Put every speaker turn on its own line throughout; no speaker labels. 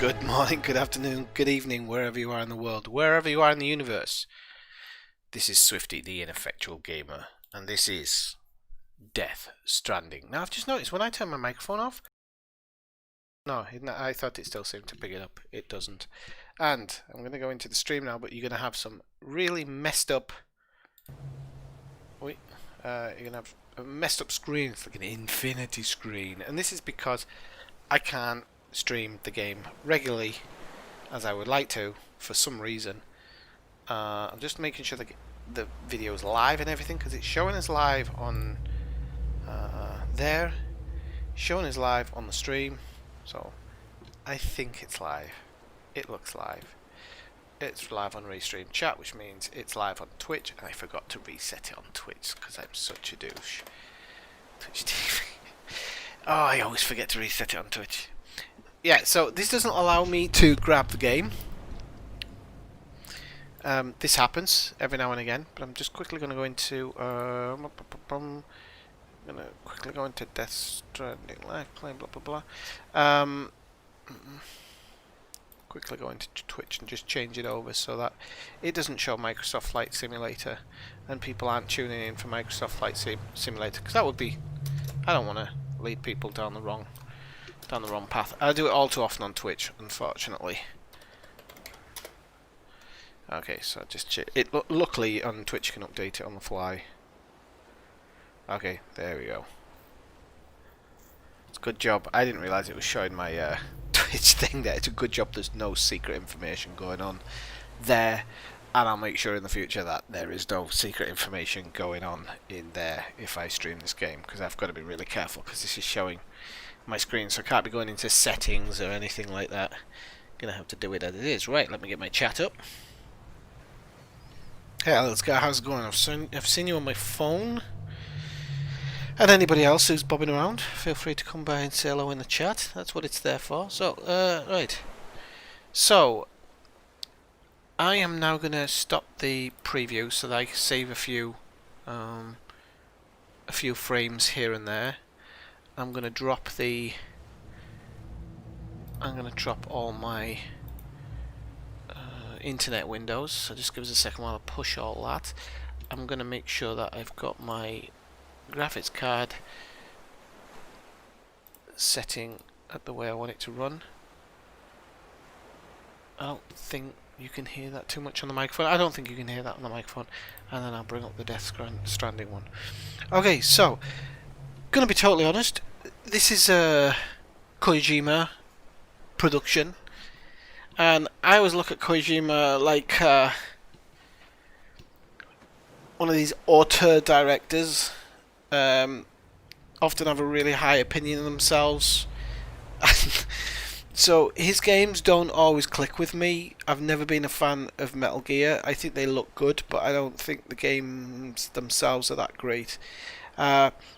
Good morning, good afternoon, good evening, wherever you are in the world, wherever you are in the universe. This is Swifty, the ineffectual gamer, and this is Death Stranding. Now, I've just noticed when I turn my microphone off, no, I thought it still seemed to pick it up. It doesn't. And I'm going to go into the stream now, but you're going to have some really messed up. Wait, you're going to have a messed up screen. It's like an infinity screen, and this is because I can't stream the game regularly as I would like to for some reason. I'm just making sure the video is live and everything, because it's showing us live on there, showing us live on the stream, so I think it's live. It looks live. It's live on Restream Chat, which means it's live on Twitch, and I forgot to reset it on Twitch because I'm such a douche. Twitch TV. Oh, I always forget to reset it on Twitch. Yeah, so this doesn't allow me to grab the game. This happens every now and again, but I'm just quickly going to go into Death Stranding live play, blah blah blah. Quickly go into Twitch and just change it over so that it doesn't show Microsoft Flight Simulator and people aren't tuning in for Microsoft Flight Simulator, because that would be, I don't want to lead people down the wrong path. I do it all too often on Twitch, unfortunately. Okay, so just luckily on Twitch you can update it on the fly. Okay, there we go. It's a good job. I didn't realise it was showing my Twitch thing there. It's a good job there's no secret information going on there, and I'll make sure in the future that there is no secret information going on in there if I stream this game, because I've got to be really careful, because this is showing my screen, so I can't be going into settings or anything like that. Gonna have to do it as it is. Right, let me get my chat up. Hey let's go. How's it going? I've seen you on my phone. And anybody else who's bobbing around, feel free to come by and say hello in the chat. That's what it's there for. So, right. So, I am now going to stop the preview so that I can save a few frames here and there. I'm going to drop all my internet windows. So just give us a second while I push all that. I'm going to make sure that I've got my graphics card setting at the way I want it to run. I don't think you can hear that too much on the microphone. I don't think you can hear that on the microphone. And then I'll bring up the Death Stranding one. Okay, so gonna be totally honest, this is a Kojima production, and I always look at Kojima like one of these auteur directors. Often have a really high opinion of themselves. So his games don't always click with me. I've never been a fan of Metal Gear. I think they look good, but I don't think the games themselves are that great.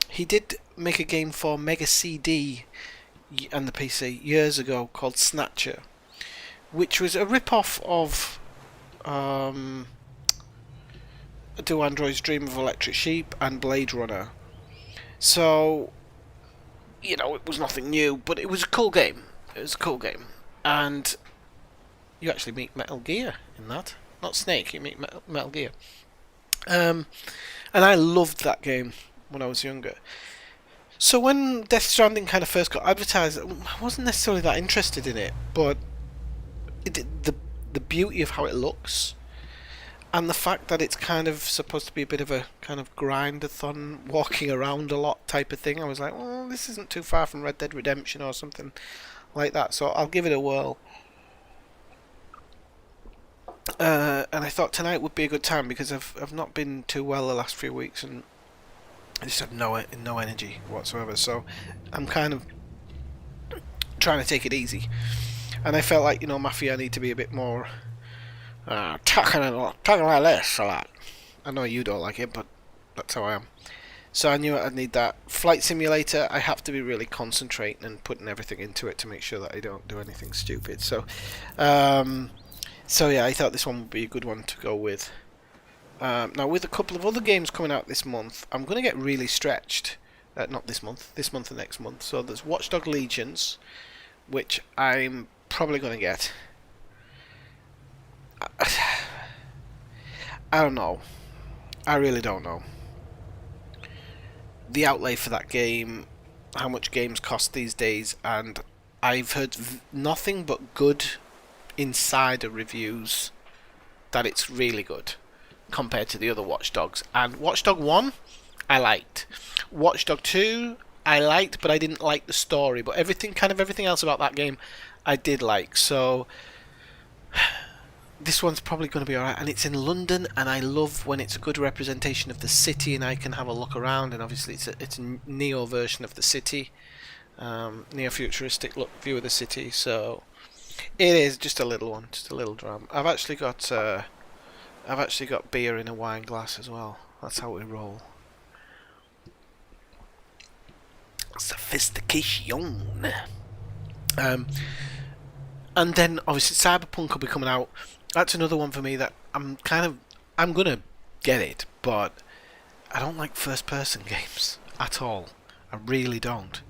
He did make a game for Mega CD and the PC years ago called Snatcher, which was a rip-off of Do Androids Dream of Electric Sheep and Blade Runner. So, you know, it was nothing new, but it was a cool game. It was a cool game. And you actually meet Metal Gear in that. Not Snake, you meet Metal Gear. And I loved that game when I was younger. So when Death Stranding kind of first got advertised, I wasn't necessarily that interested in it, but the beauty of how it looks, and the fact that it's kind of supposed to be a bit of a kind of grind-a-thon, walking around a lot type of thing, I was like, well, this isn't too far from Red Dead Redemption or something like that, so I'll give it a whirl. And I thought tonight would be a good time, because I've not been too well the last few weeks, and I just have no energy whatsoever, so I'm kind of trying to take it easy. And I felt like, you know, Mafia, I need to be a bit more talking like this a lot. I know you don't like it, but that's how I am. So I knew I'd need that. Flight Simulator, I have to be really concentrating and putting everything into it to make sure that I don't do anything stupid. So yeah, I thought this one would be a good one to go with. Now, with a couple of other games coming out this month, I'm going to get really stretched. Not this month and next month. So there's Watch Dogs Legions, which I'm probably going to get. I don't know. I really don't know. The outlay for that game, how much games cost these days, and I've heard nothing but good insider reviews that it's really good compared to the other Watch Dogs. And Watch Dog 1, I liked. Watch Dog 2, I liked, but I didn't like the story. But everything else about that game, I did like. So this one's probably going to be alright, and it's in London, and I love when it's a good representation of the city, and I can have a look around. And obviously, it's a neo version of the city, neo-futuristic look view of the city. So it is just a little one, just a little dram. I've actually got beer in a wine glass as well. That's how we roll. Sophistication. And then obviously Cyberpunk will be coming out. That's another one for me that I'm gonna get it, but I don't like first-person games at all. I really don't,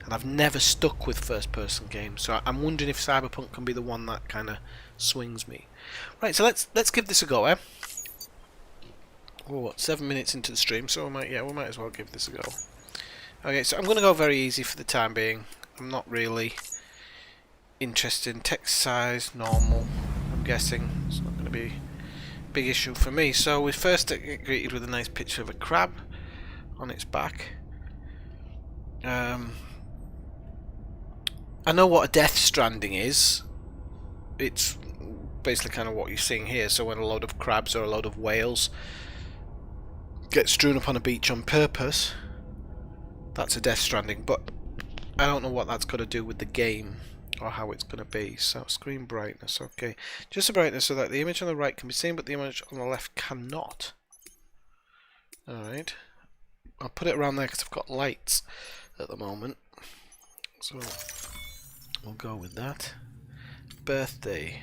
and I've never stuck with first-person games. So I'm wondering if Cyberpunk can be the one that kind of swings me. Right, so let's give this a go, eh? Oh, what, 7 minutes into the stream, so we might as well give this a go. Okay, so I'm gonna go very easy for the time being. I'm not really interested in text size, normal. I'm guessing it's not going to be a big issue for me. So we first get greeted with a nice picture of a crab on its back. I know what a death stranding is. It's basically kind of what you're seeing here. So when a load of crabs or a load of whales get strewn upon a beach on purpose, that's a death stranding. But I don't know what that's got to do with the game, or how it's going to be. So screen brightness, okay, just the brightness so that the image on the right can be seen but the image on the left cannot. Alright, I'll put it around there because I've got lights at the moment, so we'll go with that. Birthday,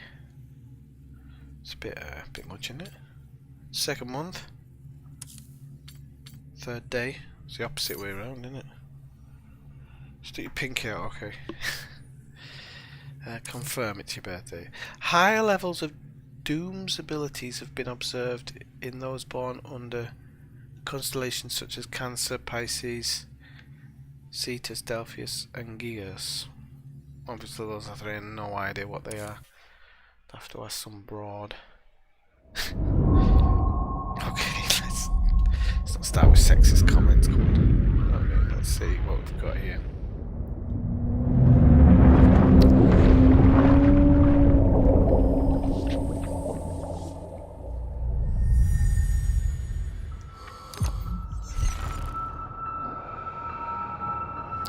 it's a bit much, isn't it? Second month, third day, it's the opposite way around, isn't it? Stick your pinky out, okay. Confirm it's your birthday. Higher levels of Doom's abilities have been observed in those born under constellations such as Cancer, Pisces, Cetus, Delphius, and Gears. Obviously those are three, and no idea what they are. I'll have to ask some broad. Okay, let's not start with sexist comments. Come on. Okay, let's see what we've got here.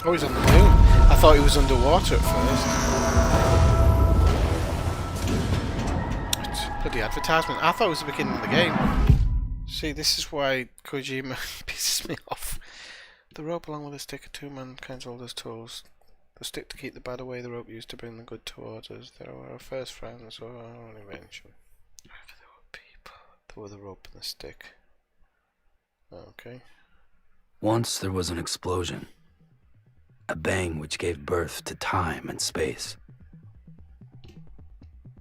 Oh, he's on the moon. I thought he was underwater at first. It's bloody advertisement. I thought it was the beginning of the game. See, this is why Kojima pisses me off. The rope along with the stick are two mankind's oldest tools. The stick to keep the bad away, the rope used to bring the good towards us. They were our first friends or our own invention. There were people. There were the rope and the stick. Okay.
Once there was an explosion. A bang which gave birth to time and space.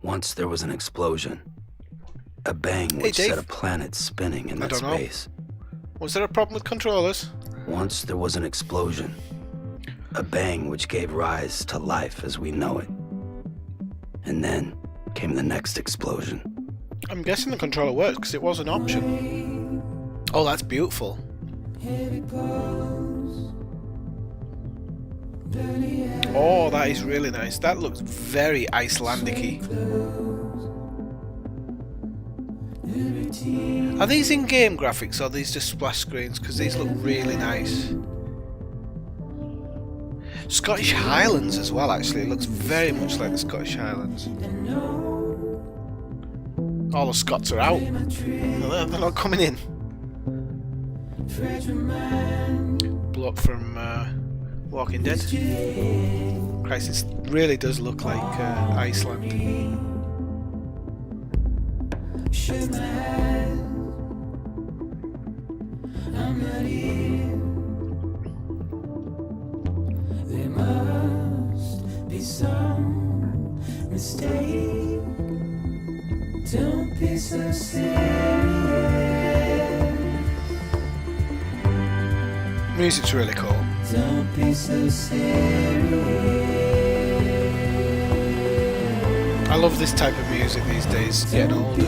Once there was an explosion. A bang which set a planet spinning in that space.
Was there a problem with controllers?
Once there was an explosion. A bang which gave rise to life as we know it. And then came the next explosion.
I'm guessing the controller works because it was an option. Oh, that's beautiful. Oh, that is really nice. That looks very Icelandic-y. Are these in-game graphics or are these just splash screens? Because these look really nice. Scottish Highlands as well, actually. It looks very much like the Scottish Highlands. All the Scots are out. They're not coming in. Bloke from Walking Dead. Christ, this really does look like Iceland.
mistake. Don't be so serious.
Music's really cool.
Don't be so serious.
I love this type of music these days, getting older.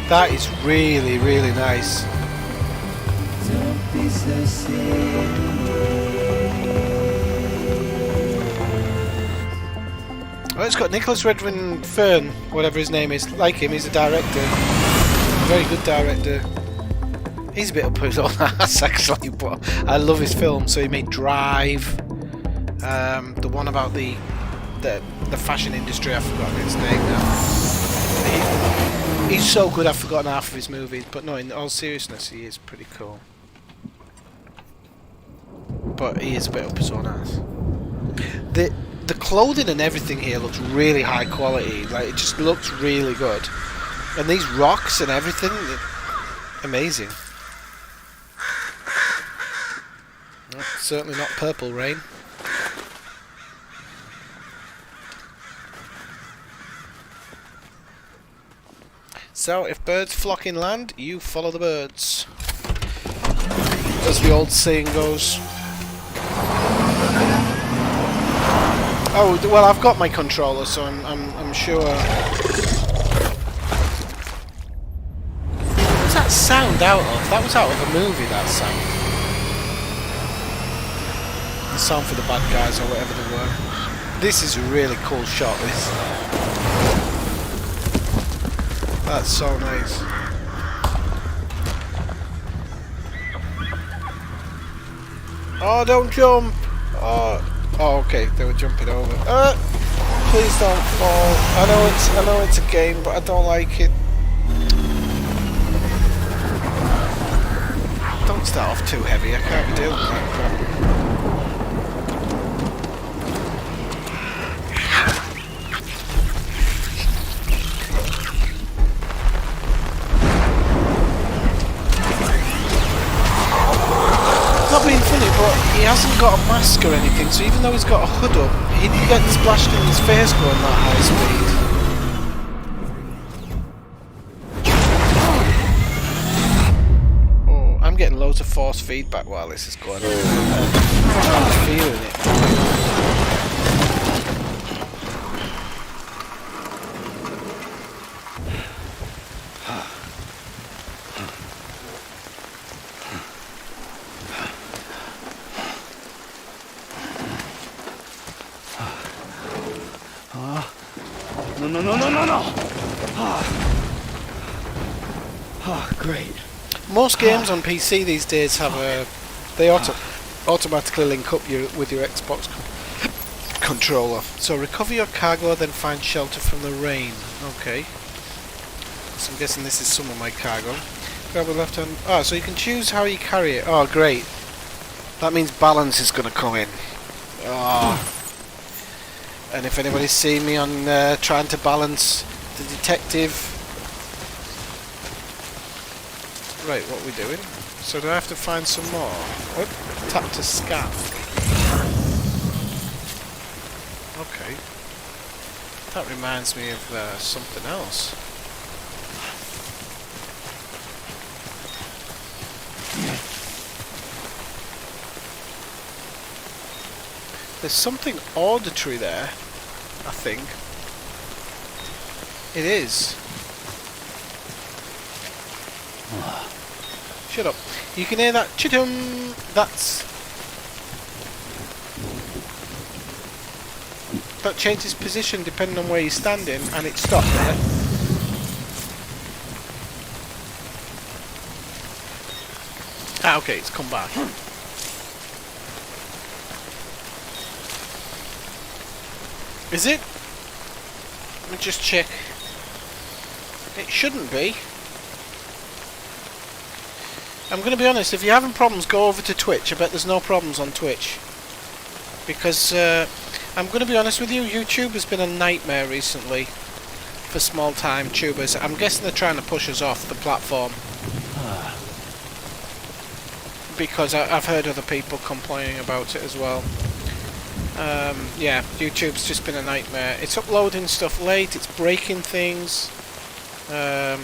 That is really, really nice.
Don't be so serious.
Oh, it's got Nicholas Redwin Fern, whatever his name is. Like him, he's a director. A very good director. He's a bit up his own ass actually, but I love his film. So he made Drive, the one about the fashion industry. I've forgotten his name now. He's so good I've forgotten half of his movies, but no, in all seriousness, he is pretty cool. But he is a bit up his own ass. The clothing and everything here looks really high quality. Like, it just looks really good. And these rocks and everything, amazing. Well, certainly not Purple Rain. So, if birds flock inland, you follow the birds. As the old saying goes. Oh, well, I've got my controller, so I'm sure. What was that sound out of? That was out of a movie, that sound. The sound for the bad guys, or whatever they were. This is a really cool shot, this. That's so nice. Oh, don't jump! Oh, okay, they were jumping over. Please don't fall. I know it's a game, but I don't like it. Don't start off too heavy. I can't be dealing with that crap. Not being funny, but he hasn't got a mask or anything, so even though he's got a hood up, he gets splashed in his face going that high speed. Oh, I'm getting loads of force feedback while this is going on. I'm feeling it.
No. Oh, great.
Most games on PC these days have they automatically link up with your Xbox controller. So recover your cargo, then find shelter from the rain. Okay. So I'm guessing this is some of my cargo. Grab a left hand. Oh, so you can choose how you carry it. Oh, great. That means balance is going to come in. Oh. And if anybody's seen me on trying to balance the detective. Right, what are we doing? So do I have to find some more? Oh, tap to scan. Okay. That reminds me of something else. There's something auditory there, I think. It is. Shut up. You can hear that chittum. That changes position depending on where you're standing, and it stopped there. Ah, okay, it's come back. Is it? Let me just check. It shouldn't be. I'm going to be honest, if you're having problems, go over to Twitch. I bet there's no problems on Twitch. Because, I'm going to be honest with you, YouTube has been a nightmare recently for small-time tubers. I'm guessing they're trying to push us off the platform. Because I've heard other people complaining about it as well. Yeah, YouTube's just been a nightmare. It's uploading stuff late, it's breaking things. I'm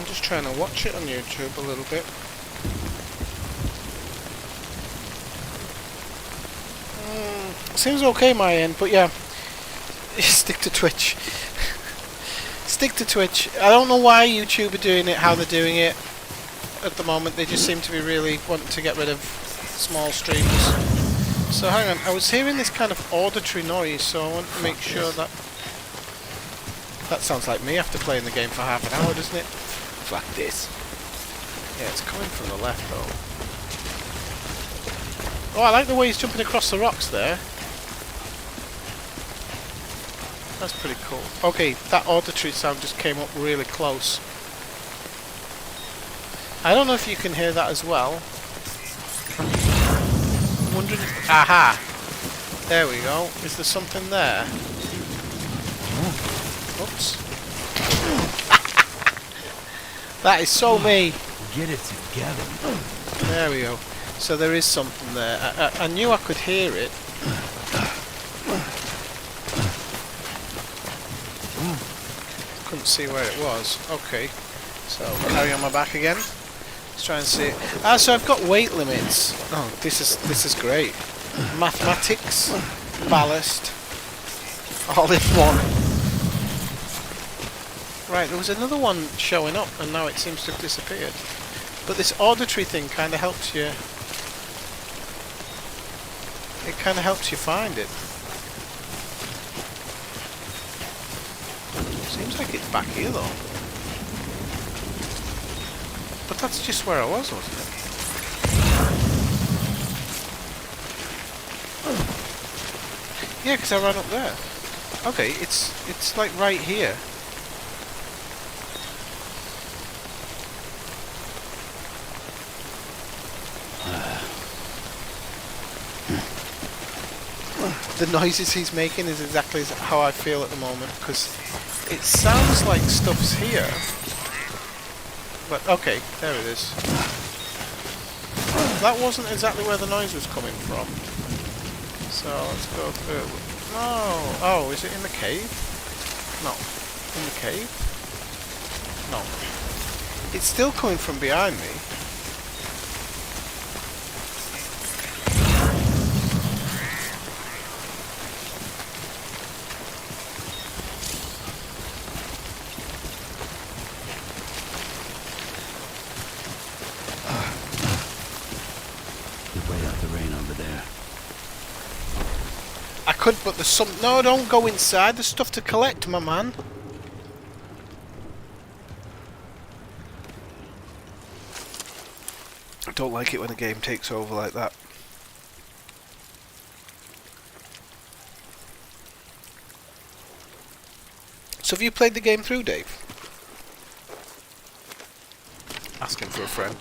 just trying to watch it on YouTube a little bit. Seems okay my end, but yeah. Stick to Twitch. Stick to Twitch. I don't know why YouTube are doing it how they're doing it at the moment. They just seem to be really wanting to get rid of small streams. So hang on, I was hearing this kind of auditory noise, so I want to make sure that... That sounds like me after playing the game for half an hour, doesn't it?
Fuck this.
Yeah, it's coming from the left though. Oh, I like the way he's jumping across the rocks there. That's pretty cool. Okay, that auditory sound just came up really close. I don't know if you can hear that as well. I'm wondering if... Aha! There we go. Is there something there? Oops. That is so me!
Get it together.
There we go. So there is something there. I knew I could hear it. Couldn't see where it was. Okay. So carry on my back again. Let's try and see it. Ah, so I've got weight limits. Oh, this is great. Mathematics, ballast, all in one. Right, there was another one showing up and now it seems to have disappeared. But this auditory thing kind of helps you. It kind of helps you find it. Seems like it's back here though. But that's just where I was, wasn't it? Yeah, because I ran up there. Okay, it's like right here. The noises he's making is exactly how I feel at the moment, because it sounds like stuff's here. But, okay, there it is. That wasn't exactly where the noise was coming from. So, let's go through. No! Oh, is it in the cave? No. In the cave? No. It's still coming from behind me. I could, but there's some... No, don't go inside. There's stuff to collect, my man. I don't like it when a game takes over like that. So have you played the game through, Dave? Asking for a friend.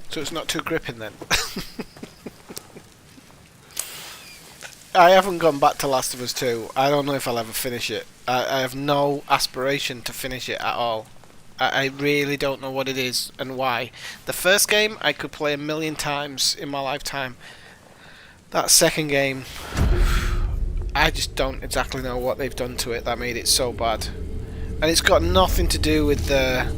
So it's not too gripping then. I haven't gone back to Last of Us 2. I don't know if I'll ever finish it. I have no aspiration to finish it at all. I really don't know what it is and why. The first game I could play 1,000,000 times in my lifetime. That second game, I just don't exactly know what they've done to it that made it so bad. And it's got nothing to do with the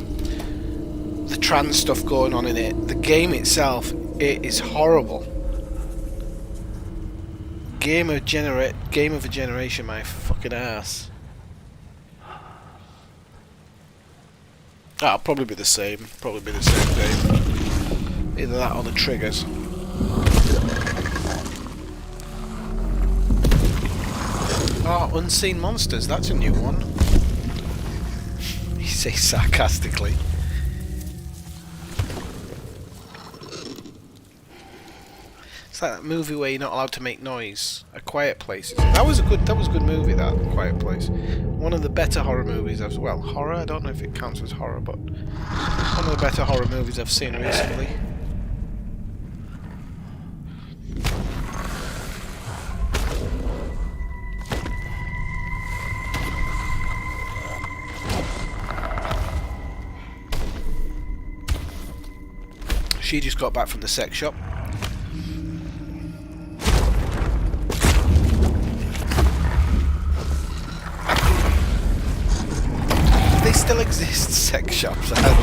trans stuff going on in it. The game itself, it is horrible. Game of a generation, my fucking ass. I'll probably be the same. Probably be the same game. Either that or the triggers. Oh, Unseen Monsters. That's a new one. He says sarcastically. It's like that movie where you're not allowed to make noise. A Quiet Place. That was a good movie, that Quiet Place. One of the better horror movies I've... Well, horror? I don't know if it counts as horror, but... One of the better horror movies I've seen recently. She just got back from the sex shop. They still exist, sex shops. I don't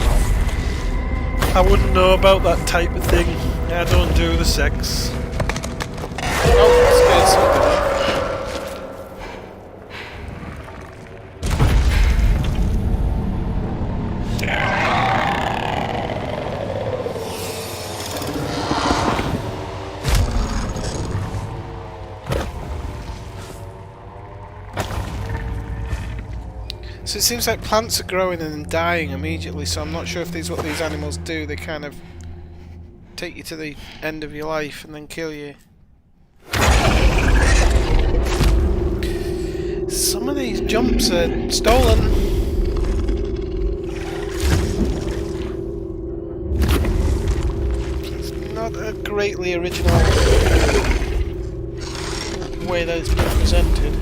know.
I wouldn't know about that type of thing. I don't do the sex.
Oh, that's good. So it seems like plants are growing and then dying immediately, so I'm not sure if these what these animals do. They kind of take you to the end of your life and then kill you. Some of these jumps are stolen. It's not a greatly original way that it's been presented.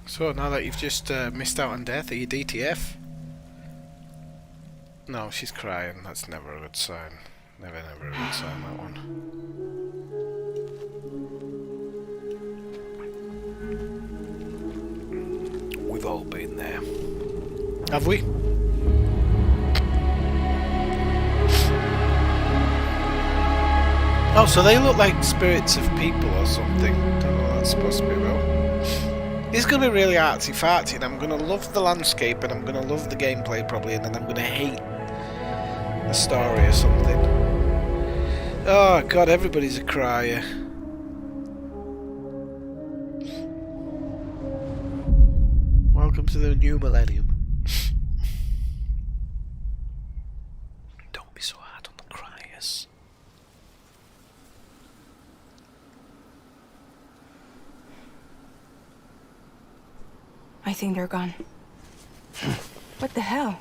So now that you've just missed out on death, are you DTF? No, she's crying. That's never a good sign. Never a good sign, that one. We've all been there. Have we? Oh, so they look like spirits of people or something. Don't know what that's supposed to be about. It's going to be really artsy-fartsy, and I'm going to love the landscape, and I'm going to love the gameplay probably, and then I'm going to hate the story or something. Oh god, everybody's a crier. Welcome to the new millennium. Don't be so hard on the criers.
I think they're gone. What the hell?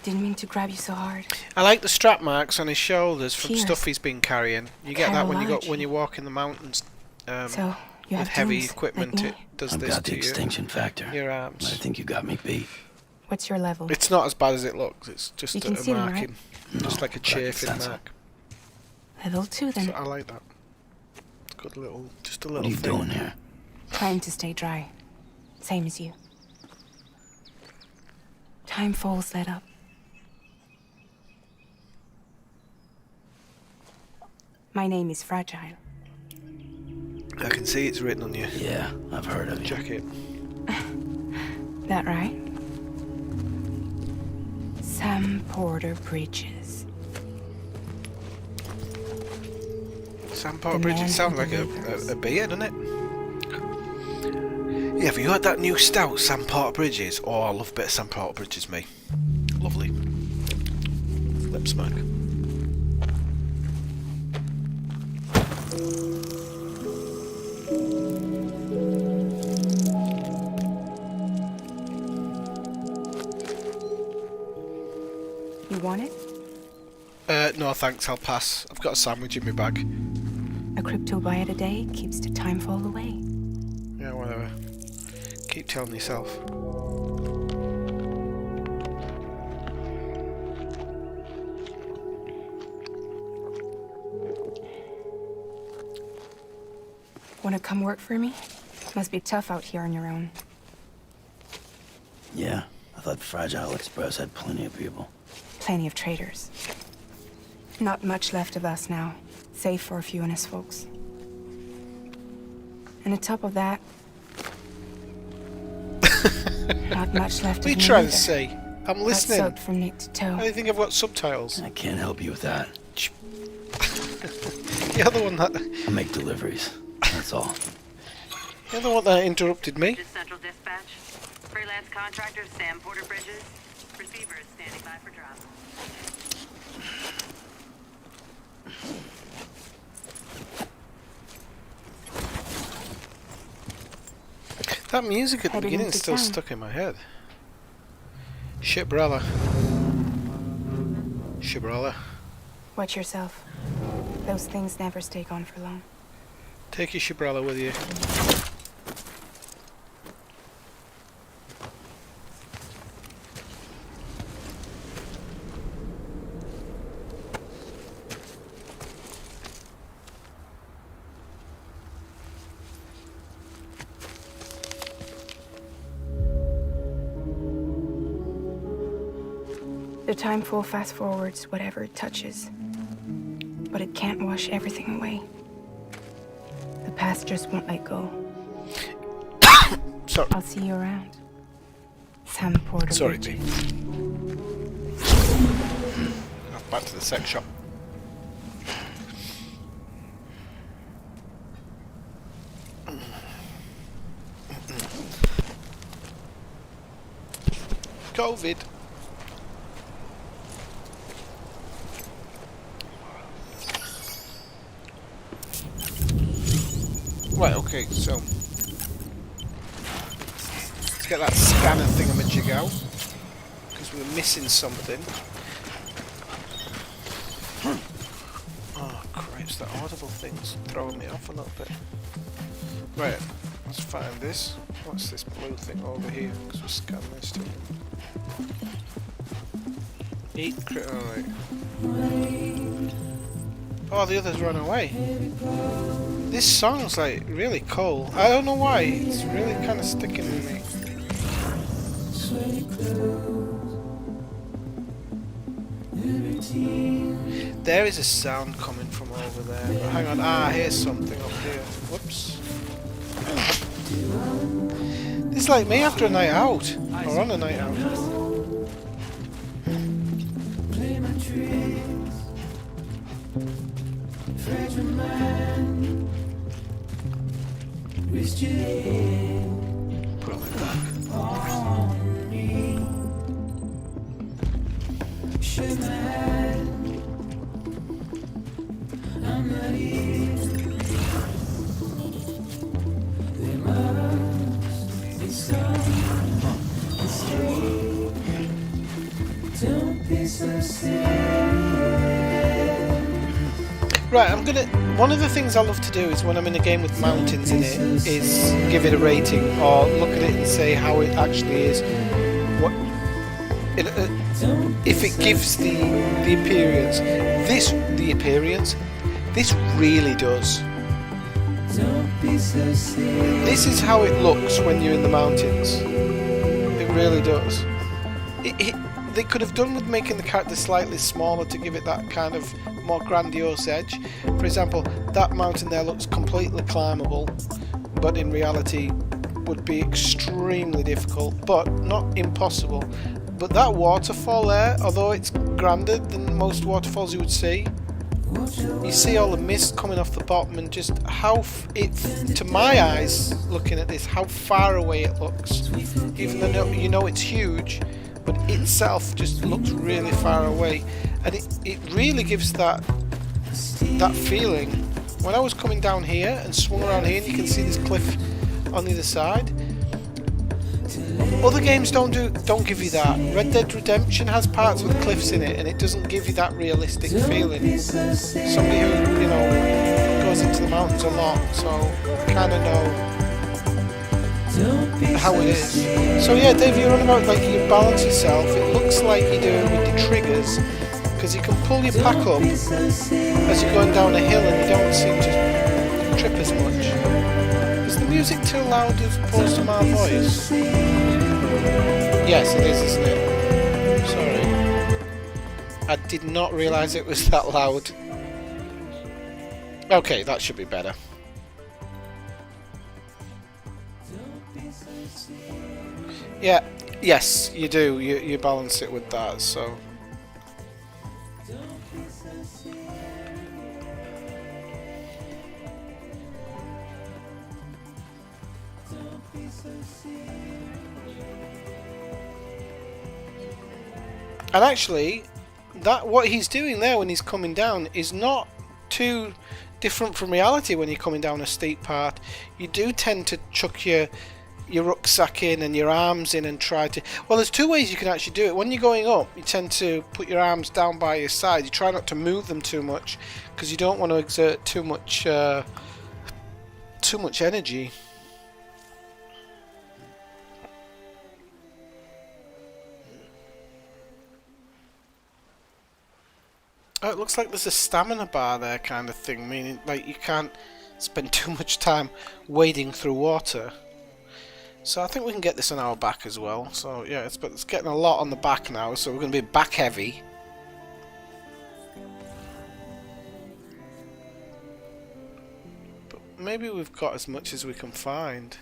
Didn't mean to grab you so hard.
I like the strap marks on his shoulders from
Tears.
stuff he's been carrying. You get that when
Carolage.
you walk in the mountains
So, you
with
have
heavy
dreams
equipment.
like me?
It does
I've
this
got the
to
extinction factor.
your
But I
arms.
think you got me beat.
What's your level?
It's not as bad as it looks. It's just
You can
a
see them,
marking, just
No,
like a
but I can
chafing
sense it.
mark.
Level 2 then.
So I like that. It's good little, just a
What
little
are you
thing.
doing here?
Trying to stay dry. Same as you. Time falls let up. My name is Fragile.
I can see it's written on your
Yeah, I've heard of you.
jacket.
That right? Sam Porter Bridges.
Sandport
The
Bridge,
man
it sounds
who
like
delivers.
a beer, doesn't it? Yeah, have you had that new stout, Sandport Bridges? Oh, I love a bit of Sandport Bridges, me. Lovely. Lip smack.
You want it?
No thanks, I'll pass. I've got a sandwich in my bag.
A crypto bite a day keeps the time fall away.
Yeah, whatever. Keep telling yourself.
Wanna come work for me? Must be tough out here on your own.
Yeah, I thought Fragile Express had plenty of people.
Plenty of traitors. Not much left of us now, save for a few honest folks. And on top of that, not much left
What are
of
you
me
trying
either.
to say? I'm
got
listening.
soaked from neck to toe.
How do you think I've got subtitles?
I can't help you with that.
You're the one that
I make deliveries. That's all.
you're the one that interrupted me.
This Central Dispatch. Freelance contractor Sam Porter Bridges. Receiver is standing by for drop.
That music at the
Headed
beginning is
into
still
town.
stuck in my head. Shibrella. Shibrella.
Watch yourself. Those things never stay gone for long.
Take your Shibrella with you.
The time fall fast forwards whatever it touches. But it can't wash everything away. The past just won't let go.
Sorry.
I'll see you around. Sam Porter
Sorry,
Bridges.
Back to the sex shop. COVID. Right, okay, so let's get that scanner thingamajig out because we were missing something. Oh, Christ, that audible thing's throwing me off a little bit. Right, let's find this. What's this blue thing over here? Because we're scanning this too. 8 crit. Alright. Oh, the others run away. This song's like really cool. I don't know why. It's really kind of sticking with me. There is a sound coming from over there. But hang on. Ah, here's something up here. Whoops. This is like me after a night out. Or on a night out.
Play my tricks. Fragile mind. Risk your head
Put it back.
on me. Shake my hand. I'm not here. There must be some mistake. Don't be so serious.
Right, I'm gonna. One of the things I love to do is when I'm in a game with mountains in it, is give it a rating or look at it and say how it actually is. What if it gives the appearance? This really does.
Don't be so serious.
This is how it looks when you're in the mountains. It really does. They could have done with making the character slightly smaller to give it that kind of more grandiose edge. For example, that mountain there looks completely climbable, but in reality would be extremely difficult, but not impossible. But that waterfall there, although it's grander than most waterfalls you would see, you see all the mist coming off the bottom and just how to my eyes looking at this, how far away it looks. Even though you know it's huge, but itself just looks really far away, and it really gives that feeling. When I was coming down here and swung around here and you can see this cliff on the other side, other games don't give you that. Red Dead Redemption has parts with cliffs in it and it doesn't give you that realistic feeling. Somebody who, you know, goes into the mountains a lot, so kind of know how it is. So yeah, Dave, you're on about like you balance yourself. It looks like you're doing with the triggers, because you can pull your pack up as you're going down a hill and you don't seem to trip as much. Is the music too loud as opposed to my voice? Yes, it is, isn't it? Sorry. I did not realise it was that loud. Okay, that should be better. Yeah, Yes, you do. You balance it with that, so... And actually, that what he's doing there when he's coming down is not too different from reality. When you're coming down a steep part, you do tend to chuck your rucksack in and your arms in and try to... Well, there's two ways you can actually do it. When you're going up, you tend to put your arms down by your side. You try not to move them too much because you don't want to exert too much energy. Oh, it looks like there's a stamina bar there kind of thing, meaning like you can't spend too much time wading through water. So I think we can get this on our back as well. So yeah, it's getting a lot on the back now, so we're going to be back heavy. But maybe we've got as much as we can find.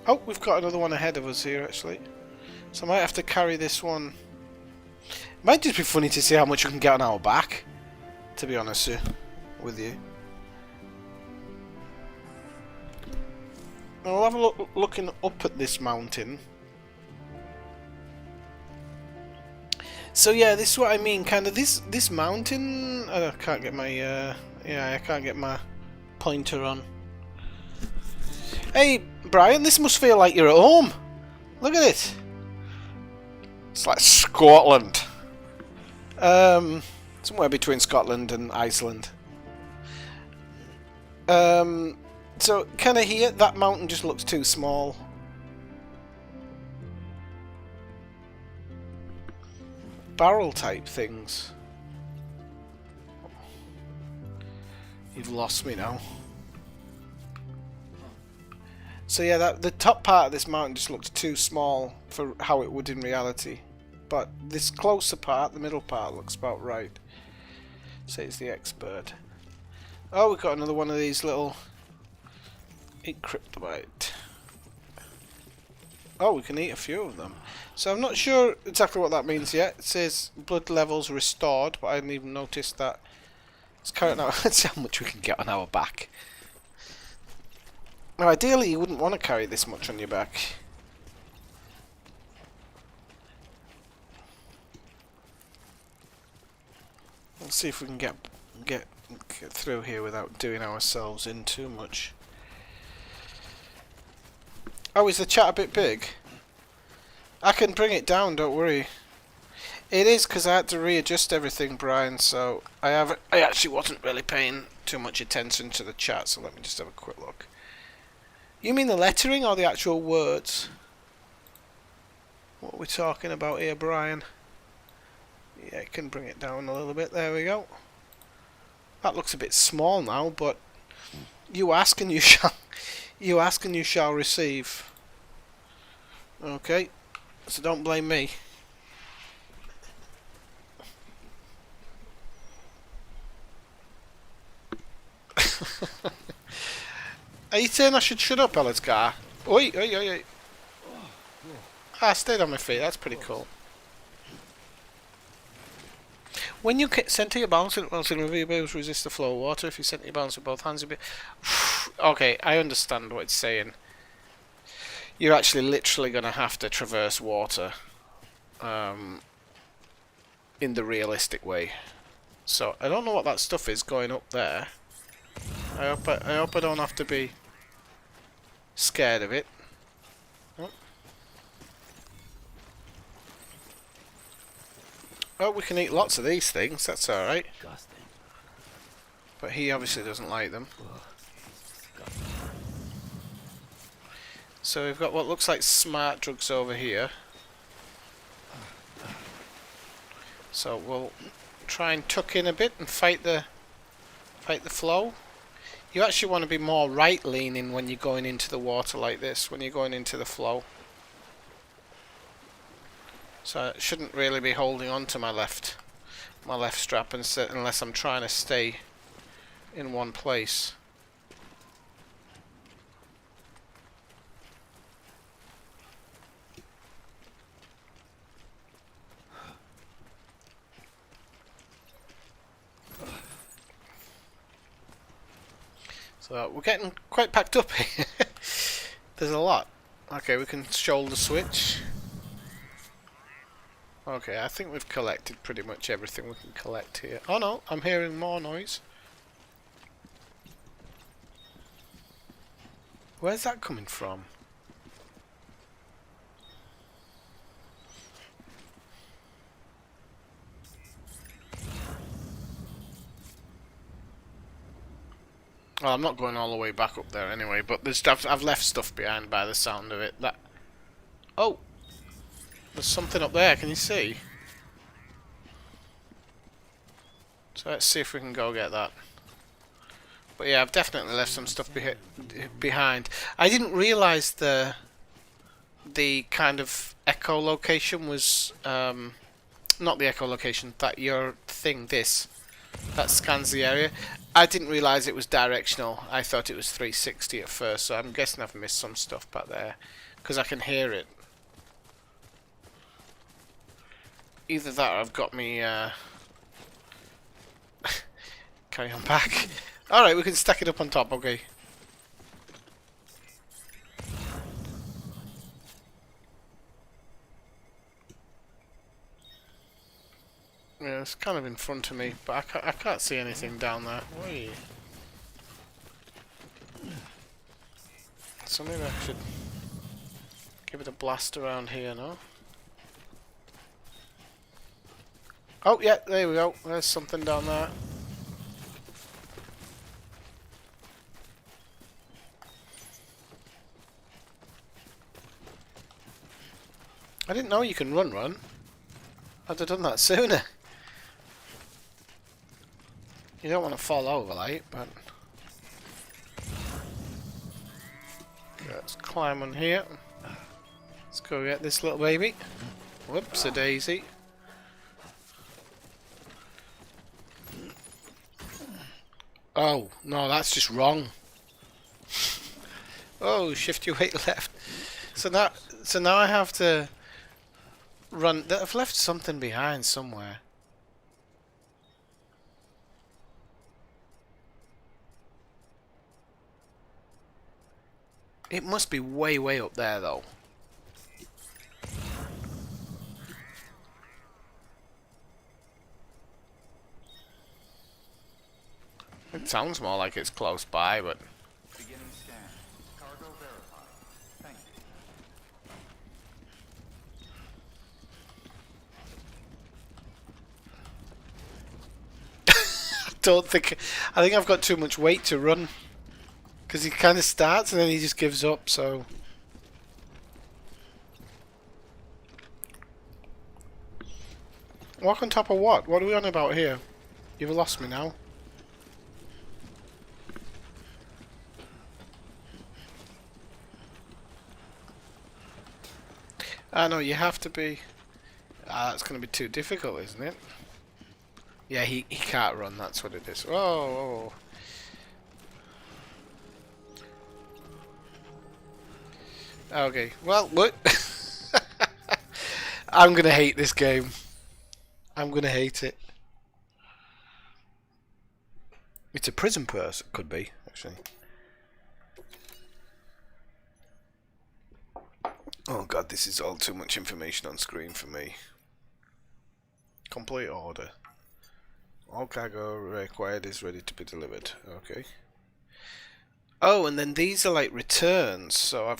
Oh, we've got another one ahead of us here actually. So I might have to carry this one. It might just be funny to see how much we can get on our back, to be honest with you. I'll have a look looking up at this mountain. So yeah, this is what I mean. Kind of this mountain. I can't get my I can't get my pointer on. Hey Brian, this must feel like you're at home. Look at it. It's like Scotland. Somewhere between Scotland and Iceland. So kind of here, that mountain just looks too small. Barrel type things. You've lost me now. So yeah, the top part of this mountain just looks too small for how it would in reality. But this closer part, the middle part, looks about right. Says the expert. Oh, we've got another one of these little... Eat kryptonite. Oh, we can eat a few of them. So I'm not sure exactly what that means yet. It says blood levels restored, but I didn't even notice that. Let's carry it now. Let's see how much we can get on our back. Now, ideally, you wouldn't want to carry this much on your back. Let's see if we can get through here without doing ourselves in too much. Oh, is the chat a bit big? I can bring it down, don't worry. It is because I had to readjust everything, Brian, so I actually wasn't really paying too much attention to the chat, so let me just have a quick look. You mean the lettering or the actual words? What are we talking about here, Brian? Yeah, I can bring it down a little bit. There we go. That looks a bit small now, but you ask and you shall. You ask and you shall receive. Okay, so don't blame me. Are you saying I should shut up, Elliscar? Oi, oi, oi, oi. I stayed on my feet. That's pretty cool. When you center your balance while you'll be able to resist the flow of water. If you center your balance with both hands, you'll be... Okay, I understand what it's saying. You're actually literally going to have to traverse water in the realistic way. So, I don't know what that stuff is going up there. I hope I don't have to be scared of it. Oh, we can eat lots of these things, that's alright. But he obviously doesn't like them. So we've got what looks like smart drugs over here. So we'll try and tuck in a bit and fight the flow. You actually want to be more right leaning when you're going into the water like this, when you're going into the flow. So I shouldn't really be holding on to my left strap unless I'm trying to stay in one place. So we're getting quite packed up here. There's a lot. Okay, we can shoulder switch. Okay, I think we've collected pretty much everything we can collect here. Oh no, I'm hearing more noise. Where's that coming from? Well, I'm not going all the way back up there anyway, but there's I've left stuff behind by the sound of it. That. Oh! There's something up there, can you see? So let's see if we can go get that. But yeah, I've definitely left some stuff behind. I didn't realise the kind of echolocation was not the echolocation, that your thing, this that scans the area. I didn't realise it was directional. I thought it was 360 at first, so I'm guessing I've missed some stuff back there because I can hear it. Either that or I've got me carry on back. Alright, we can stack it up on top, okay. Yeah, it's kind of in front of me, but I can't see anything down there. Wait. So maybe I should give it a blast around here, no? Oh, yeah, there we go. There's something down there. I didn't know you can run. I'd have done that sooner. You don't want to fall over, like, but... Let's climb on here. Let's go get this little baby. Whoops-a-daisy. Oh, no, that's just wrong. Oh, shift your weight left. So now I have to run. I've left something behind somewhere. It must be way, way up there, though. It sounds more like it's close by, but...
Beginning scan. Cargo verified. Thank you.
I think I've got too much weight to run. Because he kind of starts and then he just gives up, so... Walk on top of what? What are we on about here? You've lost me now. Ah, no, you have to be... Ah, that's going to be too difficult, isn't it? Yeah, he can't run, that's what it is. Whoa, whoa. Okay, well, look. I'm going to hate this game. I'm going to hate it. It's a prison purse, it could be, actually. Oh god, this is all too much information on screen for me. Complete order. All cargo required is ready to be delivered. Okay. Oh, and then these are like returns. So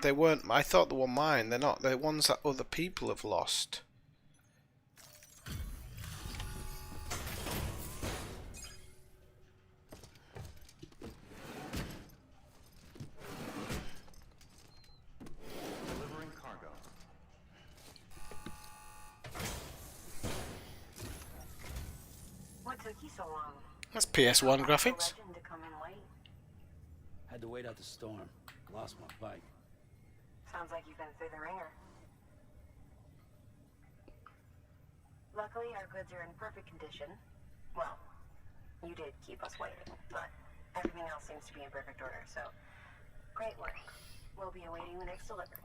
they weren't. I thought they were mine. They're not. They're ones that other people have lost.
Delivering cargo.
What took you so long?
That's PS1 graphics.
Legend to come in late.
Had to wait out the storm. Lost my bike.
Sounds like you've been through the ringer. Luckily, our goods are in perfect condition. Well, you did keep us waiting, but everything else seems to be in perfect order, so great work. We'll be awaiting the next delivery.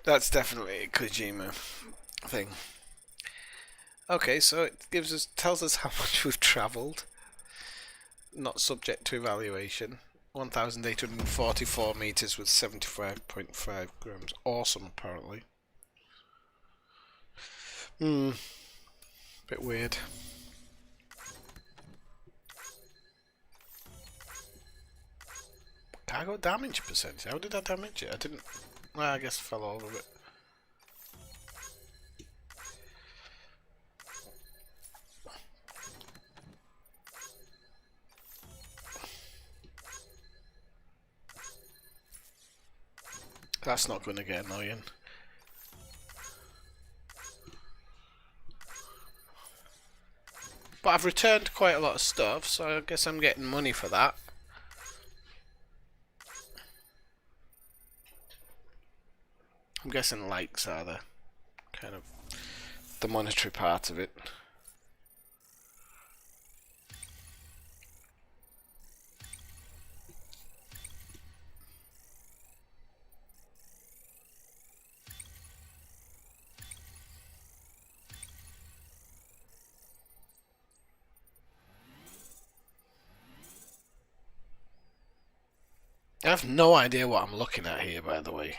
That's definitely a Kojima thing. Okay, so it tells us how much we've travelled. Not subject to evaluation. 1,844 meters with 75.5 grams. Awesome, apparently. Bit weird. Cargo damage percentage. How did I damage it? I didn't. Well, I guess I fell over it. That's not going to get annoying. But I've returned quite a lot of stuff, so I guess I'm getting money for that. I'm guessing likes are the kind of the monetary part of it. I have no idea what I'm looking at here, by the way.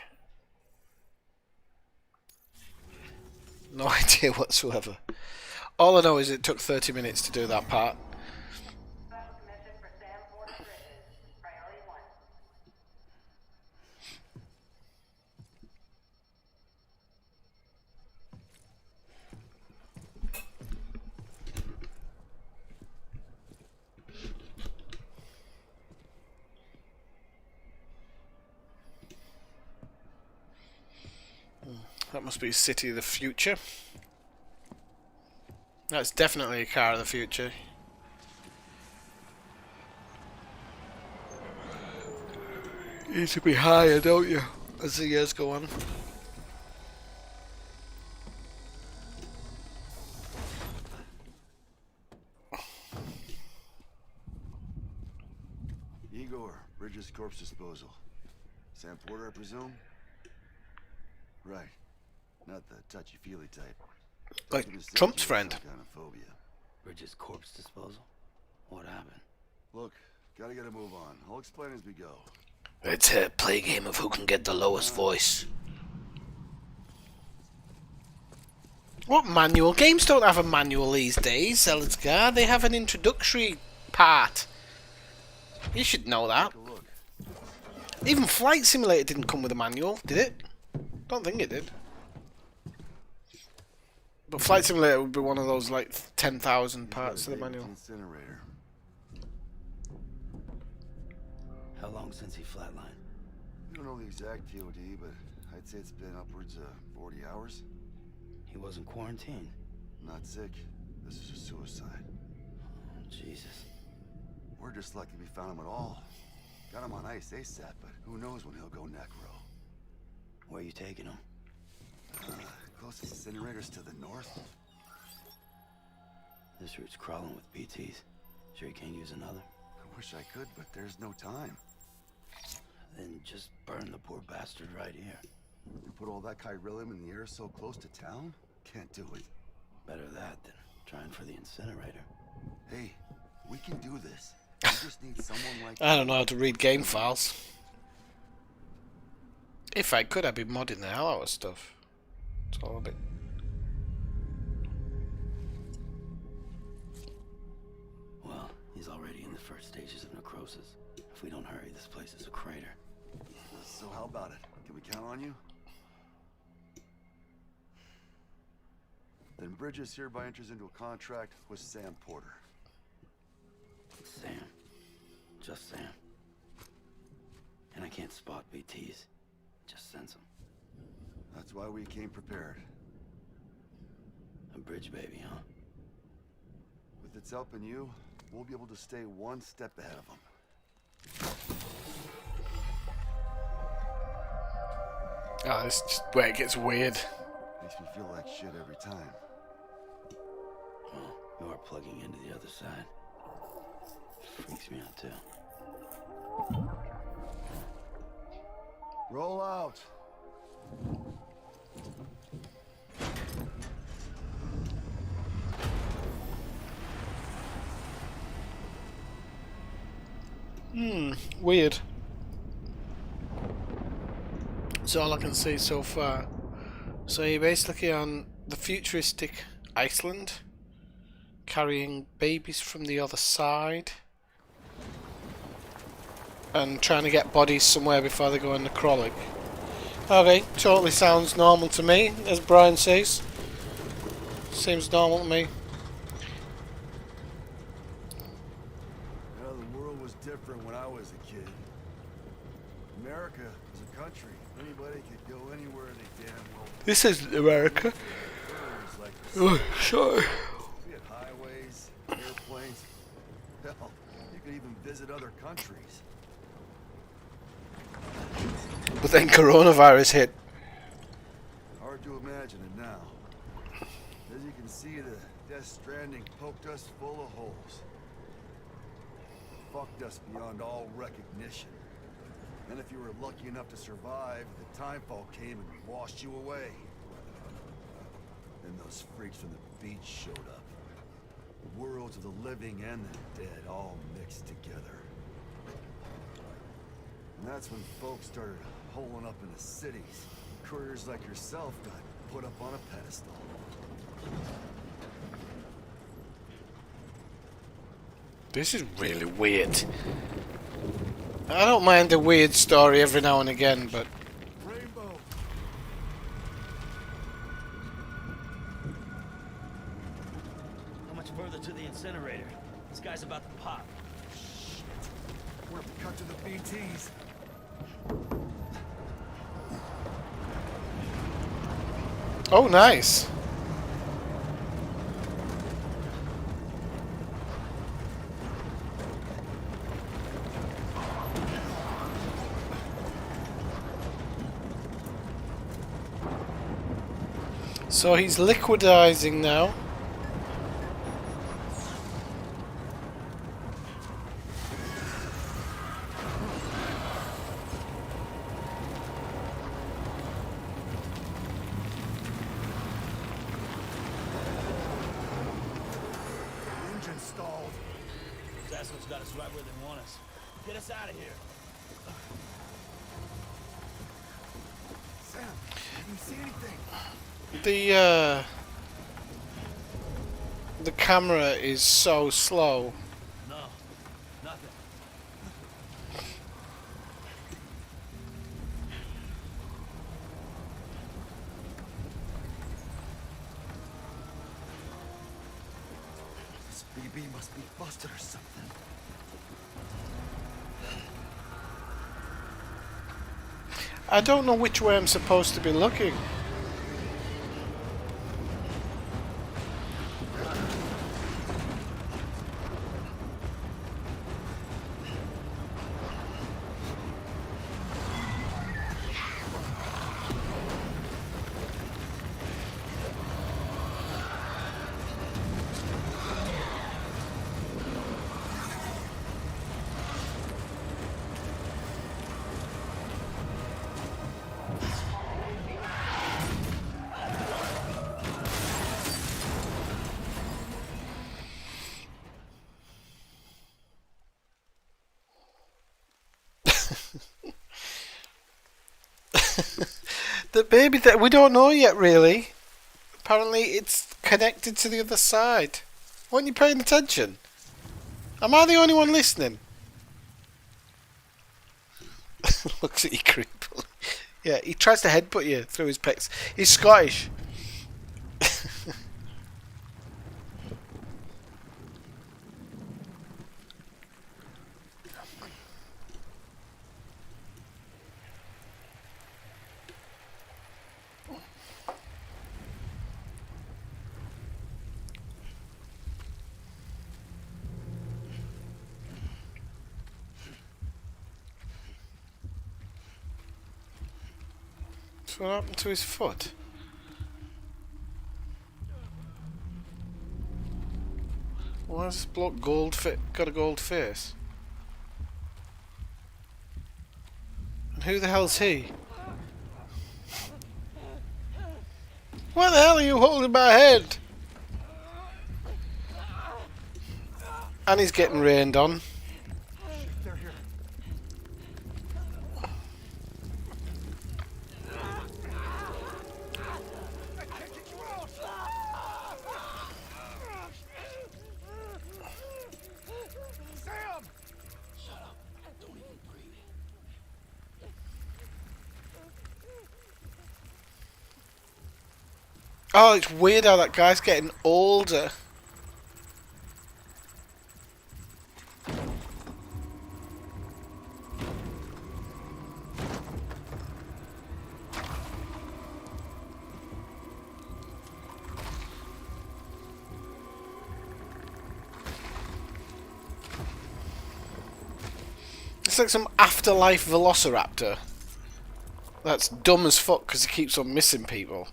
No idea whatsoever. All I know is it took 30 minutes to do that part.
Special commission for Sam Porter Bridges. Priority 1.
That must be City of the Future. That's definitely a car of the future. You need to be higher, don't you, as the years go on.
Igor, Bridges Corpse Disposal. Sam Porter, I presume? Right. Not the touchy-feely type.
Like
He was
Trump's
some
friend.
kind of phobia.
Bridges corpse disposal? What happened?
Look, gotta get a move on. I'll explain as we go.
It's a play game of who can get the lowest voice. What manual? Games don't have a manual these days, Zelensgar. They have an introductory part. You should know that.
Take a look.
Even Flight Simulator didn't come with a manual, did it? Don't think it did. But Flight Simulator would be one of those like 10,000 parts of the manual.
Incinerator.
How long since he flatlined?
We don't know the exact TOD, but I'd say it's been upwards of 40 hours.
He wasn't quarantined.
Not sick. This is a suicide.
Oh, Jesus.
We're just lucky we found him at all. Got him on ice ASAP, but who knows when he'll go necro.
Where you taking him?
Closest incinerator's to the north.
This route's crawling with BTs. Sure you can't use another?
I wish I could, but there's no time.
Then just burn the poor bastard right here.
You put all that chiralium in the air so close to town? Can't do it.
Better that than trying for the incinerator.
Hey, we can do this. We just need someone like
I don't know how to read game files. If I could, I'd be modding the hell out of stuff. It's all a bit.
Well, he's already in the first stages of necrosis. If we don't hurry, this place is a crater.
So how about it? Can we count on you? Then Bridges hereby enters into a contract with Sam Porter.
Sam. Just Sam. And I can't spot BTs. Just sense them.
That's why we came prepared.
A bridge baby, huh?
With its help and you, we'll be able to stay one step ahead of them.
Oh, this is just where it gets weird.
Makes me feel like shit every time.
Well, you are plugging into the other side. Freaks me out, too.
Roll out.
Weird. That's all I can see so far. So you're basically on the futuristic Iceland, carrying babies from the other side, and trying to get bodies somewhere before they go in necrotic. Okay, totally sounds normal to me, as Brian says. Seems normal to me.
Well, the world was different when I was a kid. America was a country. Anybody could go anywhere they damn well.
This isn't America.
Birds like
Oh, sorry.
we had highways, airplanes. Hell, you could even visit other countries.
But then coronavirus hit.
Hard to imagine it now. As you can see, the Death Stranding poked us full of holes. Fucked us beyond all recognition. And if you were lucky enough to survive, the timefall came and washed you away. Then those freaks from the beach showed up. The worlds of the living and the dead all mixed together. And that's when folks started holing up in the cities. Couriers like yourself got put up on a pedestal.
This is really weird. I don't mind a weird story every now and again, but
Rainbow!
How much further to the incinerator? This guy's about to pop.
We're cut to the BTs.
oh, nice. So he's liquidizing now.
Engine stalled.
These assholes got us right where they want us. Get us out of here.
Sam, can you see anything?
The camera is so slow.
No, nothing.
This BB must be busted or something.
I don't know which way I'm supposed to be looking. The baby that we don't know yet, really. Apparently, it's connected to the other side. Weren't you paying attention? Am I the only one listening? Looks at you creepily. Yeah, he tries to headbutt you through his pecs. He's Scottish. What happened to his foot? Why has this bloke got a gold face? And who the hell's he? What the hell are you holding my head? And he's getting rained on.
They're here.
Oh, it's weird how that guy's getting older. It's like some afterlife velociraptor. That's dumb as fuck because he keeps on missing people.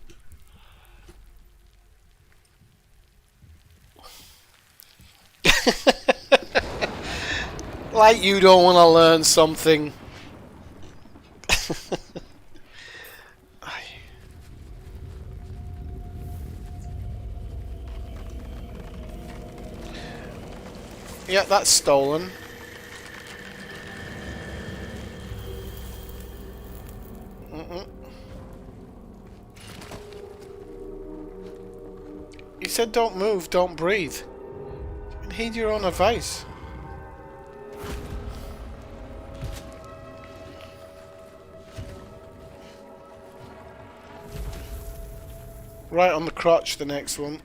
Like you don't want to learn something. Yeah, that's stolen. You said don't move, don't breathe. Heed your own advice. Right on the crotch, the next one.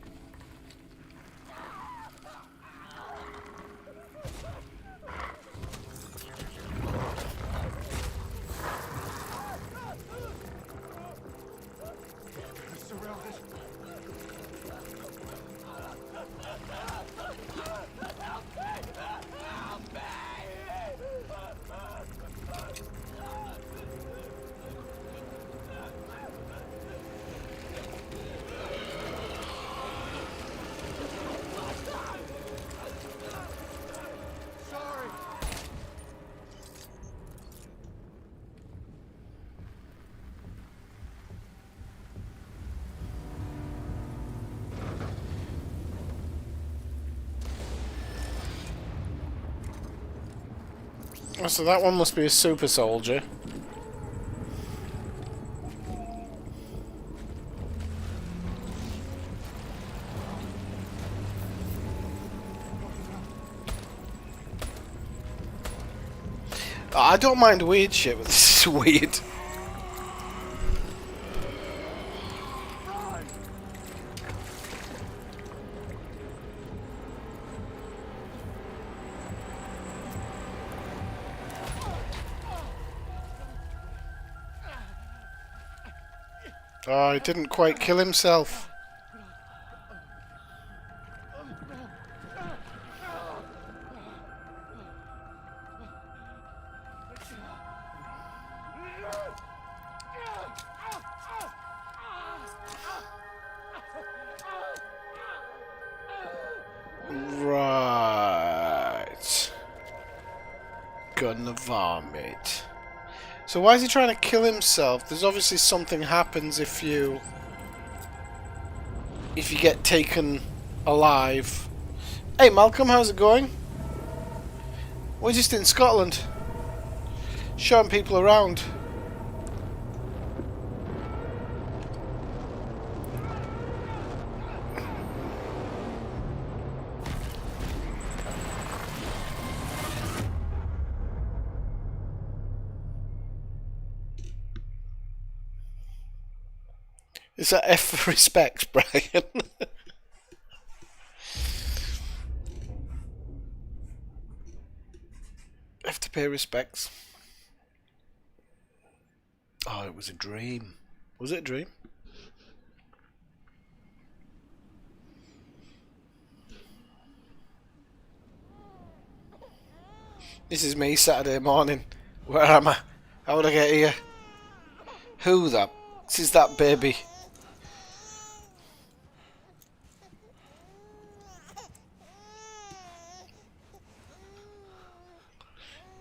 Oh, so that one must be a super soldier. I don't mind weird shit, but this is weird. Oh, he didn't quite kill himself. Right. Gonna vomit. So why is he trying to kill himself? There's obviously something happens if you get taken alive. Hey Malcolm, how's it going? We're just in Scotland. Showing people around. Is that F for respect, Brian? Have to pay respects. Oh, it was a dream. Was it a dream? This is me Saturday morning. Where am I? How would I get here? Who that? This is that baby.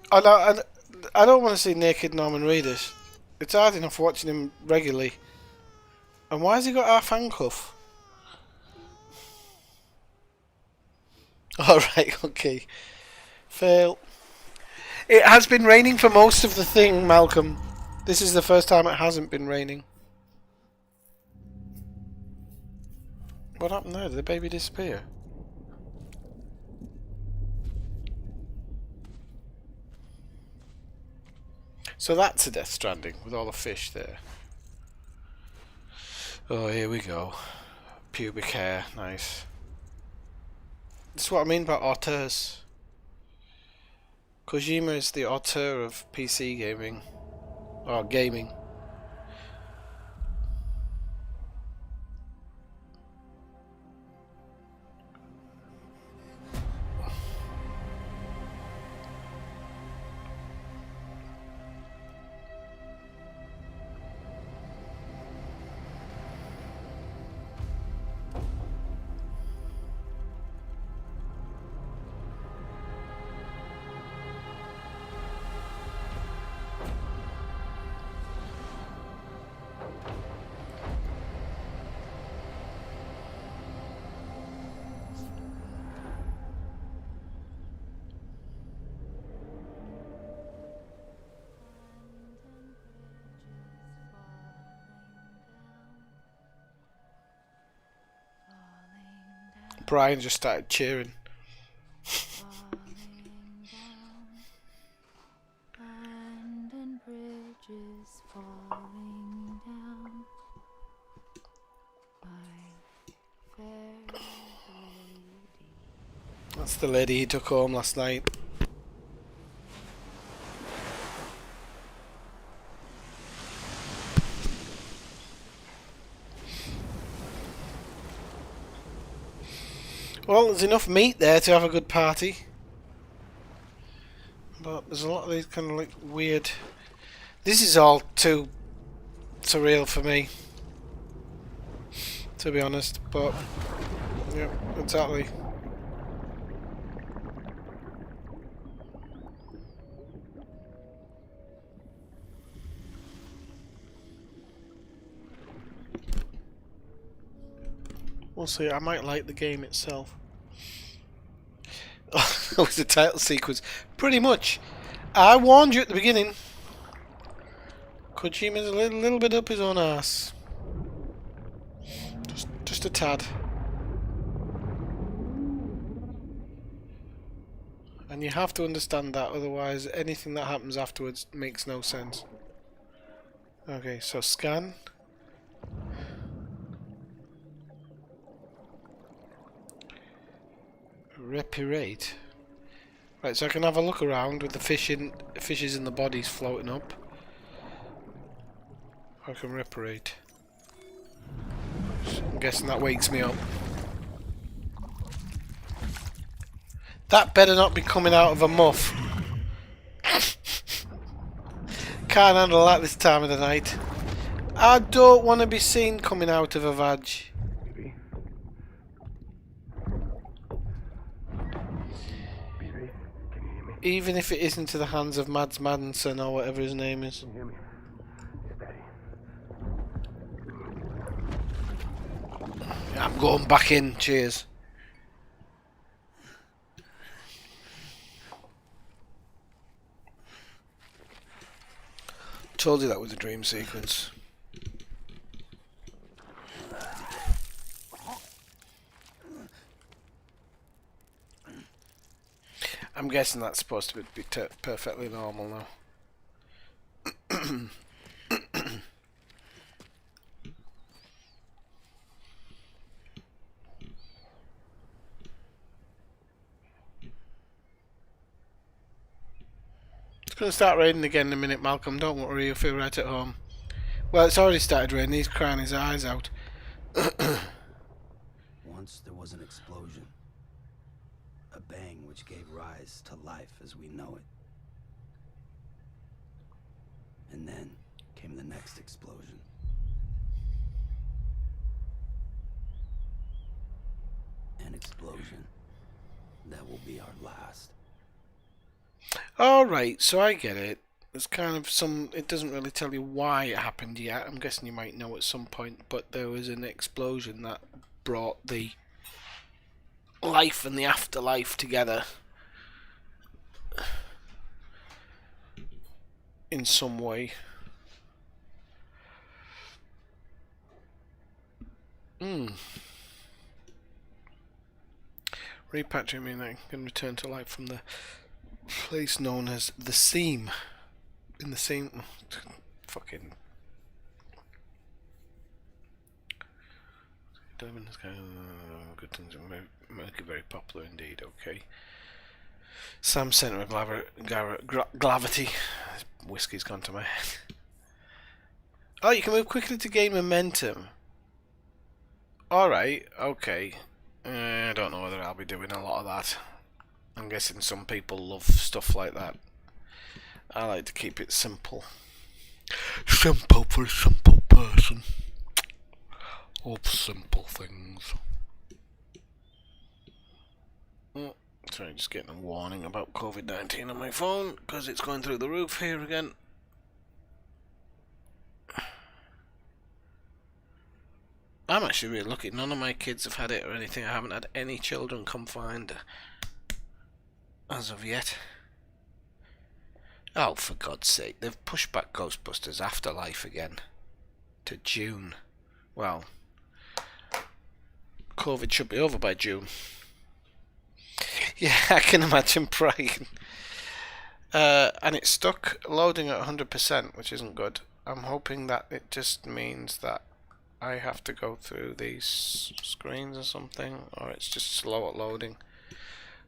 I don't want to see naked Norman Reedus. It's hard enough watching him regularly. And why has he got half handcuff? Alright, okay. Fail. It has been raining for most of the thing, Malcolm. This is the first time it hasn't been raining. What happened there? Did the baby disappear? So that's a Death Stranding with all the fish there. Oh, here we go. Pubic hair, nice. That's what I mean by auteurs. Kojima is the auteur of PC gaming. Or gaming. Brian just started cheering.
Abandoned bridges falling down. My fair lady.
That's the lady he took home last night. Well, there's enough meat there to have a good party. But there's a lot of these kind of like weird... This is all too surreal for me, to be honest, but... Yeah, exactly. We'll see, I might like the game itself. Oh, it was the title sequence. Pretty much. I warned you at the beginning. Kojima's a little bit up his own ass. Just a tad. And you have to understand that, otherwise anything that happens afterwards makes no sense. Okay, so scan. Repirate. Right, so I can have a look around with the fishes in the bodies floating up. I can reparate. I'm guessing that wakes me up. That better not be coming out of a muff. Can't handle that this time of the night. I don't want to be seen coming out of a vag. Even if it isn't to the hands of Mads Maddenson or whatever his name is. I'm going back in. Cheers. Told you that was a dream sequence. I'm guessing that's supposed to be perfectly normal now. It's going to start raining again in a minute, Malcolm. Don't worry, you'll feel right at home. Well, it's already started raining. He's crying his eyes out.
Once there was an explosion. A bang which gave rise to life as we know it. And then came the next explosion. An explosion that will be our last.
Alright, so I get it. It's kind of it doesn't really tell you why it happened yet. I'm guessing you might know at some point, but there was an explosion that brought the life and the afterlife together in some way. Repatriating I can return to life from the place known as the Seam. In the same fucking Diamond is kind of good things that make it very popular indeed. Okay. Sam Center of Gravity. Whiskey's gone to my head. Oh, you can move quickly to gain momentum. Alright, okay. I don't know whether I'll be doing a lot of that. I'm guessing some people love stuff like that. I like to keep it simple. Simple for a simple person. Love simple things. Sorry, just getting a warning about COVID-19 on my phone because it's going through the roof here again. I'm actually really lucky. None of my kids have had it or anything. I haven't had any children confined as of yet. Oh, for God's sake. They've pushed back Ghostbusters Afterlife again to June. Well, COVID should be over by June. Yeah, I can imagine Brian. And it's stuck loading at 100%, which isn't good. I'm hoping that it just means that I have to go through these screens or something, or it's just slow at loading.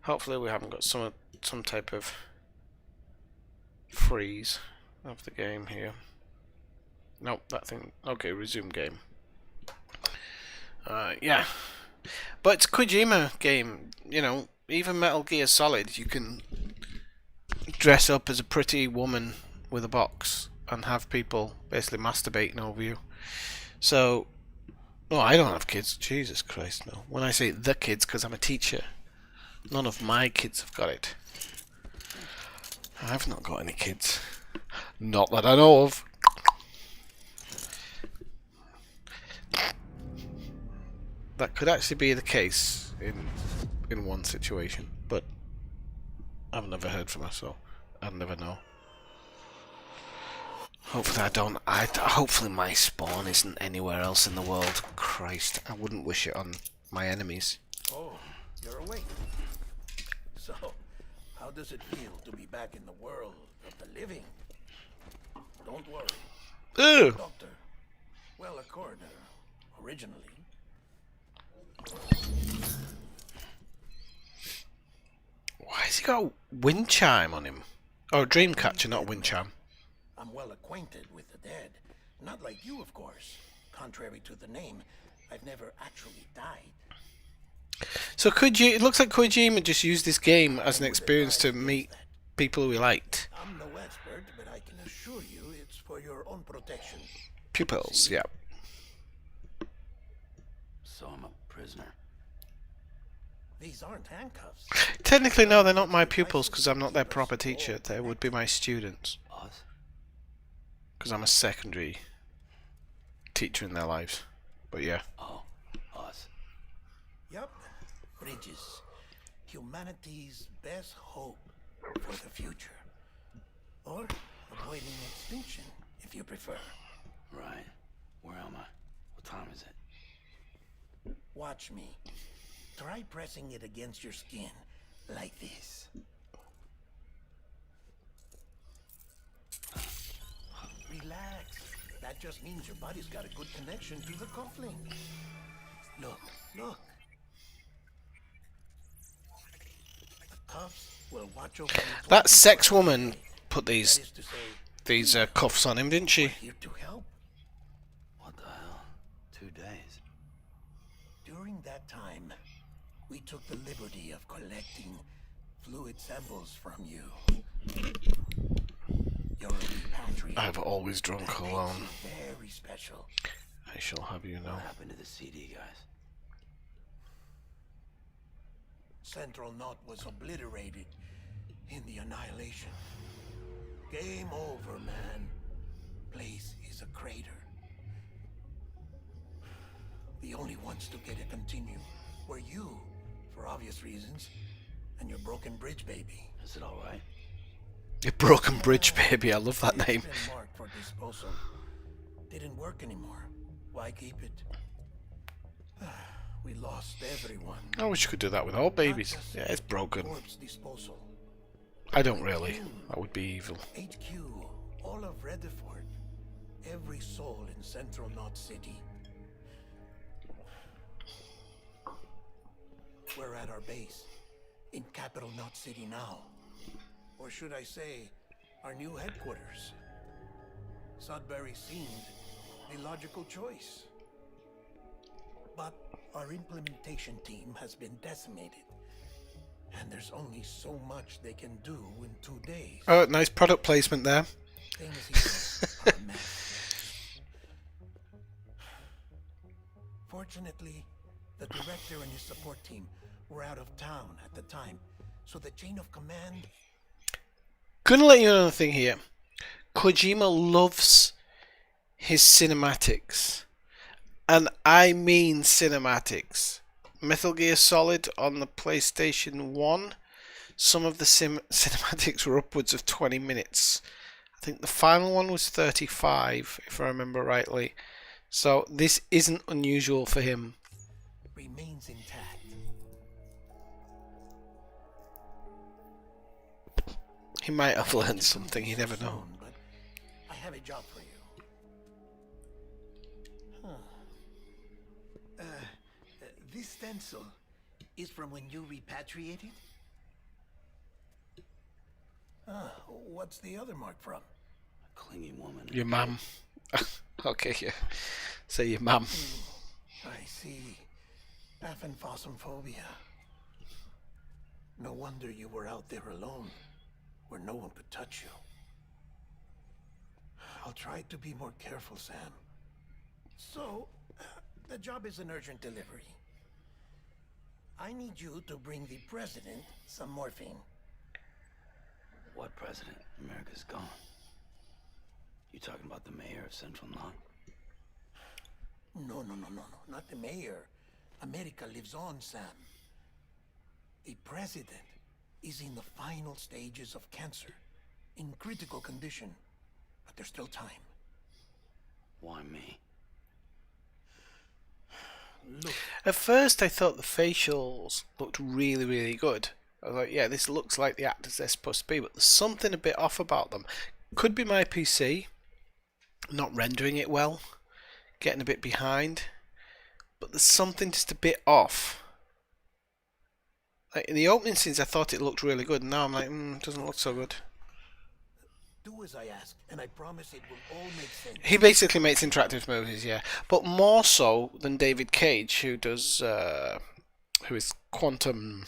Hopefully we haven't got some type of freeze of the game here. Nope, that thing. Okay, resume game. Yeah, but it's a Kojima game. You know, even Metal Gear Solid, you can dress up as a pretty woman with a box and have people basically masturbating over you. So, oh, I don't have kids. Jesus Christ, no. When I say the kids, because I'm a teacher, none of my kids have got it. I've not got any kids. Not that I know of. That could actually be the case in one situation, but I've never heard from her, so I'll never know. Hopefully I don't. Hopefully my spawn isn't anywhere else in the world. Christ, I wouldn't wish it on my enemies.
Oh, you're awake. So, how does it feel to be back in the world of the living? Don't worry.
Ew.
Doctor. Well, a coroner, originally.
Why has he got a wind chime on him? Oh, dream catcher, not a wind chime.
I'm well acquainted with the dead. Not like you, of course. Contrary to the name, I've never actually died.
So it looks like Kojima just used this game as an experience to meet people who he liked.
I'm no expert, but I can assure you it's for your own protection.
Pupils, yeah.
So I'm a prisoner.
These aren't handcuffs.
Technically, no, they're not my pupils because I'm not their proper teacher. They would be my students.
Us?
Because I'm a secondary teacher in their lives. But yeah.
Oh, us.
Yup. Bridges. Humanity's best hope for the future. Or avoiding extinction, if you prefer.
Right. Where am I? What time is it?
Watch me. Try pressing it against your skin, like this. Relax. That just means your body's got a good connection to the cufflink. Look, look. The cuffs will watch over you.
That sex woman put
That
these
is to say,
cuffs on him, didn't she?
here to help.
What the hell? 2 days.
During that time, we took the liberty of collecting fluid samples from you. You're a repatriate.
I've always drunk
That makes
alone.
you very special.
I shall have you know.
What happened to the CD guys?
Central Knot was obliterated in the annihilation. Game over, man. Place is a crater. The only ones to get to continue were you, for obvious reasons, and your broken bridge baby.
Is it all right?
A broken bridge, baby. I love that
It's
name.
been marked for disposal. Didn't work anymore. Why keep it? We lost everyone.
I wish you could do that with all babies.
Not just
Yeah, it's broken.
corpse disposal.
I don't really. That would be evil.
HQ, all of Redford, every soul in Central Knot City. We're at our base, in Capital Knot City now. Or should I say, our new headquarters. Sudbury seemed the logical choice. But our implementation team has been decimated. And there's only so much they can do in 2 days.
Oh, nice product placement there.
Things here are a mess. Fortunately, the director and his support team were out of town at the time, so the chain of command...
Gonna let you know another thing here. Kojima loves his cinematics. And I mean cinematics. Metal Gear Solid on the PlayStation 1, some of the cinematics were upwards of 20 minutes. I think the final one was 35, if I remember rightly. So this isn't unusual for him.
remains intact.
He might have learned something, you never know.
But I have a job for you. This stencil is from when you repatriated? What's the other mark from?
A clingy woman.
Your mum. Okay, yeah. Say your mum.
I see. Aphenphosmphobia. No wonder you were out there alone, where no one could touch you. I'll try to be more careful, Sam. So, the job is an urgent delivery. I need you to bring the president some morphine.
What president? America's gone. You talking about the mayor of Central Knot?
No. Not the mayor. America lives on, Sam. The president is in the final stages of cancer, in critical condition, but there's still time.
Why me?
Look,
At first I thought the facials looked really, really good. I was like, yeah, this looks like the actors they're supposed to be, but there's something a bit off about them. Could be my PC not rendering it well, getting a bit behind, but there's something just a bit off. Like in the opening scenes I thought it looked really good, and now I'm like, it doesn't look so good.
do as I ask, and I promise it will all make sense.
He basically makes interactive movies, yeah, but more so than David Cage, who does, who is Quantum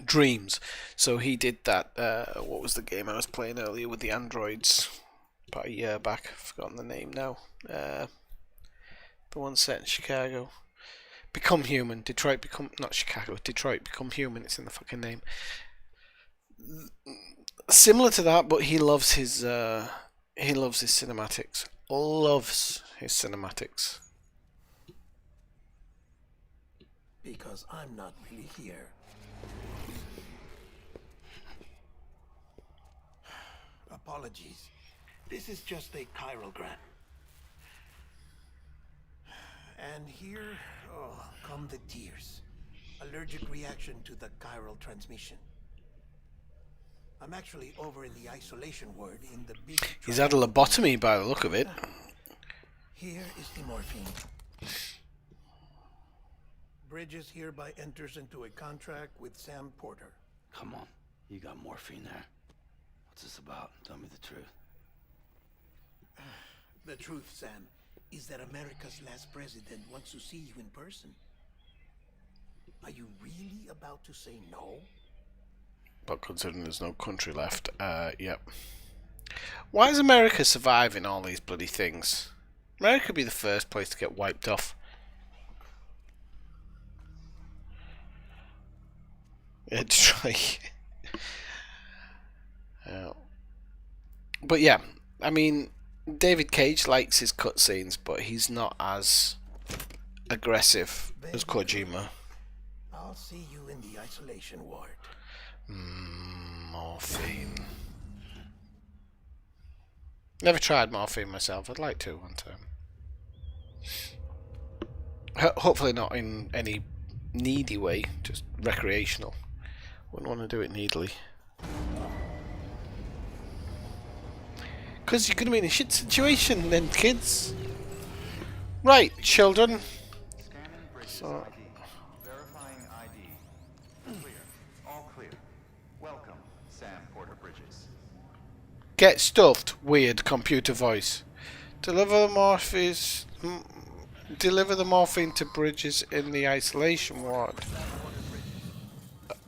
Dreams. So he did that. What was the game I was playing earlier with the androids? About a year back. I've forgotten the name now. The one set in Chicago. Become Human. Detroit Become... Not Chicago. Detroit Become Human. It's in the fucking name. Similar to that, but he loves his cinematics. Loves his cinematics.
Because I'm not really here. Apologies. This is just a chirogram. And here, come the tears. Allergic reaction to the chiral transmission. I'm actually over in the isolation ward in the big...
He's had a lobotomy by the look of it.
Here is the morphine. Bridges hereby enters into a contract with Sam Porter.
Come on. You got morphine there. What's this about? Tell me the truth.
The truth, Sam, is that America's last president wants to see you in person. Are you really about to say no?
But considering there's no country left, yep. Why is America surviving all these bloody things? America could be the first place to get wiped off. Yeah, Detroit. But yeah, I mean, David Cage likes his cutscenes, but he's not as aggressive as Kojima.
I'll see you in the isolation ward.
Morphine. Never tried morphine myself. I'd like to one time. Hopefully not in any needy way, just recreational. Wouldn't want to do it needily. Because you're going to be in a shit situation then, kids. Right, children.
Scanning Bridges
So,
ID. Verifying ID.
Get stuffed. Weird computer voice. Deliver the morphine to Bridges in the isolation ward.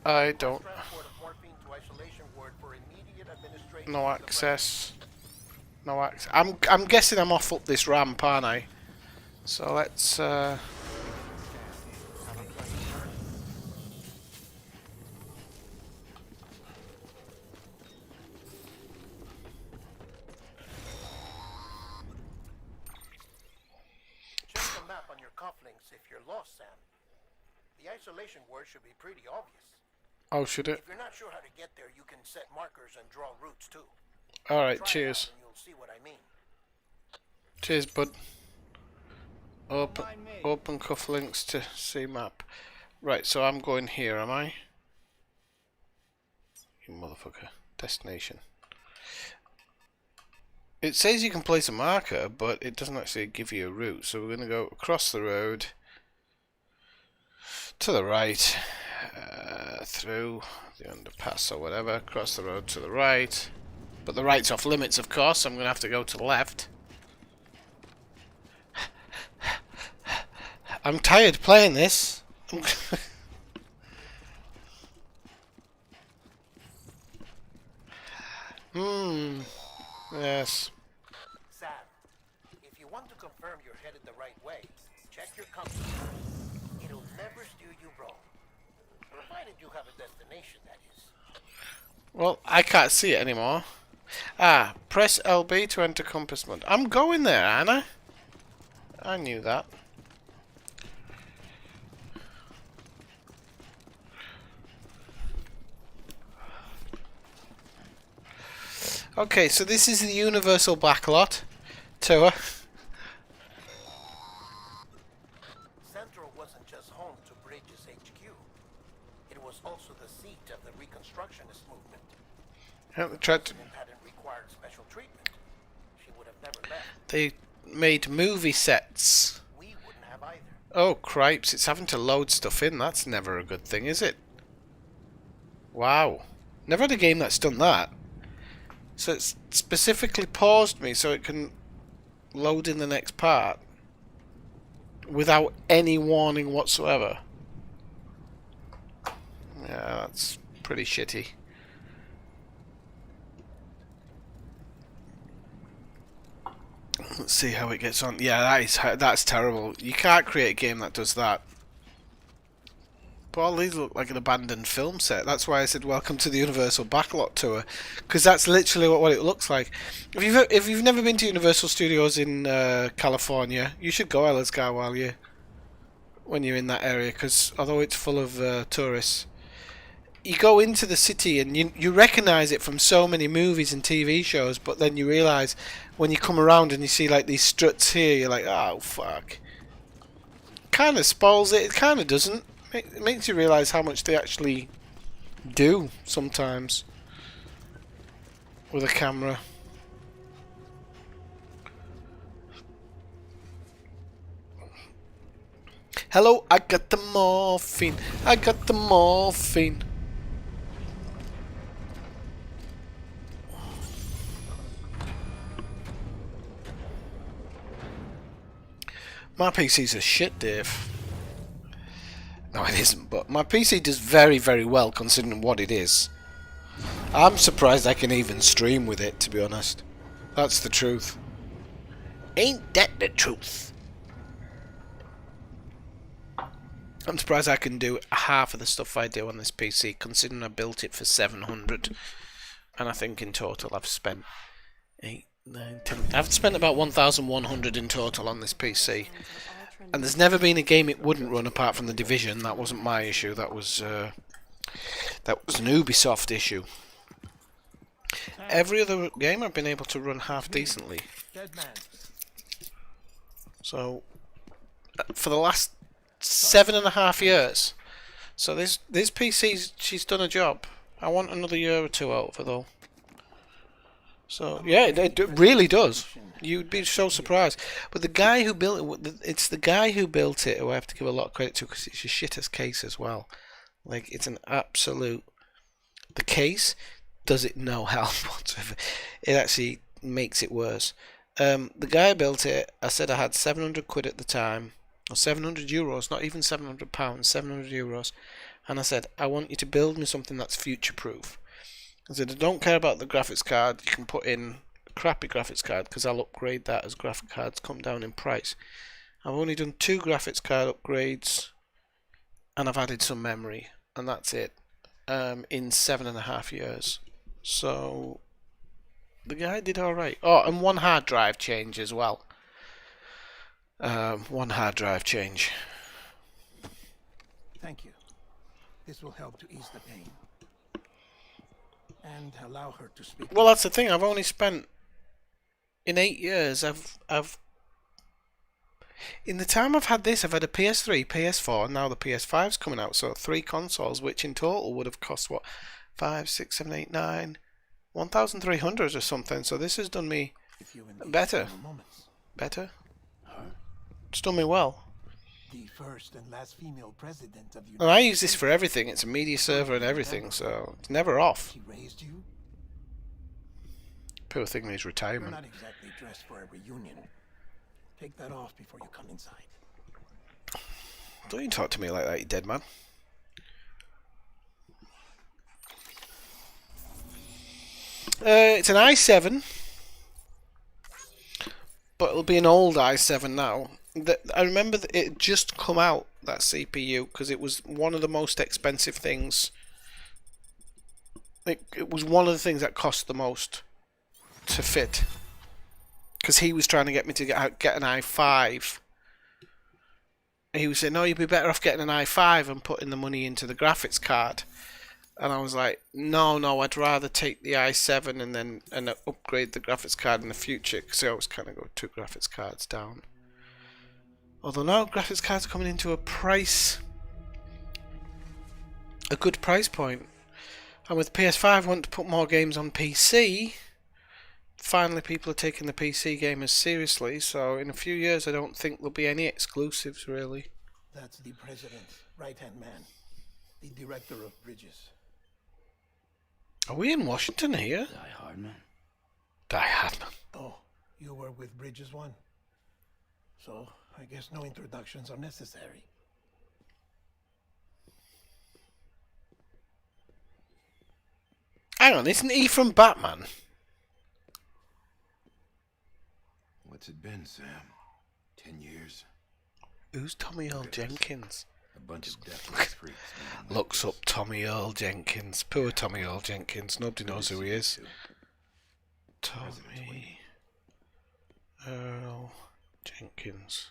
I don't. No access. No access. I'm guessing I'm off up this ramp, aren't I? So let's.
Check the map on your cufflinks if you're lost, Sam. The isolation word should be pretty obvious.
Oh, should it?
If you're not sure how to get there, you can set markers and draw routes too.
Alright, cheers.
And you'll see what I mean.
Cheers, bud. Open cufflinks to see map. Right, so I'm going here, am I? You motherfucker. Destination. It says you can place a marker, but it doesn't actually give you a route. So we're going to go across the road, to the right, through the underpass or whatever, across the road to the right. But the right's off limits, of course, so I'm going to have to go to the left. I'm tired playing this. Yes.
Sam, if you want to confirm you're headed the right way, check your compass. It'll never steer you wrong. Provided you have a destination, that is.
Well, I can't see it anymore. Ah, press LB to enter compass mode. I'm going there, Anna. I knew that. Okay, so this is the Universal Backlot tour.
Central wasn't just home to Bridges HQ. It was also the seat of the Reconstructionist movement.
Yeah, they tried to.
Hadn't required special treatment. She would have never left.
They made movie sets.
We wouldn't have either.
Oh, cripes, it's having to load stuff in. That's never a good thing, is it? Wow. Never had a game that's done that. So it's specifically paused me so it can load in the next part without any warning whatsoever. Yeah, that's pretty shitty. Let's see how it gets on. Yeah, that's terrible. You can't create a game that does that. But all these look like an abandoned film set. That's why I said welcome to the Universal Backlot tour, because that's literally what it looks like. If you've never been to Universal Studios in California, you should go Ellersgar when you're in that area, because although it's full of tourists, you go into the city and you recognise it from so many movies and TV shows, but then you realise when you come around and you see like these struts here, you're like, oh fuck. Kind of spoils it. It kind of doesn't. It makes you realise how much they actually do sometimes with a camera. Hello, I got the morphine. I got the morphine. My PC's a shit, Dave. No, it isn't, but my PC does very, very well considering what it is. I'm surprised I can even stream with it, to be honest. That's the truth. Ain't that the truth? I'm surprised I can do half of the stuff I do on this PC, considering I built it for 700. And I think in total I've spent 8, 9, 10... I've spent about 1,100 in total on this PC. And there's never been a game it wouldn't run apart from The Division. That wasn't my issue. That was an Ubisoft issue. Every other game I've been able to run half decently. So, for the last 7.5 years. So this PC, she's done a job. I want another year or two out of her though. So yeah, it really does. You'd be so surprised. But the guy who built it, it's the guy who built it who I have to give a lot of credit to, because it's a shittest case as well. Like, it's an absolute... The case does it no help whatsoever. It actually makes it worse. The guy who built it, I said I had 700 quid at the time, or 700 euros, not even 700 pounds, 700 euros. And I said, I want you to build me something that's future proof. I said, I don't care about the graphics card. You can put in a crappy graphics card because I'll upgrade that as graphic cards come down in price. I've only done 2 graphics card upgrades, and I've added some memory, and that's it, in 7.5 years. So the guy did alright. Oh, and 1 hard drive change as well. 1 hard drive change.
Thank you. This will help to ease the pain. And allow her to speak.
Well, that's the thing. I've only spent, in 8 years, I've in the time I've had this, I've had a PS3, PS4, and now the PS5's coming out. So 3 consoles, which in total would have cost what, 5, 6, 7, 8, 9, 1,300 or something. So this has done me better. Better. It's done me well.
The first and last female president of
And I use this for everything. It's a media server and everything, so it's never off.
She raised you?
Poor thing needs retirement.
You're not exactly dressed for a reunion. Take that off before you come inside.
Don't you talk to me like that, you dead man. It's an i7, but it'll be an old i7 now. I remember that it had just come out, that CPU, because it was one of the most expensive things. It was one of the things that cost the most to fit. Because he was trying to get me to get an i5. He was saying, no, you'd be better off getting an i5 and putting the money into the graphics card. And I was like, no, I'd rather take the i7 and upgrade the graphics card in the future. Because I always kind of go 2 graphics cards down. Although now graphics cards are coming into a good price point. And with PS5 wanting to put more games on PC, finally people are taking the PC gamers seriously. So in a few years I don't think there'll be any exclusives really.
That's the president's right-hand man, the director of bridges.
Are we in Washington here?
Die Hardman.
Die Hardman.
Oh, you were with Bridges 1? So, I guess no introductions are necessary.
Hang on, isn't he from Batman?
What's it been, Sam? 10 years?
Who's Tommy Earl Jenkins?
A bunch of deathless freaks.
Looks up Tommy Earl Jenkins. Poor Tommy Earl Jenkins. Nobody knows who he is. Tommy Earl Jenkins.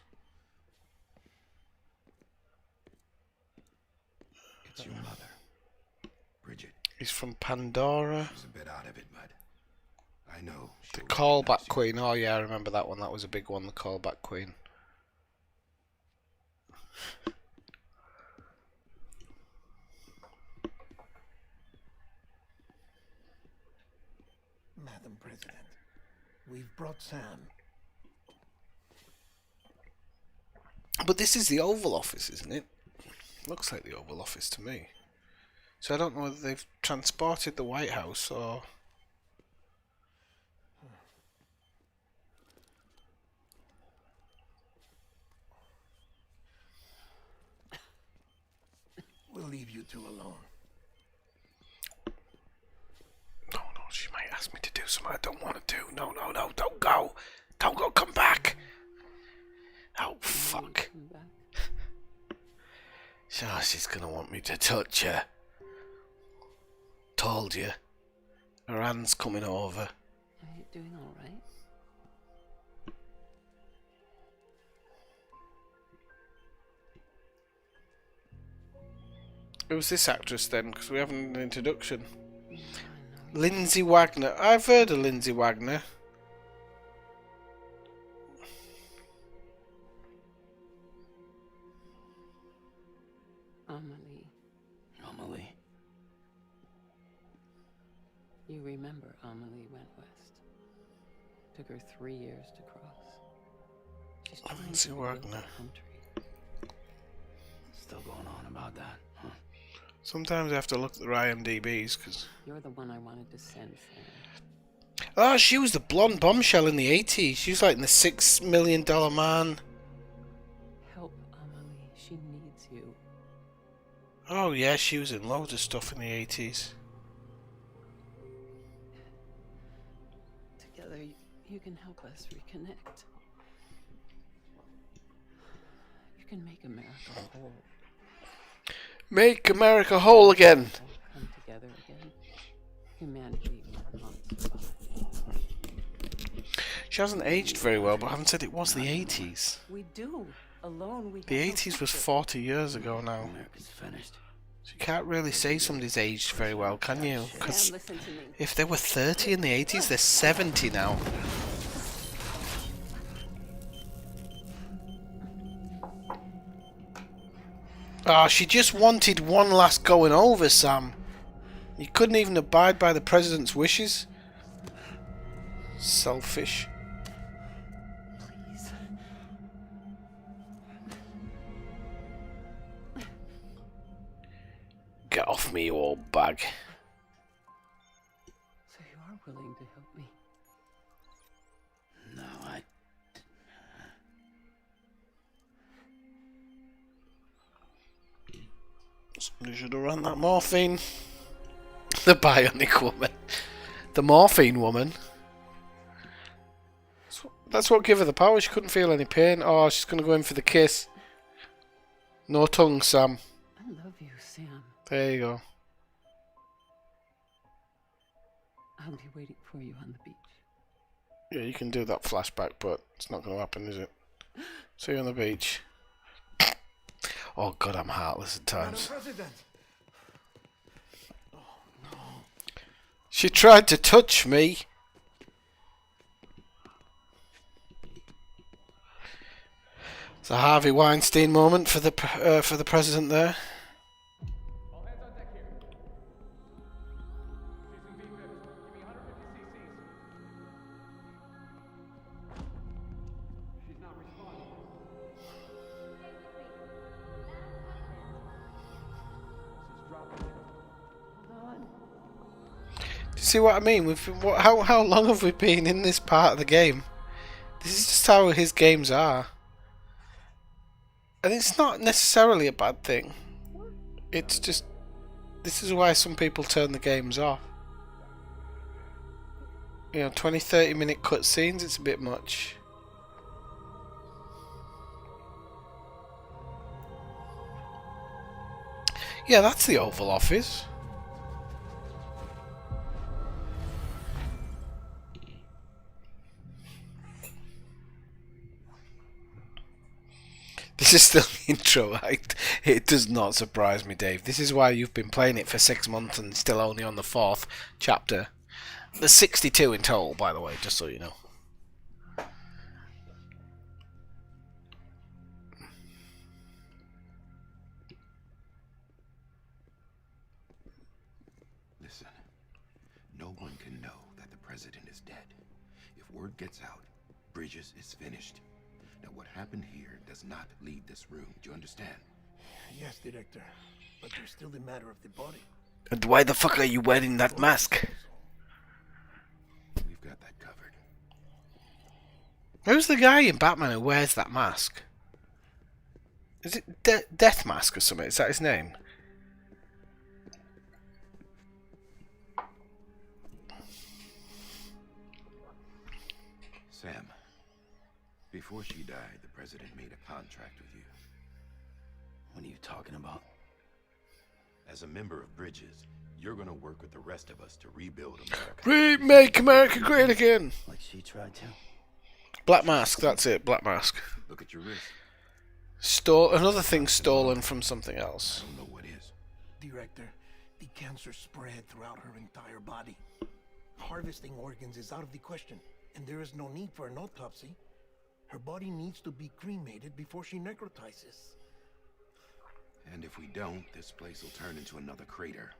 It's your mother, Bridget.
He's from Pandora.
She's a bit out of it, but I know.
The Callback Queen. Oh yeah, I remember that one. That was a big one, the Callback Queen.
Madam President, we've brought Sam.
But this is the Oval Office, isn't it? Looks like the Oval Office to me. So I don't know whether they've transported the White House or...
We'll leave you two alone.
No, she might ask me to do something I don't want to do. No, don't go. Don't go, come back. Oh, fuck. So she's gonna want me to touch her. Told you. Her hand's coming over.
Are you doing all right?
Who's this actress then? Because we haven't an introduction. Lindsay Wagner. I've heard of Lindsay Wagner.
Amelie. You remember Amelie went west. Took her 3 years to cross. She's trying
Lindsay
to rebuild
Wagner.
the country.
Still going on about that, huh?
Sometimes I have to look at the IMDb's because.
You're the one I wanted to send, Sam.
Oh, she was the blonde bombshell in the 80s. She was like in the $6 Million Man.
Help Amelie. She needs you.
Oh, yeah, she was in loads of stuff in the 80s.
Together, you can help us reconnect. You can make America whole.
Make America whole again.
Come together again. Humanity will not survive.
She hasn't aged very well, but I haven't said it was the 80s.
We do. Alone, we
The 80s was 40 years ago now.
America's finished.
So you can't really say somebody's aged very well, can you? Because
Sam, listen to me.
if they were 30 in the 80s, they're 70 now. Ah, she just wanted one last going over, Sam. You couldn't even abide by the president's wishes. Selfish.
Please.
Get off me, you old bag.
So you are willing to help me?
No,
Somebody should have run that morphine. The bionic woman. The morphine woman. That's what gave her the power. She couldn't feel any pain. Oh, she's going to go in for the kiss. No tongue, Sam.
I love you, Sam.
There you go.
I'll be waiting for you on the beach.
Yeah, you can do that flashback, but it's not going to happen, is it? See you on the beach. Oh, God, I'm heartless at times. She tried to touch me. It's a Harvey Weinstein moment for the president there.
All hands on deck here. Season B bibs. Give me 150 cc's. She's not responding. This is dropping.
Do you see what I mean? How long have we been in this part of the game? This is just how his games are. And it's not necessarily a bad thing. It's just... This is why some people turn the games off. You know, 20-30 minute cutscenes, it's a bit much. Yeah, that's the Oval Office. This is still the intro. It does not surprise me, Dave. This is why you've been playing it for 6 months and still only on the 4th chapter. There's 62 in total, by the way, just so you know.
Listen, no one can know that the president is dead. If word gets out, Bridges is finished. Now, what happened here does not leave this room. Do you understand?
Yes, Director. But there's still the matter of the body.
And why the fuck are you wearing that mask?
We've got that covered.
Who's the guy in Batman who wears that mask? Is it Death Mask or something? Is that his name?
Sam, before she died, the president made a contract with you.
What are you talking about?
As a member of Bridges, you're gonna work with the rest of us to rebuild America.
Remake America great again!
Like she tried to?
Black Mask, that's it, Black Mask.
Look at your wrist.
Another thing stolen from something else.
I don't know what is.
Director, the cancer spread throughout her entire body. Harvesting organs is out of the question, and there is no need for an autopsy. Her body needs to be cremated before she necrotizes.
And if we don't, this place will turn into another crater.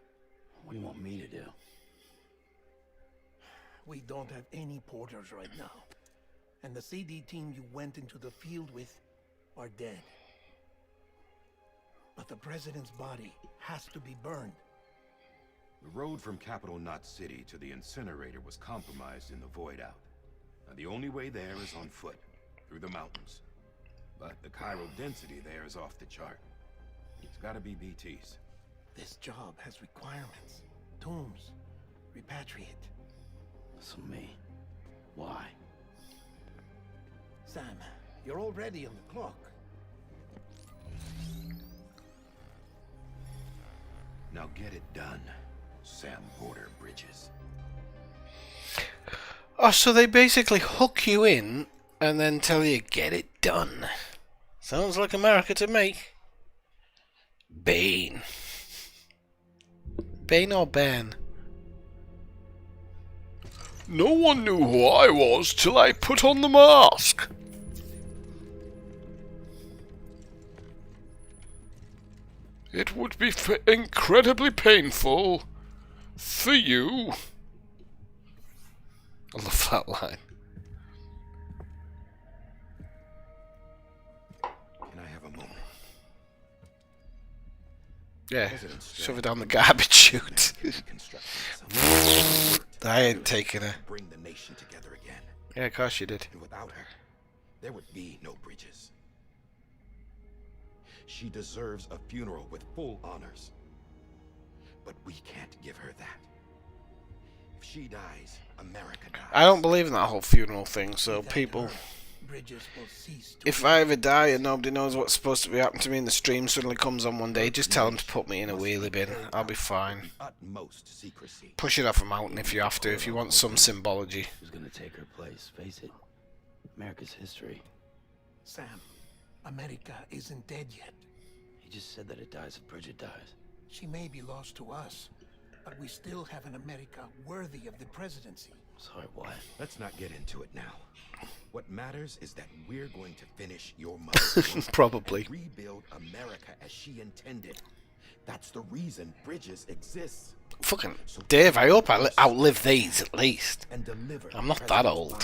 What do you want me to do?
We don't have any porters right now. And the CD team you went into the field with are dead. But the president's body has to be burned.
The road from Capital Knot City to the incinerator was compromised in the void out. And the only way there is on foot, through the mountains. But the chiral density there is off the chart. It's gotta be BT's.
This job has requirements. Tombs. Repatriate.
So me. Why?
Sam, you're already on the clock.
Now get it done, Sam Porter Bridges.
Oh, so they basically hook you in and then tell you, get it done. Sounds like America to me. Bane. Bane or Ben? No one knew who I was till I put on the mask. It would be incredibly painful for you. I love that line.
Can I have a moment?
Yeah, shove it down the garbage chute. I ain't taking her.
Bring the nation together again.
Yeah, of course you did.
And without her, there would be no Bridges. She deserves a funeral with full honors. But we can't give her that. If she dies, America dies.
I don't believe in that whole funeral thing, so people...
Bridges will cease to
If I ever die and nobody knows what's supposed to be happening to me and the stream suddenly comes on one day, just tell them to put me in a wheelie bin. I'll be fine.
Utmost secrecy.
Push it off a mountain if you have to, if you want some symbology.
Who's gonna take her place? Face it. America's history.
Sam, America isn't dead yet.
He just said that it dies if Bridget dies.
She may be lost to us, but we still have an America worthy of the presidency.
Sorry, what?
Let's not get into it now. What matters is that we're going to finish your mother.
Probably.
And rebuild America as she intended. That's the reason Bridges exists.
Fucking Dave, I hope I outlive these at least.
And deliver
I'm not that old.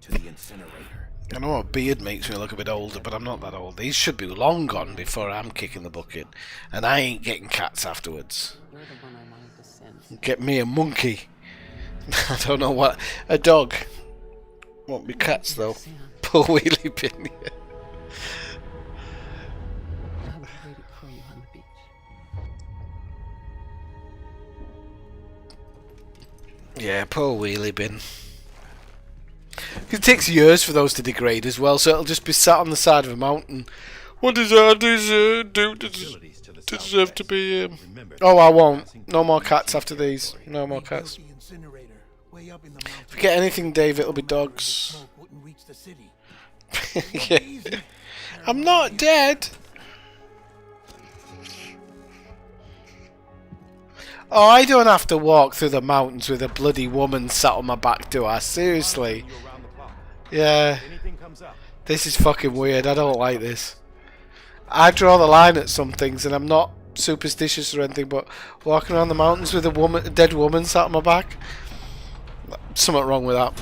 To the incinerator.
I know a beard makes me look a bit older, but I'm not that old. These should be long gone before I'm kicking the bucket. And I ain't getting cats afterwards.
You're the one I wanted to send.
Get me a monkey. I don't know what. A dog. Won't be cats though. Poor wheelie bin.
I was waiting for you on the beach.
Yeah, poor wheelie bin. It takes years for those to degrade as well, so it'll just be sat on the side of a mountain. What does that do? Deserve to be? Oh, I won't. No more cats after these. No more cats. If we get anything, Dave, it'll be dogs. Yeah. I'm not dead. Oh, I don't have to walk through the mountains with a bloody woman sat on my back, do I? Seriously. Yeah. This is fucking weird. I don't like this. I draw the line at some things, and I'm not superstitious or anything, but walking around the mountains with a dead woman sat on my back, something wrong with that.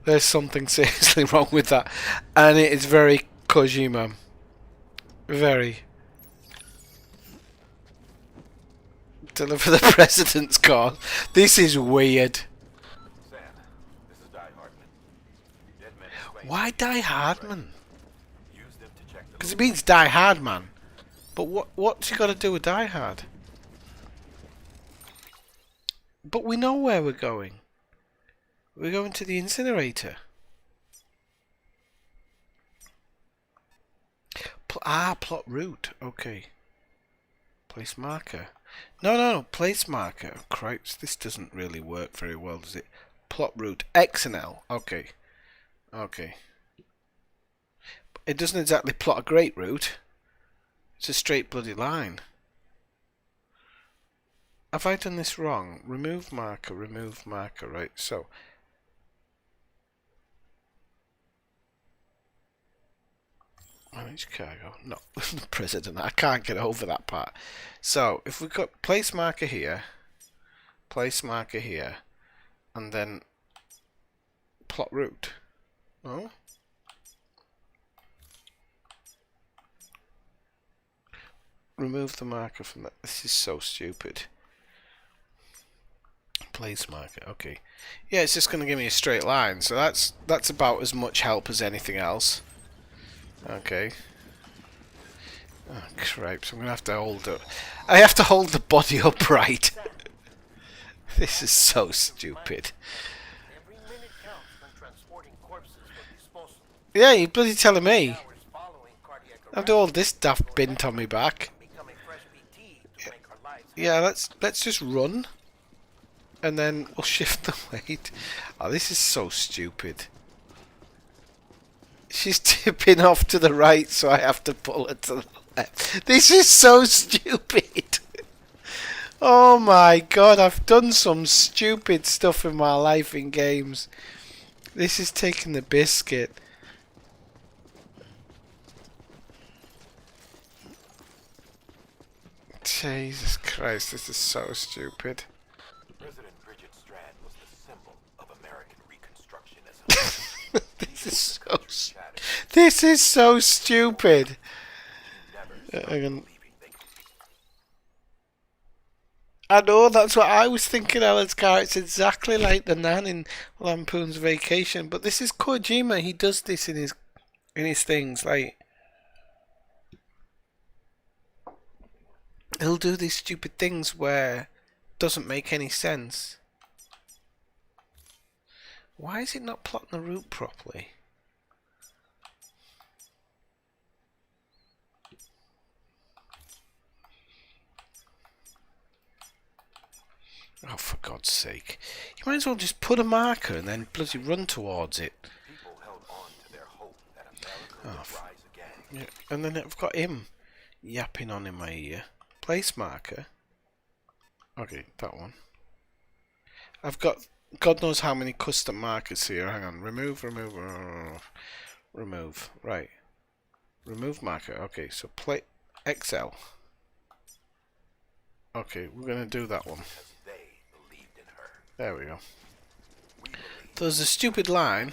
There's something seriously wrong with that, and it is very Kojima. Very. Deliver the president's card. This is weird.
Sam, this is Die Hardman. Dead men explain.
Why Die Hardman?
Use them to check the
Because it means Die Hard Man. But what's he got to do with Die Hard? But we know where we're going. We're going to the incinerator. Plot route. Okay. Place marker. No. Place marker. Cripes, this doesn't really work very well, does it? Plot route. X and L. Okay. It doesn't exactly plot a great route. It's a straight bloody line. Have I done this wrong? Remove marker, right, so... Manage cargo. No, president. I can't get over that part. So, if we got place marker here, and then plot route. No? Remove the marker from that. This is so stupid. Place marker. Okay. Yeah, it's just going to give me a straight line. So that's about as much help as anything else. Okay. Oh, cripes. I'm going to have to hold it. I have to hold the body upright. This is so stupid.
Every minute counts when transporting corpses for disposal.
Yeah, you're bloody telling me.
Hours following cardiac
I have to hold this daft bint on me back.
become a fresh BT to make our lives
Yeah, let's just run. And then we'll shift the weight. Oh, this is so stupid. She's tipping off to the right, so I have to pull her to the left. This is so stupid. Oh my god, I've done some stupid stuff in my life in games. This is taking the biscuit. Jesus Christ, this is so stupid.
President Bridget Strand was the symbol of American Reconstructionism.
This is so stupid. I know, that's what I was thinking, Alan's car. It's exactly like the Nan in Lampoon's Vacation, but this is Kojima. He does this in his things. Like, he'll do these stupid things where it doesn't make any sense. Why is it not plotting the route properly? Oh, for God's sake. You might as well just put a marker and then bloody run towards it.
People held on to their hope that America would rise again.
Yeah, and then I've got him yapping on in my ear. Place marker. Okay, that one. I've got God knows how many custom markers here. Hang on. Remove. Right. Remove marker. Okay, so play XL. Okay, we're going to do that one. There we go. There's a stupid line.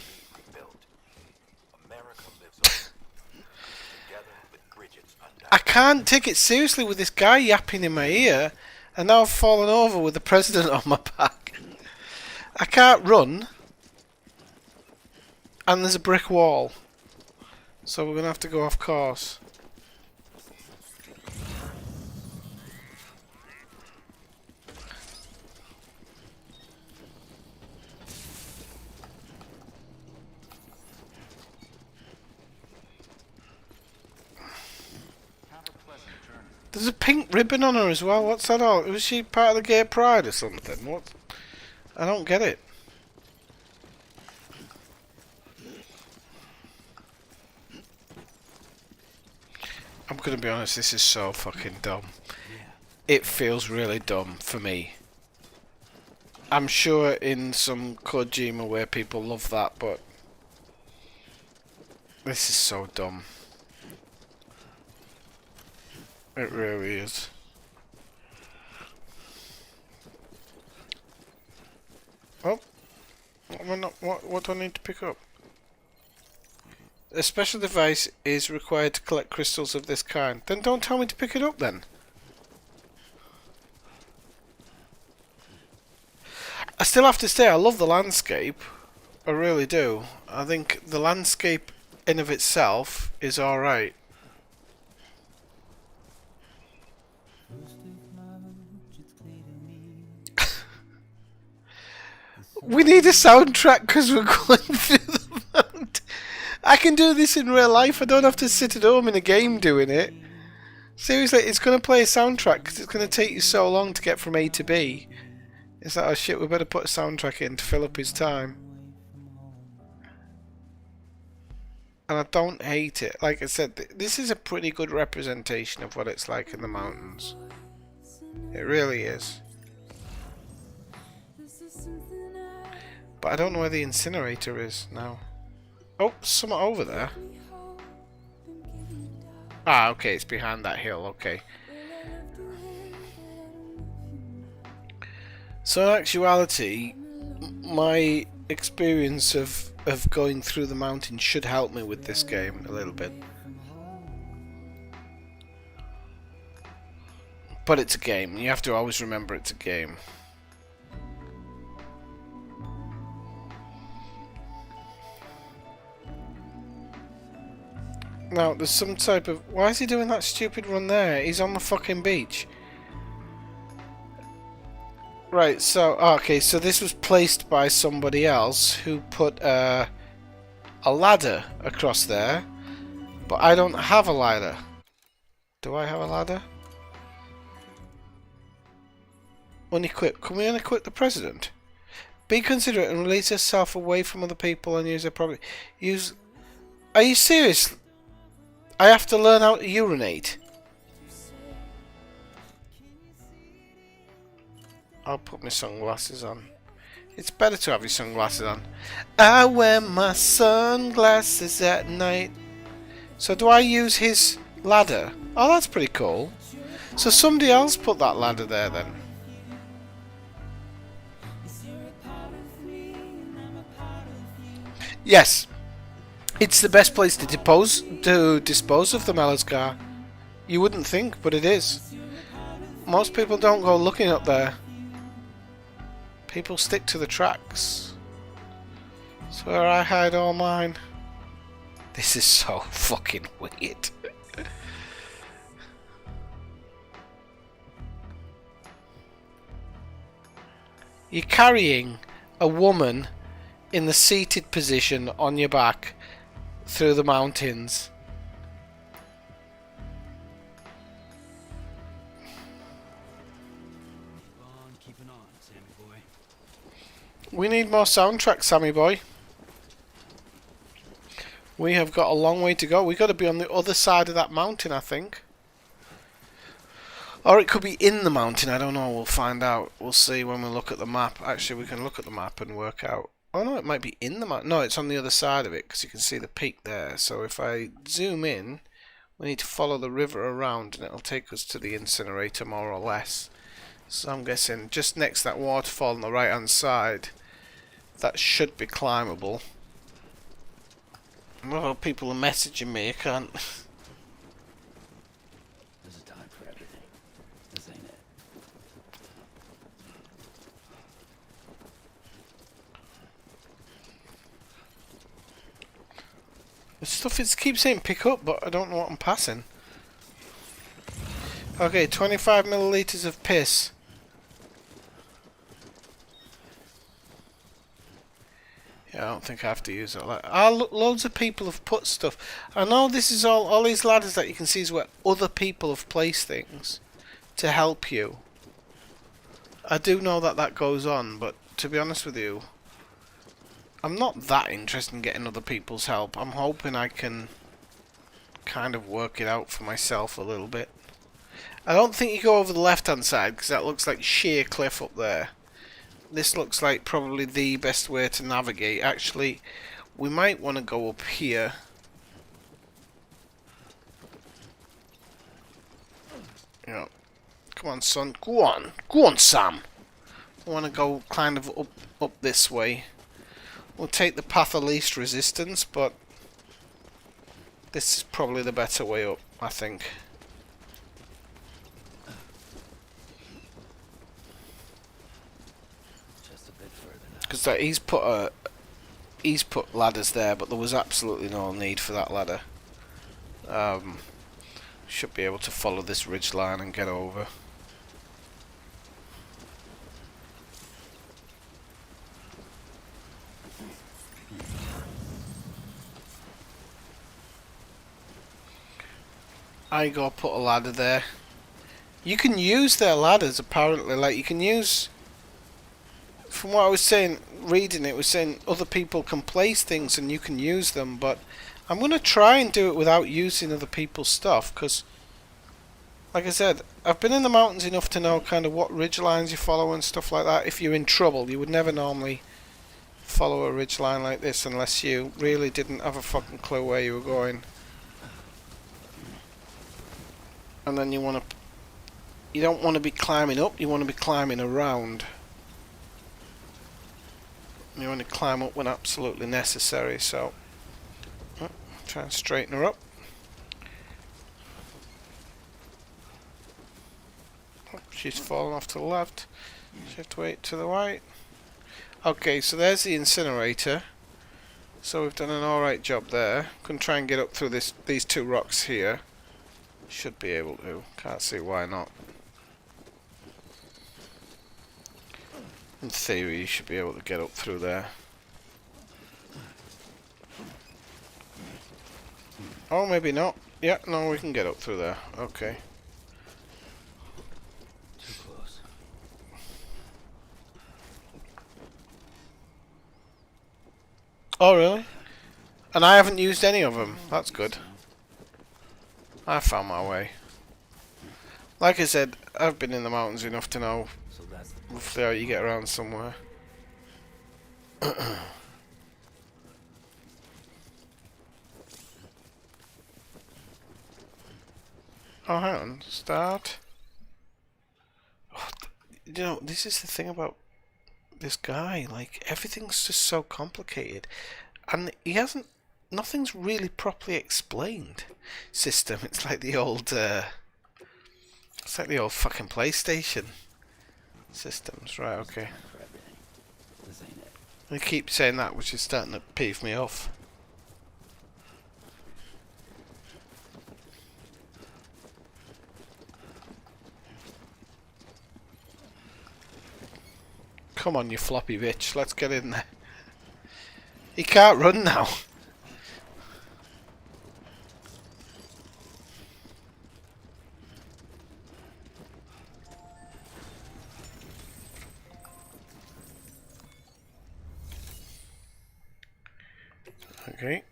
I can't take it seriously with this guy yapping in my ear, and now I've fallen over with the president on my back. I can't run, and there's a brick wall, so we're gonna have to go off course. There's a pink ribbon on her as well. What's that all? Was she part of the gay pride or something? What? I don't get it. I'm gonna be honest, this is so fucking dumb. It feels really dumb for me. I'm sure in some Kojima where people love that, but this is so dumb. It really is. Oh, what do I need to pick up? A special device is required to collect crystals of this kind. Then don't tell me to pick it up then. I still have to say I love the landscape. I really do. I think the landscape in of itself is alright. We need a soundtrack because we're going through the mountain. I can do this in real life. I don't have to sit at home in a game doing it. Seriously, it's going to play a soundtrack because it's going to take you so long to get from A to B. It's like, oh shit, we better put a soundtrack in to fill up his time. And I don't hate it. Like I said, this is a pretty good representation of what it's like in the mountains. It really is. But I don't know where the incinerator is now. Oh, somewhere over there. Ah, okay, it's behind that hill, okay. So in actuality, my experience of going through the mountain should help me with this game a little bit. But it's a game. You have to always remember it's a game. Now, there's some type of... Why is he doing that stupid run there? He's on the fucking beach. Right, so... Okay, so this was placed by somebody else who put a ladder across there. But I don't have a ladder. Do I have a ladder? Unequip. Can we unequip the president? Be considerate and release yourself away from other people and use their property. Use... Are you serious? I have to learn how to urinate. I'll put my sunglasses on. It's better to have your sunglasses on. I wear my sunglasses at night. So do I use his ladder? Oh, that's pretty cool. So somebody else put that ladder there then. Yes. It's the best place to dispose of the Melasgar. You wouldn't think, but it is. Most people don't go looking up there. People stick to the tracks. That's where I hide all mine. This is so fucking weird. You're carrying a woman in the seated position on your back through the mountains.
Keeping on, Sammy boy.
We need more soundtracks, Sammy boy. We have got a long way to go. We've got to be on the other side of that mountain, I think. Or it could be in the mountain, I don't know. We'll find out. We'll see when we look at the map. Actually, we can look at the map and work out. Oh no, it might be in the mountain. No, it's on the other side of it because you can see the peak there. So if I zoom in, we need to follow the river around and it'll take us to the incinerator more or less. So I'm guessing just next to that waterfall on the right hand side, that should be climbable. Well, people are messaging me, I can't...
There's a time for everything. This ain't it.
The stuff is keeps saying pick up, but I don't know what I'm passing. Okay, 25 milliliters of piss. Yeah, I don't think I have to use it. Loads of people have put stuff. I know this is all these ladders that you can see is where other people have placed things to help you. I do know that that goes on, but to be honest with you, I'm not that interested in getting other people's help. I'm hoping I can kind of work it out for myself a little bit. I don't think you go over the left-hand side because that looks like sheer cliff up there. This looks like probably the best way to navigate. Actually, we might want to go up here. Yeah. Come on, son. Go on. Go on, Sam. I want to go kind of up this way. We'll take the path of least resistance, but this is probably the better way up, I think. Because he's put ladders there, but there was absolutely no need for that ladder. Should be able to follow this ridge line and get over. I go put a ladder there. You can use their ladders apparently, like you can use... From what I was saying, reading it was saying other people can place things and you can use them, but I'm going to try and do it without using other people's stuff, because like I said, I've been in the mountains enough to know kind of what ridge lines you follow and stuff like that. If you're in trouble, you would never normally follow a ridge line like this unless you really didn't have a fucking clue where you were going. And then you don't want to be climbing up, you want to be climbing around. You want to climb up when absolutely necessary, so try and straighten her up. She's fallen off to the left. Shift weight to the right. Okay, so there's the incinerator. So we've done an alright job there. Can try and get up through these two rocks here. Should be able to. Can't see why not. In theory, you should be able to get up through there. Oh, maybe not. Yeah, no, we can get up through there. Okay.
Too close.
Oh, really? And I haven't used any of them. That's good. I found my way. Like I said, I've been in the mountains enough to know roughly how you get around somewhere. Oh, hang on. Start. Oh, you know, this is the thing about this guy. Like, everything's just so complicated. And he hasn't... Nothing's really properly explained. System. It's like the old... it's like the old fucking PlayStation systems. Right, okay.
This ain't it.
They keep saying that, which is starting to peeve me off. Come on, you floppy bitch. Let's get in there. He can't run now. Okay.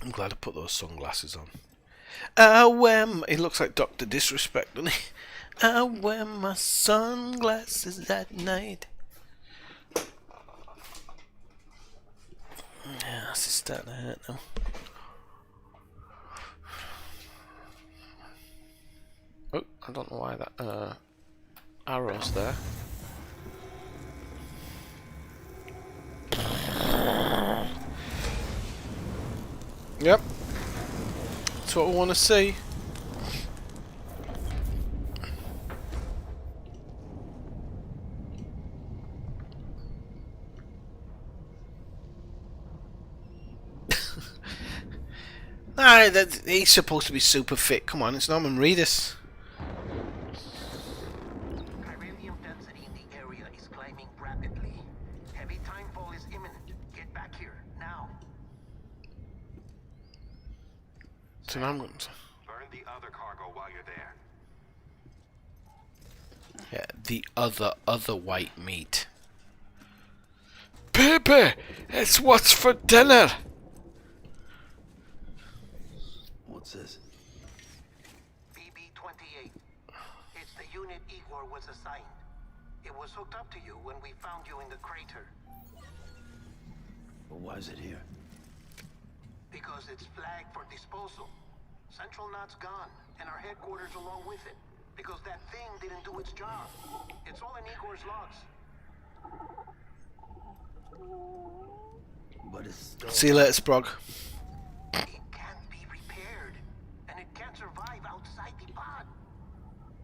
I'm glad I put those sunglasses on. He looks like Dr. Disrespect, doesn't he? I wear my sunglasses at night. Yeah, this is starting to hurt now. Oh, I don't know why that arrow's there. Yep. That's what we want to see. Nah, he's supposed to be super fit. Come on, it's Norman Reedus.
Chiralium density in the area is climbing rapidly. Heavy timefall is imminent. Get back here, now.
So now I'm going
Burn the other cargo while you're there.
Yeah, the other white meat. Pepe, it's what's for dinner.
What's this?
BB-28. It's the unit Igor was assigned. It was hooked up to you when we found you in the crater.
But why is it here?
Because it's flagged for disposal. Central Knot's gone, and our headquarters along with it. Because that thing didn't do its job. It's all in Igor's logs.
But it's...
See you later, Sprog.
It can't be repaired, and it can't survive outside the pod.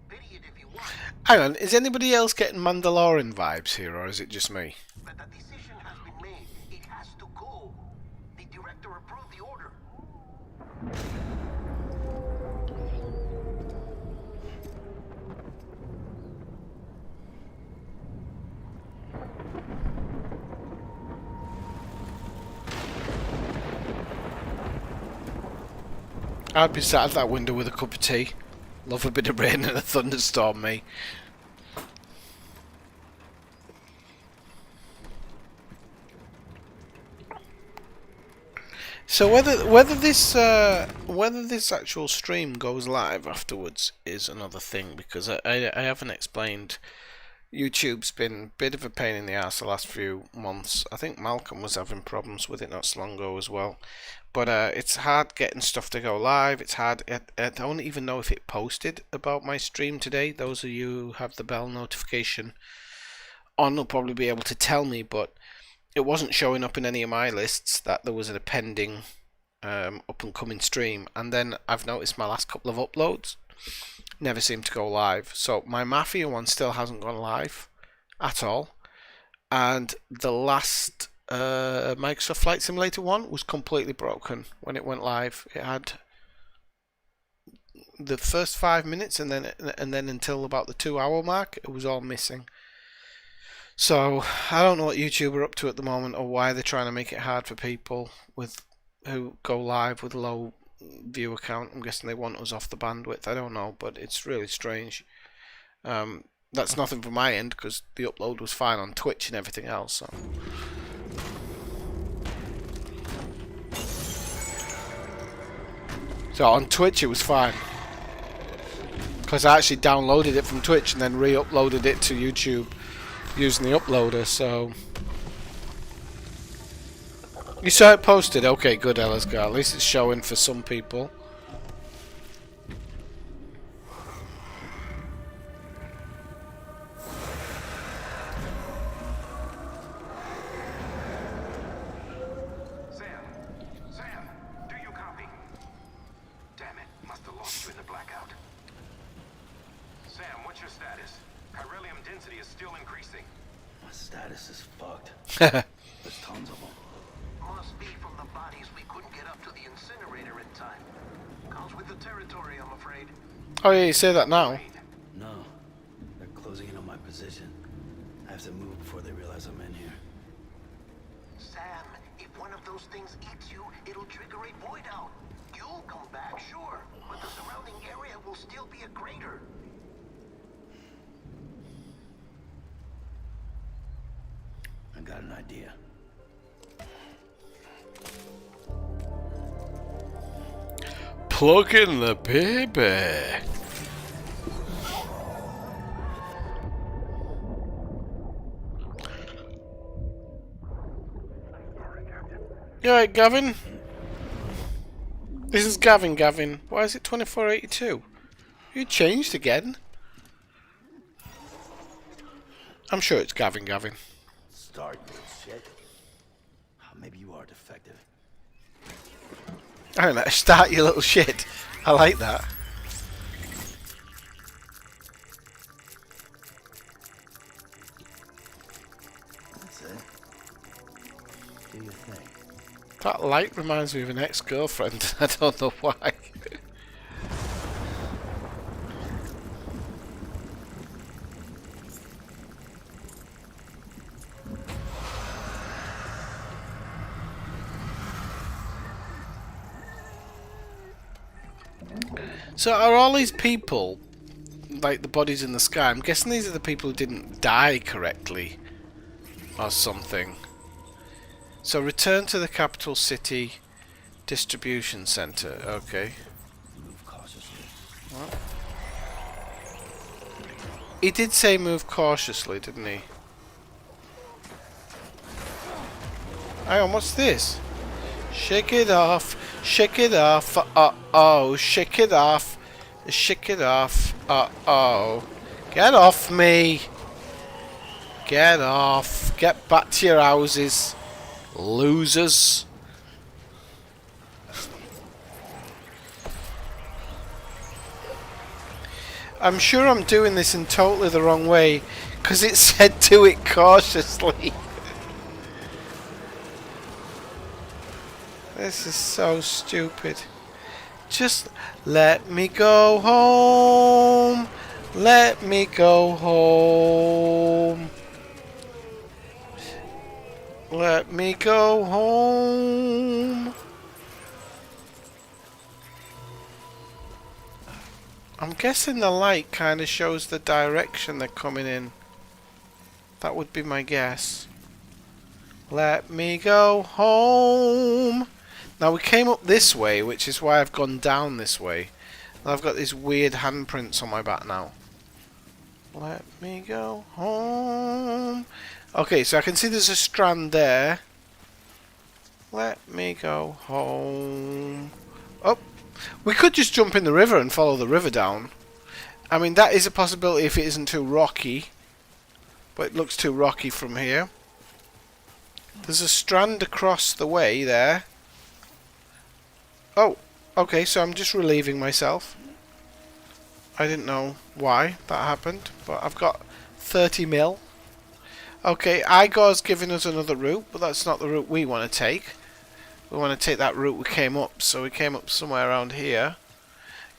Pity it if you want,
Hang on, is anybody else getting Mandalorian vibes here, or is it just me?
but the decision has been made. It has to go. The director approved the order.
I'd be sat at that window with a cup of tea. Love a bit of rain and a thunderstorm, me. So whether this actual stream goes live afterwards is another thing, because I haven't explained YouTube's been a bit of a pain in the ass the last few months. I think Malcolm was having problems with it not so long ago as well. But it's hard getting stuff to go live. It's hard. I don't even know if it posted about my stream today. Those of you who have the bell notification on will probably be able to tell me, but it wasn't showing up in any of my lists that there was a pending up and coming stream. And then I've noticed my last couple of uploads never seem to go live. So my Mafia one still hasn't gone live at all. And the last Microsoft Flight Simulator one was completely broken when it went live. It had the first 5 minutes and then until about the 2 hour mark it was all missing. So I don't know what YouTube are up to at the moment, or why they're trying to make it hard for people who go live with low view count. I'm guessing they want us off the bandwidth. I don't know, but it's really strange. That's nothing from my end because the upload was fine on Twitch and everything else. So on Twitch it was fine because I actually downloaded it from Twitch and then re-uploaded it to YouTube using the uploader. So you saw it posted? Okay, good, Ellisgar. At least it's showing for some people.
Sam, do you copy? Damn it, must have lost you in the blackout. Sam, what's your status? Chiralium density is still increasing.
My status is fucked. There's tons of them.
Must be from the bodies we couldn't get up to the incinerator in time. Comes with the territory, I'm afraid.
Oh yeah, you say that now.
No, they're closing in on my position. I have to move before they realize I'm in here.
Sam, if one of those things eats you, it'll trigger a void out. You'll come back, sure, but the surrounding area will still be a crater.
I got an idea.
Plug in the baby. You alright, Gavin? This is Gavin. Why is it 2482? You changed again? I'm sure it's Gavin.
Start this shit. Maybe you are defective.
I don't know, start your little shit. I like that.
That's it. Do your thing.
That light reminds me of an ex-girlfriend. I don't know why. So are all these people, like the bodies in the sky, I'm guessing these are the people who didn't die correctly or something. So return to the capital city distribution center. Okay.
Move cautiously.
What? He did say move cautiously, didn't he? Hang on, what's this? Shake it off, shake it off, uh-oh, shake it off, uh-oh. Get off me. Get off. Get back to your houses, losers. I'm sure I'm doing this in totally the wrong way, because it said do it cautiously. This is so stupid. Just let me go home. Let me go home. Let me go home. I'm guessing the light kind of shows the direction they're coming in. That would be my guess. Let me go home. Now we came up this way, which is why I've gone down this way. And I've got these weird handprints on my back now. Let me go home. Okay, so I can see there's a strand there. Let me go home. Oh, we could just jump in the river and follow the river down. I mean, that is a possibility if it isn't too rocky. But it looks too rocky from here. There's a strand across the way there. Oh, okay, so I'm just relieving myself. I didn't know why that happened, but I've got 30 mil. Okay, Igor's giving us another route, but that's not the route we want to take. We want to take that route we came up, so we came up somewhere around here.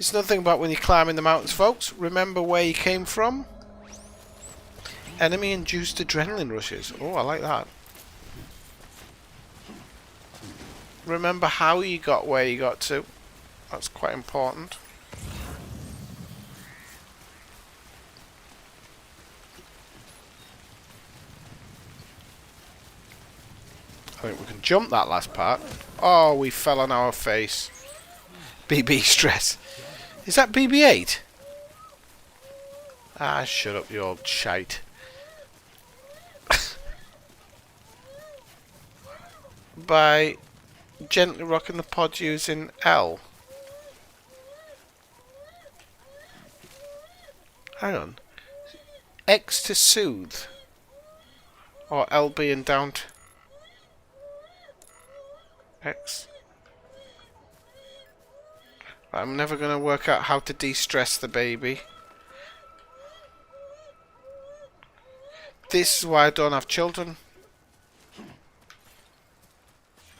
It's nothing about when you're climbing the mountains, folks. Remember where you came from. Enemy-induced adrenaline rushes. Oh, I like that. Remember how you got where you got to. That's quite important. I think we can jump that last part. Oh, we fell on our face. BB stress. Is that BB-8? Ah, shut up, you old shite. By gently rocking the pod using L. Hang on. X to soothe. Or L being down to X. I'm never going to work out how to de-stress the baby. This is why I don't have children.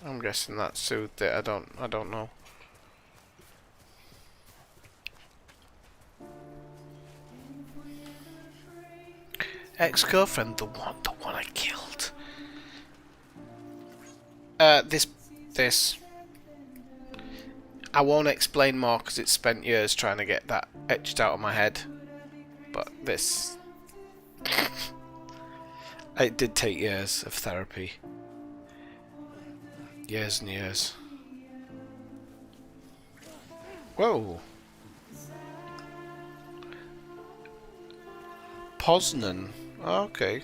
I'm guessing that soothed it. I don't know. Ex-girlfriend, the one I killed. This. I won't explain more because it's spent years trying to get that etched out of my head. But this. It did take years of therapy. Years and years. Whoa. Poznan. Oh, okay.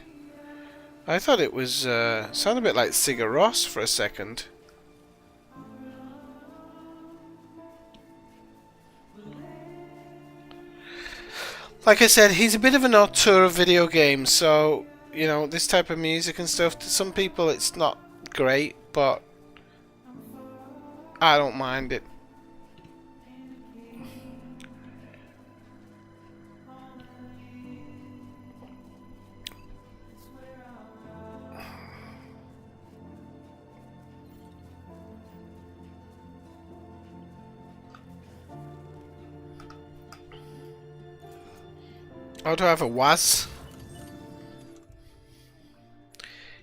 I thought it was sounded a bit like Sigur Rós for a second. Like I said, he's a bit of an auteur of video games, so you know, this type of music and stuff, to some people it's not great, but I don't mind it. Oh, do I have a was?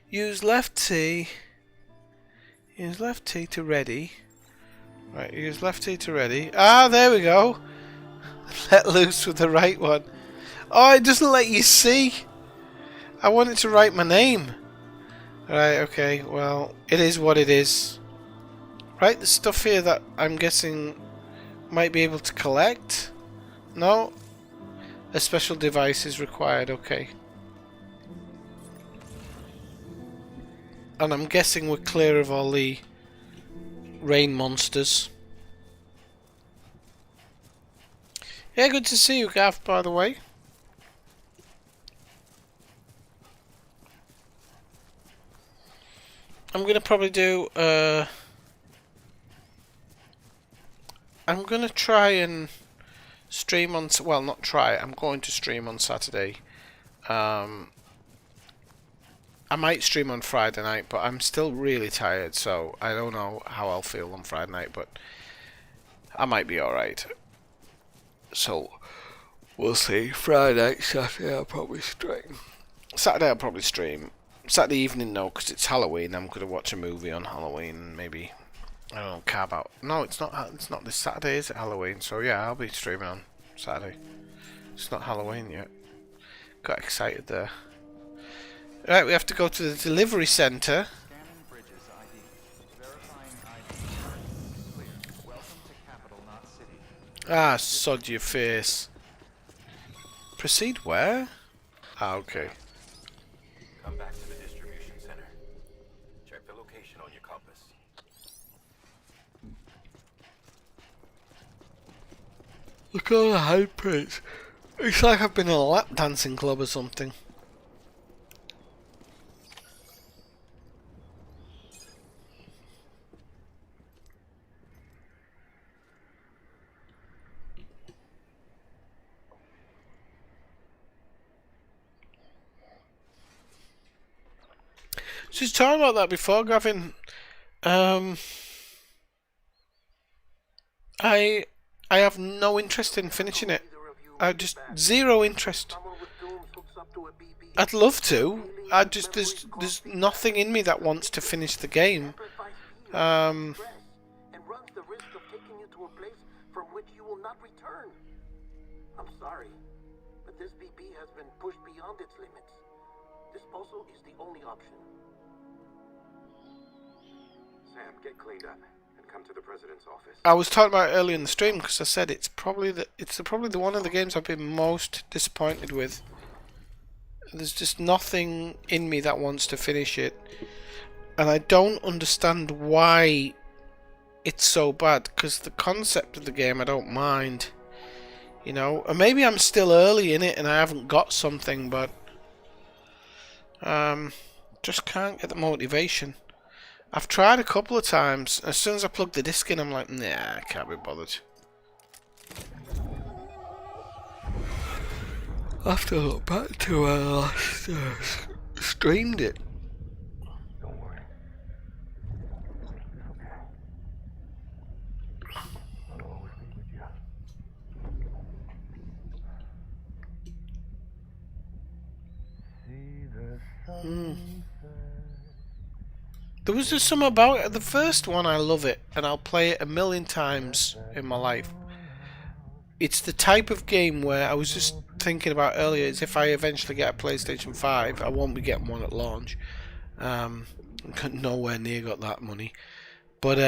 Use left T. Use left T to ready. Right, use left T to ready. Ah, there we go. Let loose with the right one. Oh, it doesn't let you see. I wanted to write my name. Right, okay, well, it is what it is. Right, the stuff here that I'm guessing might be able to collect. No? A special device is required, okay. And I'm guessing we're clear of all the rain monsters. Yeah, good to see you, Gav, by the way. I'm gonna probably do I'm gonna try and stream on, well, not try, I'm going to stream on Saturday. I might stream on Friday night, but I'm still really tired, so I don't know how I'll feel on Friday night, but I might be alright. So, we'll see. Friday night, Saturday I'll probably stream. Saturday I'll probably stream. Saturday evening, no, because it's Halloween. I'm going to watch a movie on Halloween, maybe, I don't know, carve out. No, it's not this Saturday, is it, Halloween? So yeah, I'll be streaming on Saturday. It's not Halloween yet. Got excited there. Right, we have to go to the delivery centre. Ah, sod your face. Proceed where?
Ah, okay.
Come back to the distribution center. Check the location on your compass.
Look at all the handprints. It's like I've been in a lap dancing club or something. Just talking about that before, Gavin. I have no interest in finishing it. I just zero interest. I'd love to. There's nothing in me that wants to finish the game.
And runs the risk of taking you to a place from which you will not return. I'm sorry, but this BP has been pushed beyond its limits. Disposal is the only option.
Sam, get cleaned up and come to the president's office.
I was talking about it earlier in the stream because I said it's probably the one of the games I've been most disappointed with. There's just nothing in me that wants to finish it, and I don't understand why it's so bad. Because the concept of the game I don't mind, you know. And maybe I'm still early in it and I haven't got something, but just can't get the motivation. I've tried a couple of times. As soon as I plug the disc in, I'm like, nah, I can't be bothered. I have to look back to when I last streamed it.
Don't worry. Okay. I'll always be with you. See the sun.
There was just something about it. The first one, I love it, and I'll play it a million times in my life. It's the type of game where I was just thinking about earlier, is if I eventually get a PlayStation 5, I won't be getting one at launch. Nowhere near got that money. But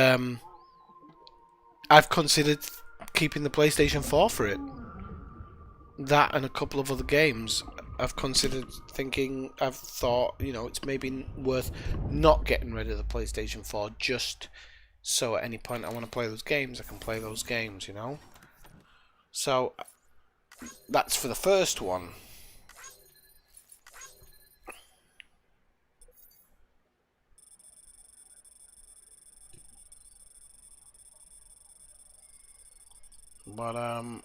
I've considered keeping the PlayStation 4 for it. That and a couple of other games. I've thought, you know, it's maybe worth not getting rid of the PlayStation 4 just so at any point I want to play those games, I can play those games, you know? So, that's for the first one. But,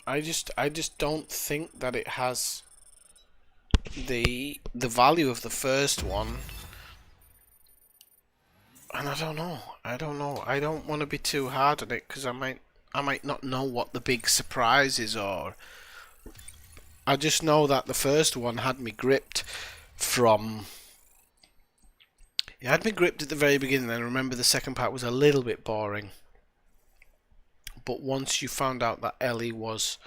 I just don't think that it has the value of the first one. And I don't know. I don't want to be too hard on it because I might not know what the big surprise is, or I just know that the first one had me gripped from. It had me gripped at the very beginning. I remember the second part was a little bit boring, but once you found out that Ellie was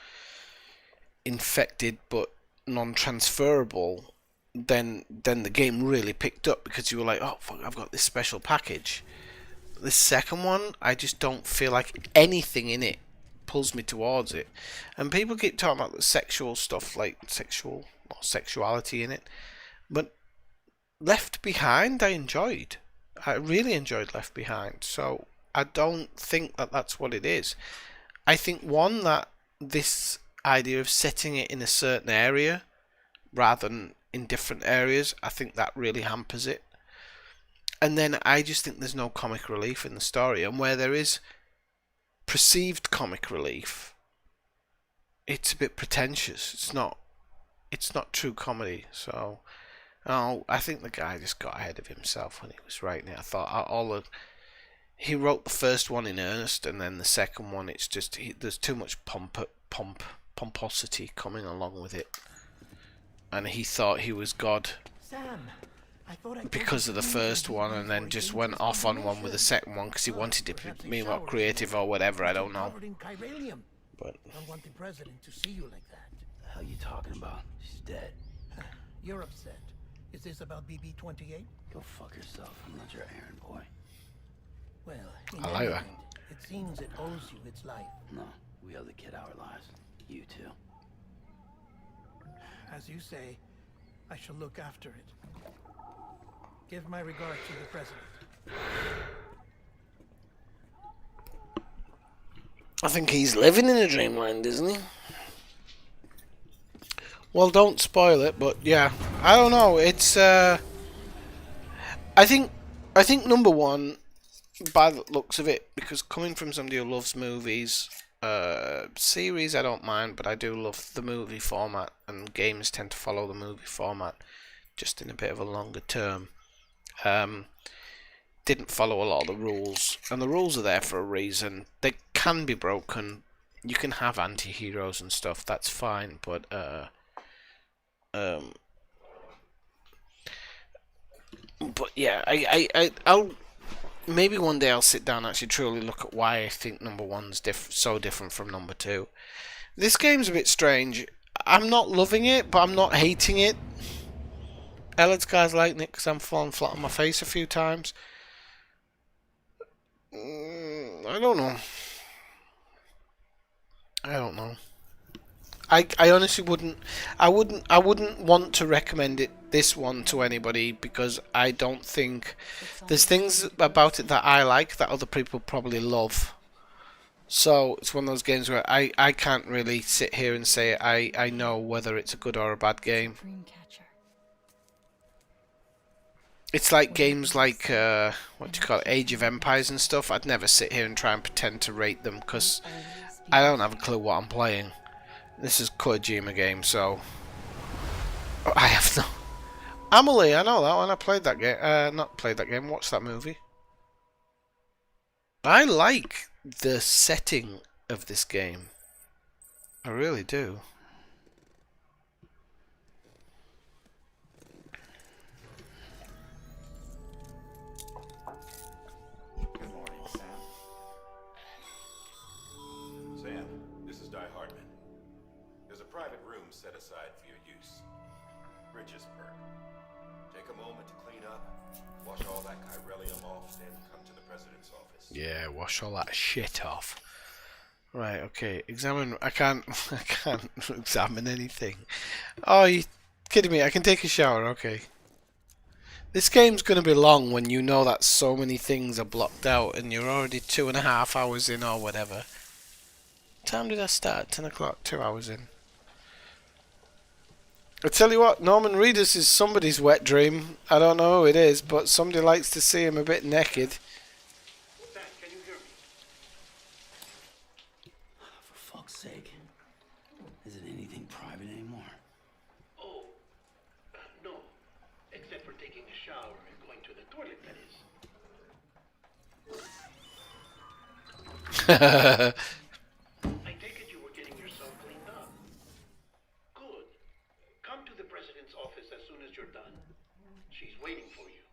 infected but non-transferable, then the game really picked up because you were like, oh fuck, I've got this special package. This second one, I just don't feel like anything in it pulls me towards it. And people keep talking about the sexual stuff, like sexuality in it, but Left Behind I enjoyed. I really enjoyed Left Behind, so I don't think that that's what it is. I think one, that this idea of setting it in a certain area rather than in different areas, I think that really hampers it. And then I just think there's no comic relief in the story, and where there is perceived comic relief, it's a bit pretentious. It's not true comedy. So I think the guy just got ahead of himself when he was writing it. I thought he wrote the first one in earnest, and then the second one, it's just there's too much pomposity coming along with it, and he thought he was God because of the first one, and then just went off on one with the second one because he wanted to be more creative or whatever. I don't know. But
don't want the president to see you like that.
The hell you talking about? She's dead.
You're upset. Is this about BB-28?
Go fuck yourself. I'm not your errand boy.
Well,
I like that.
It seems it owes you its life.
No, we owe the kid our lives. You too.
As you say,
I shall look after it. Give my regards to the president.
I think he's living in a dreamland, isn't he? Well, don't spoil it, but yeah, I don't know. It's I think number one, by the looks of it, because coming from somebody who loves movies, series I don't mind, but I do love the movie format, and games tend to follow the movie format, just in a bit of a longer term. Didn't follow a lot of the rules, and the rules are there for a reason. They can be broken. You can have anti-heroes and stuff. That's fine, but yeah, I'll maybe one day I'll sit down and actually truly look at why I think number one's so different from number two. This game's a bit strange. I'm not loving it, but I'm not hating it. Elliot's guys liking it because I'm falling flat on my face a few times. I don't know. I honestly wouldn't. I wouldn't want to recommend this one to anybody, because I don't think there's things about it that I like that other people probably love. So it's one of those games where I can't really sit here and say I know whether it's a good or a bad game. It's like games like what do you call it, Age of Empires and stuff. I'd never sit here and try and pretend to rate them because I don't have a clue what I'm playing. This is Kojima game, so I have no. Amelie, I know that one. I played that game. Not played that game. Watched that movie. I like the setting of this game. I really do.
Good morning, Sam. Sam, this is Di Hartman. There's a private room set aside for your use. Bridges perk. Take a moment to clean up, wash all that chiralium off, then come to the president's office.
Yeah, wash all that shit off. Right, okay. Examine. I can't examine anything. Oh, you kidding me? I can take a shower. Okay. This game's gonna be long when you know that so many things are blocked out and you're already 2.5 hours in or whatever. What time did I start? 10 o'clock. 2 hours in. I tell you what, Norman Reedus is somebody's wet dream. I don't know who it is, but somebody likes to see him a bit naked.
Can you hear me?
For fuck's sake. Is it anything private anymore?
Oh, no. Except for taking a shower and going to the toilet, that is. I take it you were getting yourself cleaned up. Good. Come to the president's office as soon as you're done. She's waiting for you.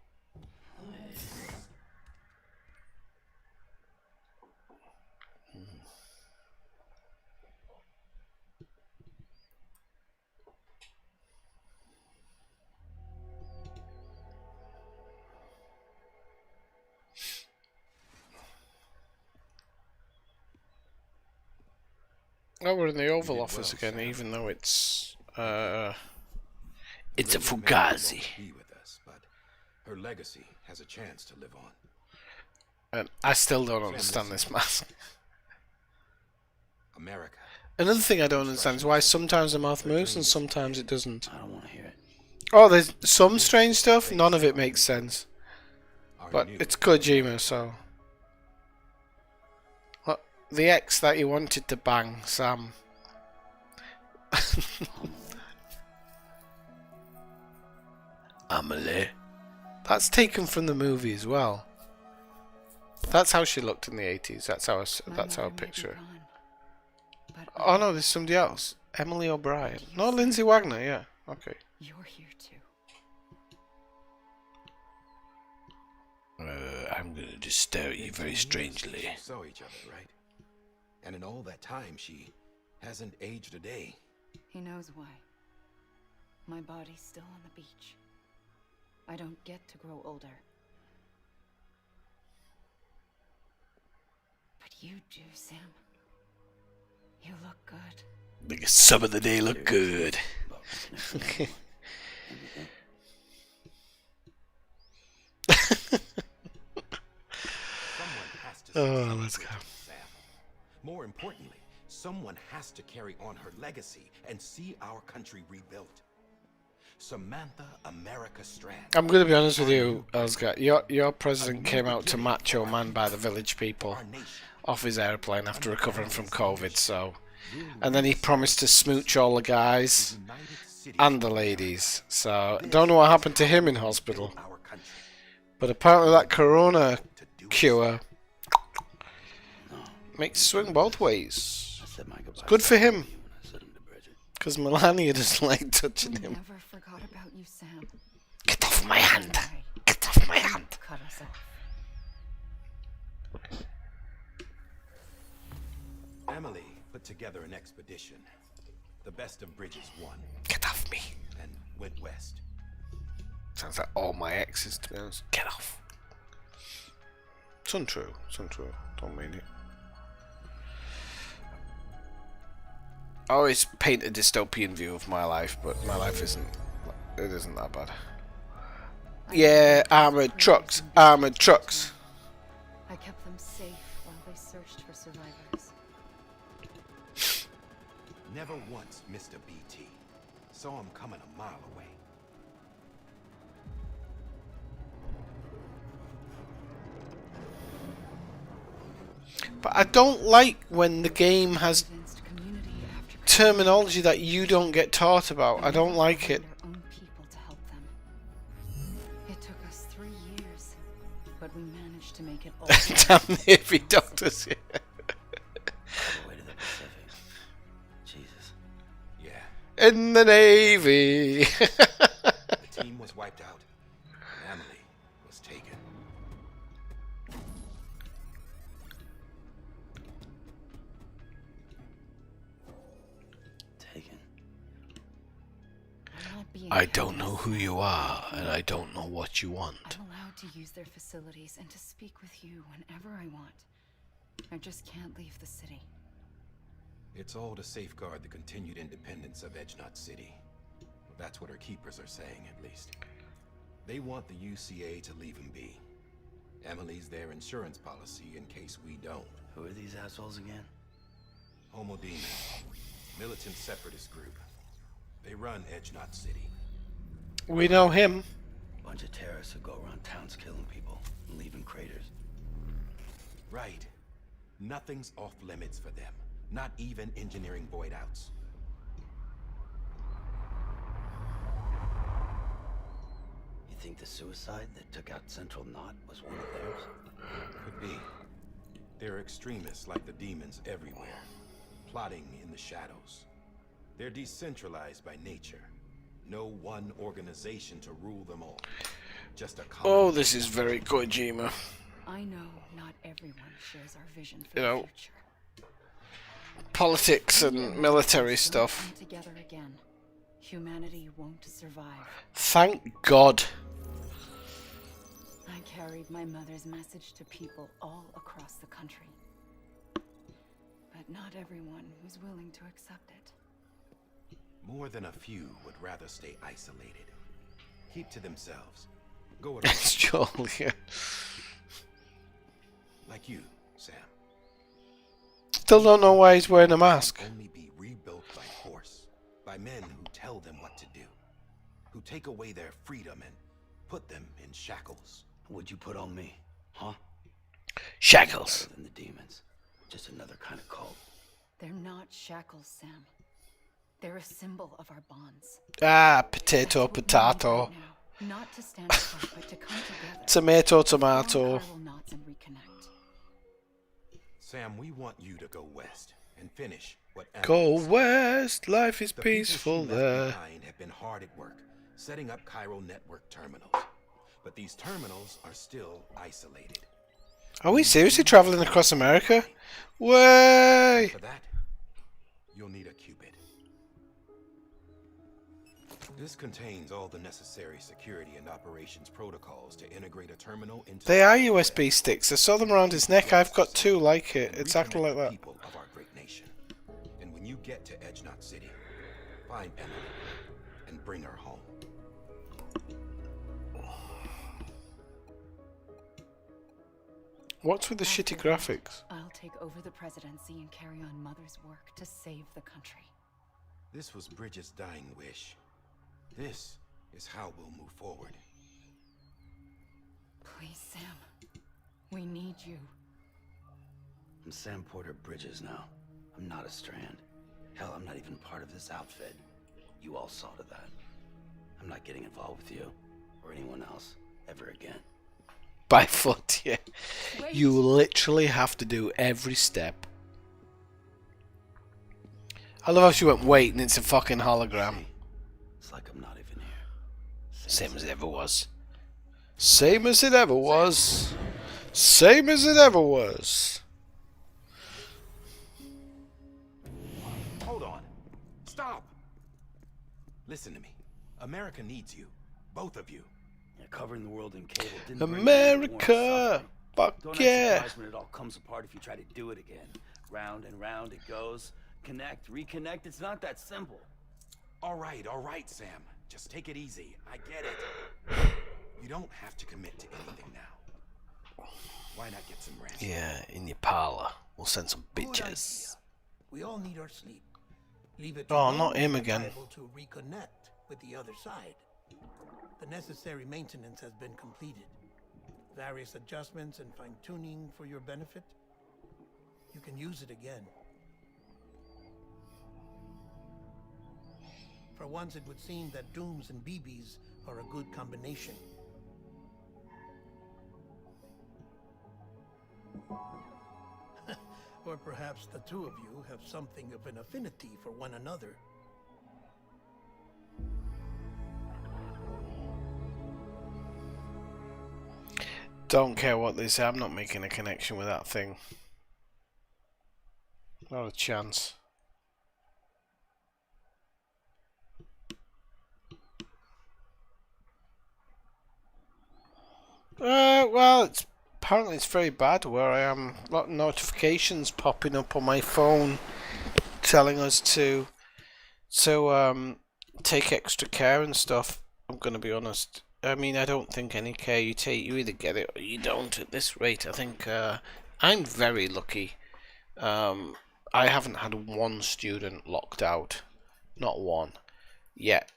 Oh, we're in the Oval
You did
Office
well,
again,
Sam.
even though it's
The
a
Lady Mary
Fugazi.
won't be with us, but her legacy has a chance to live on.
And I still don't
Sam,
understand
listen.
this mask.
America.
Another thing I don't understand is why sometimes the mouth moves and sometimes it doesn't.
I don't want to hear it.
Oh, there's some strange stuff. None of it makes sense.
Our
But
new
it's Kojima, so. What? The ex that you wanted to bang, Sam. Amelie. That's taken from the movie as well. That's how she looked in the 80s. That's how I picture her. Oh no, there's somebody else. Emily O'Brien. No, Lindsay Wagner, yeah. Okay.
You're here too.
I'm gonna just stare at you very strangely.
We saw each other, right? And in all that time, she hasn't aged a day.
He knows why. My body's still on the beach. I don't get to grow older. But you do, Sam. You look good.
Because some of the day look good.
Anything?
Someone has to
Oh, let's go.
Sam. More importantly, someone has to carry on her legacy and see our country rebuilt. Samantha America Strand.
I'm going to be honest with you, Oscar. Your president came out to Macho Man by the village people off his airplane after recovering from COVID, so... And then he promised to smooch all the guys and the ladies. So, I don't know what happened to him in hospital. But apparently that corona cure makes it swing both ways. It's good for him. Because Melania doesn't like touching him.
Never forgot about you, Sam.
Get off my hand! Get off my hand!
Cut us off.
Emily put together an expedition. The best of Bridges won.
Get off me.
And went west.
Sounds like all my exes, to be honest. Get off. It's untrue. It's untrue. Don't mean it. I always paint a dystopian view of my life, but my life isn't. It isn't that bad. Yeah, armored trucks. Armored trucks.
I kept them safe while they searched for survivors.
Never once missed a BT. Saw him coming a mile away.
But I don't like when the game has terminology that you don't get taught about. I don't like it.
It took us 3 years, but we managed to make it all.
Damn Navy doctors here.
Jesus.
Yeah.
In the Navy.
The team was wiped out. And Emily was taken.
I don't know who you are, and I don't know what you want.
I'm allowed to use their facilities and to speak with you whenever I want. I just can't leave the city.
It's all to safeguard the continued independence of Edge Knot City. That's what her keepers are saying, at least. They want the UCA to leave him be. Emily's their insurance policy in case we don't.
Who are these assholes again?
Homo Demons. Militant separatist group. They run Edge Knot City.
We know him.
Bunch of terrorists who go around towns killing people and leaving craters.
Right. Nothing's off limits for them. Not even engineering void outs.
You think the suicide that took out Central Knot was one of theirs?
Could be. There are extremists like the demons everywhere, plotting in the shadows. They're decentralized by nature. No one organization to rule them all. Just a
Oh, this is very Kojima.
I know not everyone shares our vision for the future.
Politics and military stuff.
Come together again. Humanity won't survive.
Thank God.
I carried my mother's message to people all across the country. But not everyone was willing to accept it.
More than a few would rather stay isolated. Keep to themselves. Go it
It's Joel, yeah.
Like you, Sam.
Still don't know why he's wearing a mask.
Only be rebuilt by force. By men who tell them what to do. Who take away their freedom and put them in shackles.
What'd you put on me? Huh?
Shackles.
Better than the demons. Just another kind of cult.
They're not shackles, Sam. They're a symbol of our bonds.
Ah, potato, potato.
Not to stand apart, but to come together.
Tomato, tomato.
Knots and reconnect.
Sam, we want you to go west and finish what
Go west, life is peaceful
the
there.
behind have been hard at work, setting up chiral network terminals. But these terminals are still isolated.
Are we seriously traveling across America? Way!
For that, you'll need a Cupid. This contains all the necessary security and operations protocols to integrate a terminal into.
They are USB sticks. I saw them around his neck. I've got two like it. Exactly like that.
People of our great nation. And when you get to Edge Knot City, find Emily and bring her home.
What's with the shitty graphics?
I'll take over the presidency and carry on Mother's work to save the country.
This was Bridget's dying wish. This is how we'll move forward.
Please, Sam. We need you.
I'm Sam Porter Bridges now. I'm not a Strand. Hell, I'm not even part of this outfit. You all saw to that. I'm not getting involved with you or anyone else ever again.
By foot, yeah.
Wait.
You literally have to do every step. I love how she went, wait, and it's a fucking hologram.
It's like I'm not even here.
Same as it ever was. Same as it ever was. Same as it ever was.
Hold on. Stop. Listen to me. America needs you. Both of you.
Yeah, covering the world in cable didn't bring you
America! Fuck
Don't
yeah!
act surprised when it all comes apart if you try to do it again. Round and round it goes. Connect, reconnect. It's not that simple.
All right, Sam. Just take it easy. I get it. You don't have to commit to anything now. Why not get some rest?
Yeah, in your parlor. We'll send some
Good
bitches.
idea. We all need our sleep. Leave it
Oh,
to
not
those
him
who are
again.
able to reconnect with the other side. The necessary maintenance has been completed. Various adjustments and fine-tuning for your benefit. You can use it again. For once, it would seem that Dooms and BBs are a good combination. Or perhaps the two of you have something of an affinity for one another.
Don't care what they say, I'm not making a connection with that thing. Not a chance. Well, apparently it's very bad where I am. A lot of notifications popping up on my phone telling us to take extra care and stuff. I'm gonna be honest. I mean, I don't think any care you take, you either get it or you don't at this rate. I think I'm very lucky. I haven't had one student locked out. Not one. Yet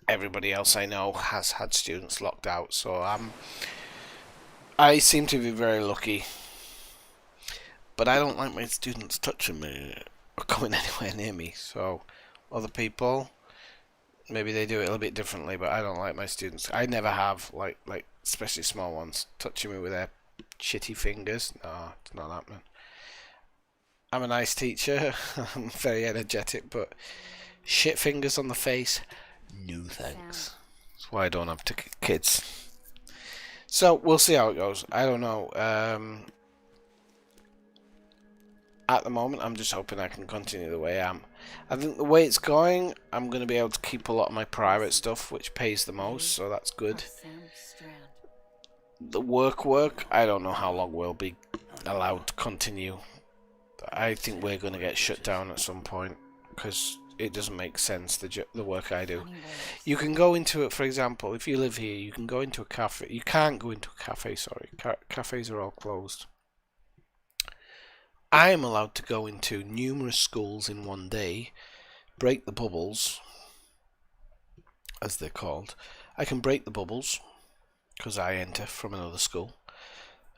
everybody else I know has had students locked out, so I seem to be very lucky. But I don't like my students touching me or coming anywhere near me, so other people, maybe they do it a little bit differently, but I don't like my students. I never have, like especially small ones, touching me with their shitty fingers. No, it's not happening. I'm a nice teacher. I'm very energetic, but shit fingers on the face, no thanks. That's why I don't have kids. So we'll see how it goes. I don't know. At the moment, I'm just hoping I can continue the way I am. I think the way it's going, I'm going to be able to keep a lot of my private stuff, which pays the most, so that's good. The work, I don't know how long we'll be allowed to continue. I think we're going to get shut down at some point, because it doesn't make sense, the work I do. You can go into it, for example, if you live here, you can go into a cafe. You can't go into a cafe, sorry. Cafes are all closed. I am allowed to go into numerous schools in one day, break the bubbles, as they're called. I can break the bubbles, because I enter from another school.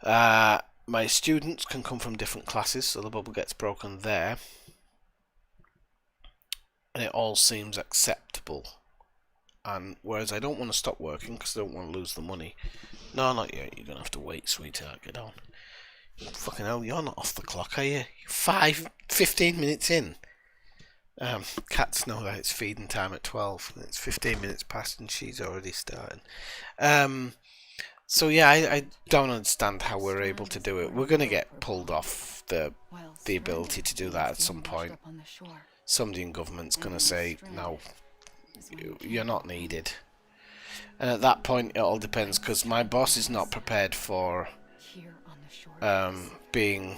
My students can come from different classes, so the bubble gets broken there. And it all seems acceptable. And whereas I don't want to stop working, because I don't want to lose the money. No, not yet, you're going to have to wait, sweetheart, get on. Fucking hell, you're not off the clock, are you? 15 minutes in. Cats know that it's feeding time at 12. And it's 15 minutes past and she's already starting. So yeah, I don't understand how we're able to do it. We're going to get pulled off the ability to do that at some point. Somebody in government's going to say, no, you're not needed. And at that point, it all depends, because my boss is not prepared for being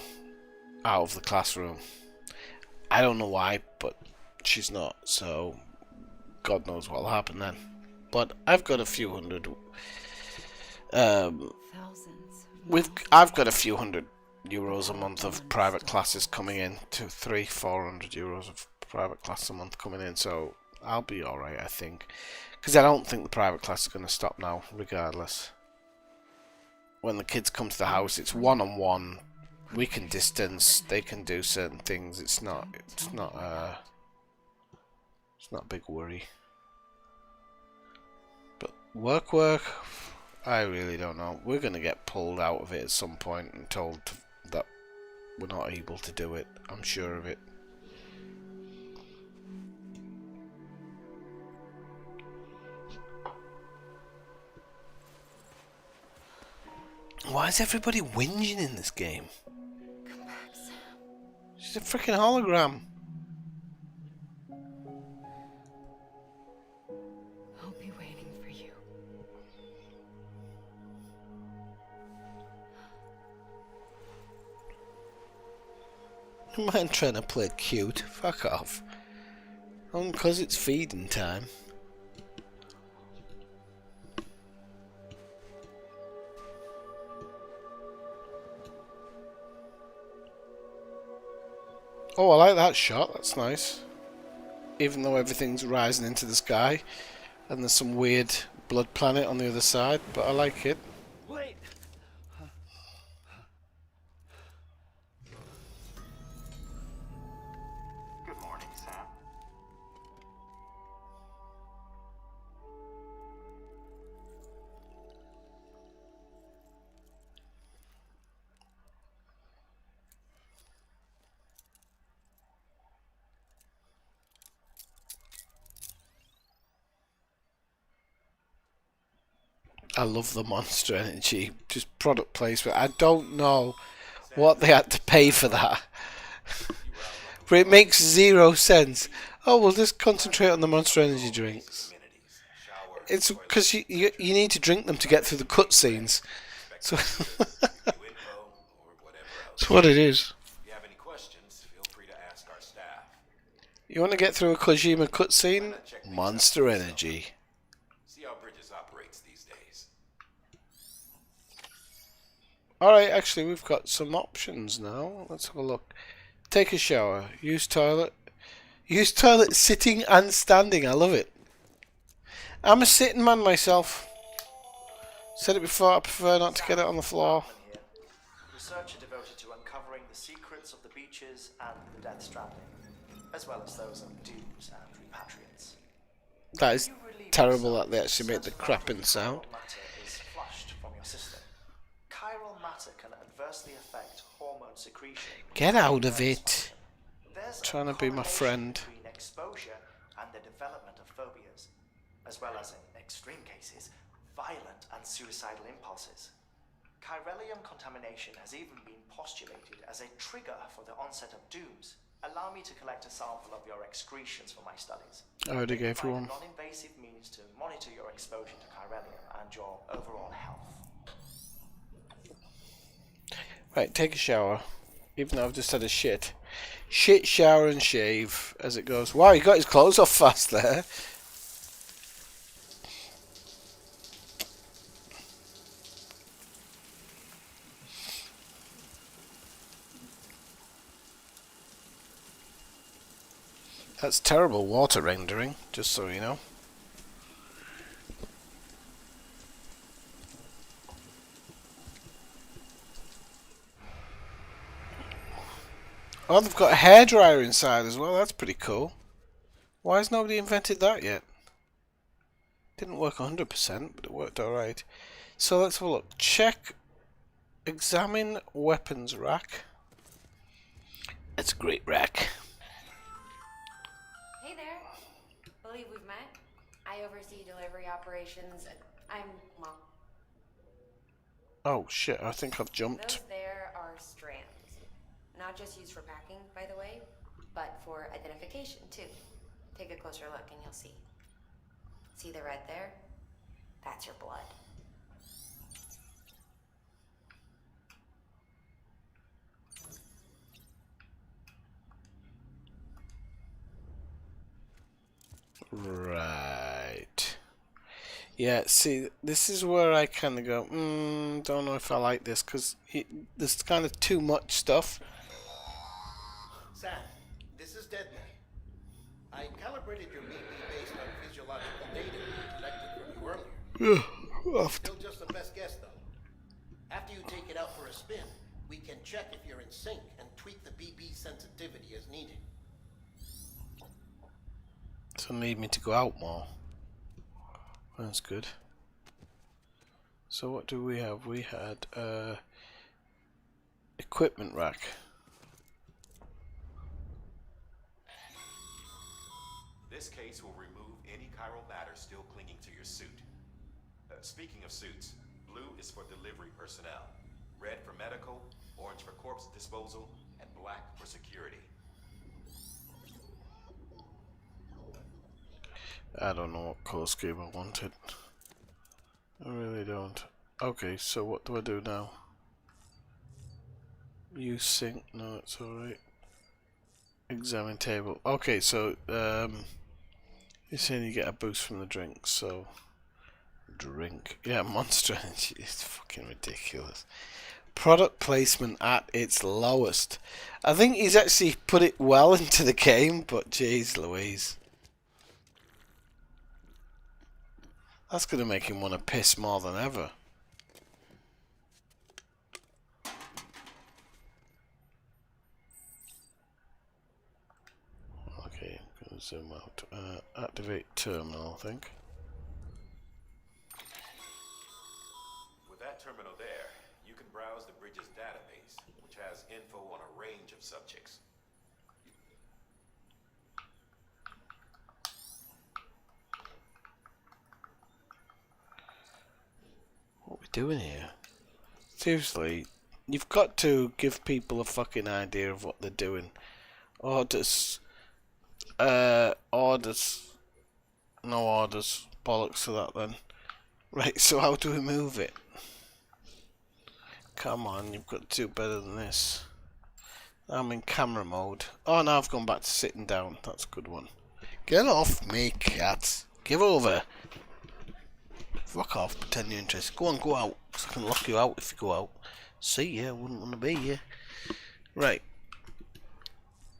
out of the classroom. I don't know why, but she's not, so God knows what'll happen then. But I've got a few hundred I've got a few €100 a month of private classes coming in, to 300-400 euros of private class a month coming in, so I'll be alright, I think, because I don't think the private class is going to stop now, regardless. When the kids come to the house, it's one-on-one. We can distance. They can do certain things. It's not a big worry. But work. I really don't know. We're gonna get pulled out of it at some point and told that we're not able to do it. I'm sure of it. Why is everybody whinging in this game?
Come back, Sam.
She's a freaking hologram.
I'll be waiting for you.
Man trying to play cute. Fuck off. Only because it's feeding time. Oh, I like that shot. That's nice. Even though everything's rising into the sky and there's some weird blood planet on the other side, but I like it.
Wait!
Good morning, Sam.
I love the Monster Energy. Just product placement. I don't know what they had to pay for that. But it makes zero sense. Oh, we'll just concentrate on the Monster Energy drinks. It's because you need to drink them to get through the cutscenes. So that's what it is.
If you have any questions, feel free to ask our staff.
You want to get through a Kojima cutscene? Monster Energy.
See how Bridges operates these days.
Alright, actually we've got some options now. Let's have a look. Take a shower. Use toilet. Use toilet sitting and standing. I love it. I'm a sitting man myself. Said it before, I prefer not to get it on the floor.
Researcher devoted to uncovering the secrets of the beaches and the Death Stranding, as well as those of dooms and repatriates.
That is terrible that they actually made the crapping sound.
Chiral matter is flushed from your system. Chiral matter can adversely affect hormone secretion.
Get out of it.
There's
Trying to be my friend.
between exposure and the development of phobias, as well as, in extreme cases, violent and suicidal impulses. Chiralium contamination has even been postulated as a trigger for the onset of dooms. Allow me to collect a sample of your excretions for my studies.
I already gave you
Find
one.
a non-invasive means to monitor your exposure to chiralium and your overall health.
Right, take a shower. Even though I've just had a shit. Shit, shower and shave as it goes. Wow, he got his clothes off fast there. That's terrible water rendering, just so you know. Oh, they've got a hairdryer inside as well. That's pretty cool. Why has nobody invented that yet? Didn't work 100%, but it worked alright. So let's have a look. Check. Examine weapons rack. It's a great rack.
Hey there. Believe we've met. I oversee delivery operations. Well,
Oh shit, I think I've jumped.
those there are strands. Not just used for packing, by the way, but for identification too. Take a closer look and you'll see. See the red there? That's your blood.
Right. Yeah, see, this is where I kind of go, don't know if I like this, because there's kind of too much stuff.
Sam, this is Deadman. I calibrated your BP based on physiological data we collected from you earlier. Still just a best guess, though. After you take it out for a spin, we can check if you're in sync and tweak the BB sensitivity as needed.
So need me to go out more. That's good. So what do we have? We had equipment rack.
This case will remove any chiral matter still clinging to your suit. Speaking of suits, blue is for delivery personnel, red for medical, orange for corpse disposal, and black for security.
I don't know what color scheme I wanted. I really don't. Okay, so what do I do now? Use sync? No, it's alright. Examine table. Okay, so you're saying you get a boost from the drink, so drink. Yeah, Monster Energy is fucking ridiculous. Product placement at its lowest. I think he's actually put it well into the game, but jeez Louise. That's going to make him want to piss more than ever. Okay, I'm going to zoom out. Activate terminal, I think.
With that terminal there, you can browse the bridge's database, which has info on a range of subjects.
What are we doing here? Seriously, you've got to give people a fucking idea of what they're doing. Orders. Orders. No orders. Bollocks to that then. Right, so how do we move it? Come on, you've got to do better than this. I'm in camera mode. Oh, now I've gone back to sitting down. That's a good one. Get off me, cat. Give over. Fuck off, pretend you're interested. Go on, go out, because I can lock you out if you go out. See ya, wouldn't want to be here. Right.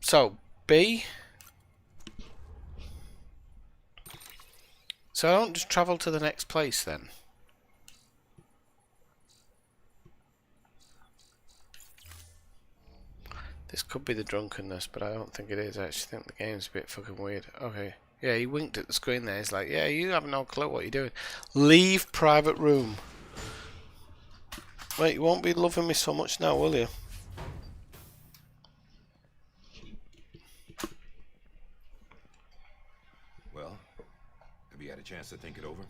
So, B. So I don't just travel to the next place then. This could be the drunkenness, but I don't think it is. I actually think the game's a bit fucking weird. Okay. Yeah, he winked at the screen there. He's like, yeah, you have no clue what you're doing. Leave private room. Wait, you won't be loving me so much now, will you?
Well, have you had a chance to think it over?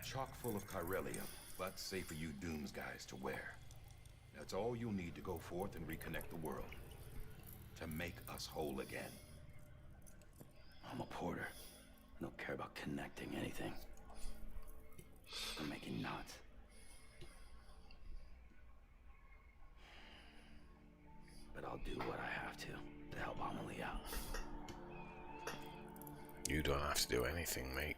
Chock full of chiralium, but safe for you Dooms guys to wear. That's all you'll need to go forth and reconnect the world. To make us whole again.
I'm a porter. I don't care about connecting anything. I'm making knots. But I'll do what I have to help Amelie out.
You don't have to do anything, mate.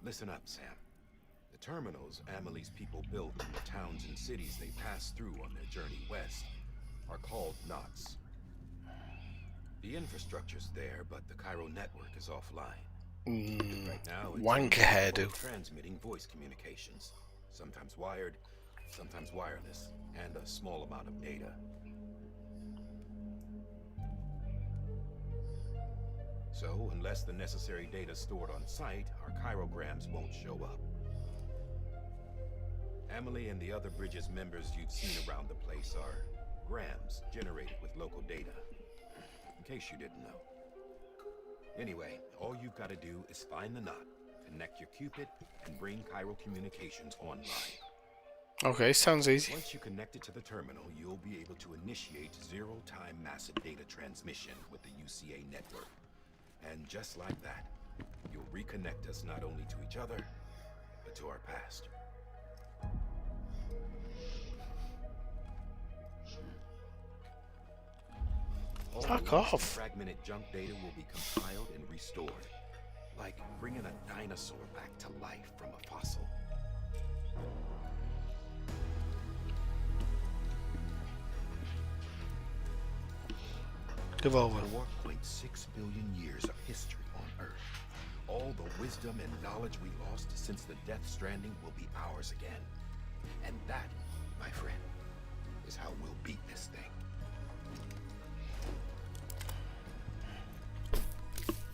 Listen up, Sam. The terminals Amelie's people built in the towns and cities they passed through on their journey west are called knots. The infrastructure's there, but the Cairo network is offline. Right now, it's
wanker hairdo.
transmitting voice communications, sometimes wired, sometimes wireless, and a small amount of data. So, unless the necessary data is stored on site, our chirograms won't show up. Amelie and the other Bridges members you've seen around the place are grams generated with local data. In case you didn't know. Anyway, all you've got to do is find the knot, connect your Cupid, and bring Cairo communications online.
Okay, sounds easy.
Once you connect it to the terminal, you'll be able to initiate zero-time massive data transmission with the UCA network. And just like that, you'll reconnect us not only to each other, but to our past.
Fuck
All
off.
fragmented junk data will be compiled and restored, like bringing a dinosaur back to life from a fossil.
Devolver.
4.6 billion years of history on Earth. All the wisdom and knowledge we lost since the Death Stranding will be ours again. And that, my friend, is how we'll beat this thing.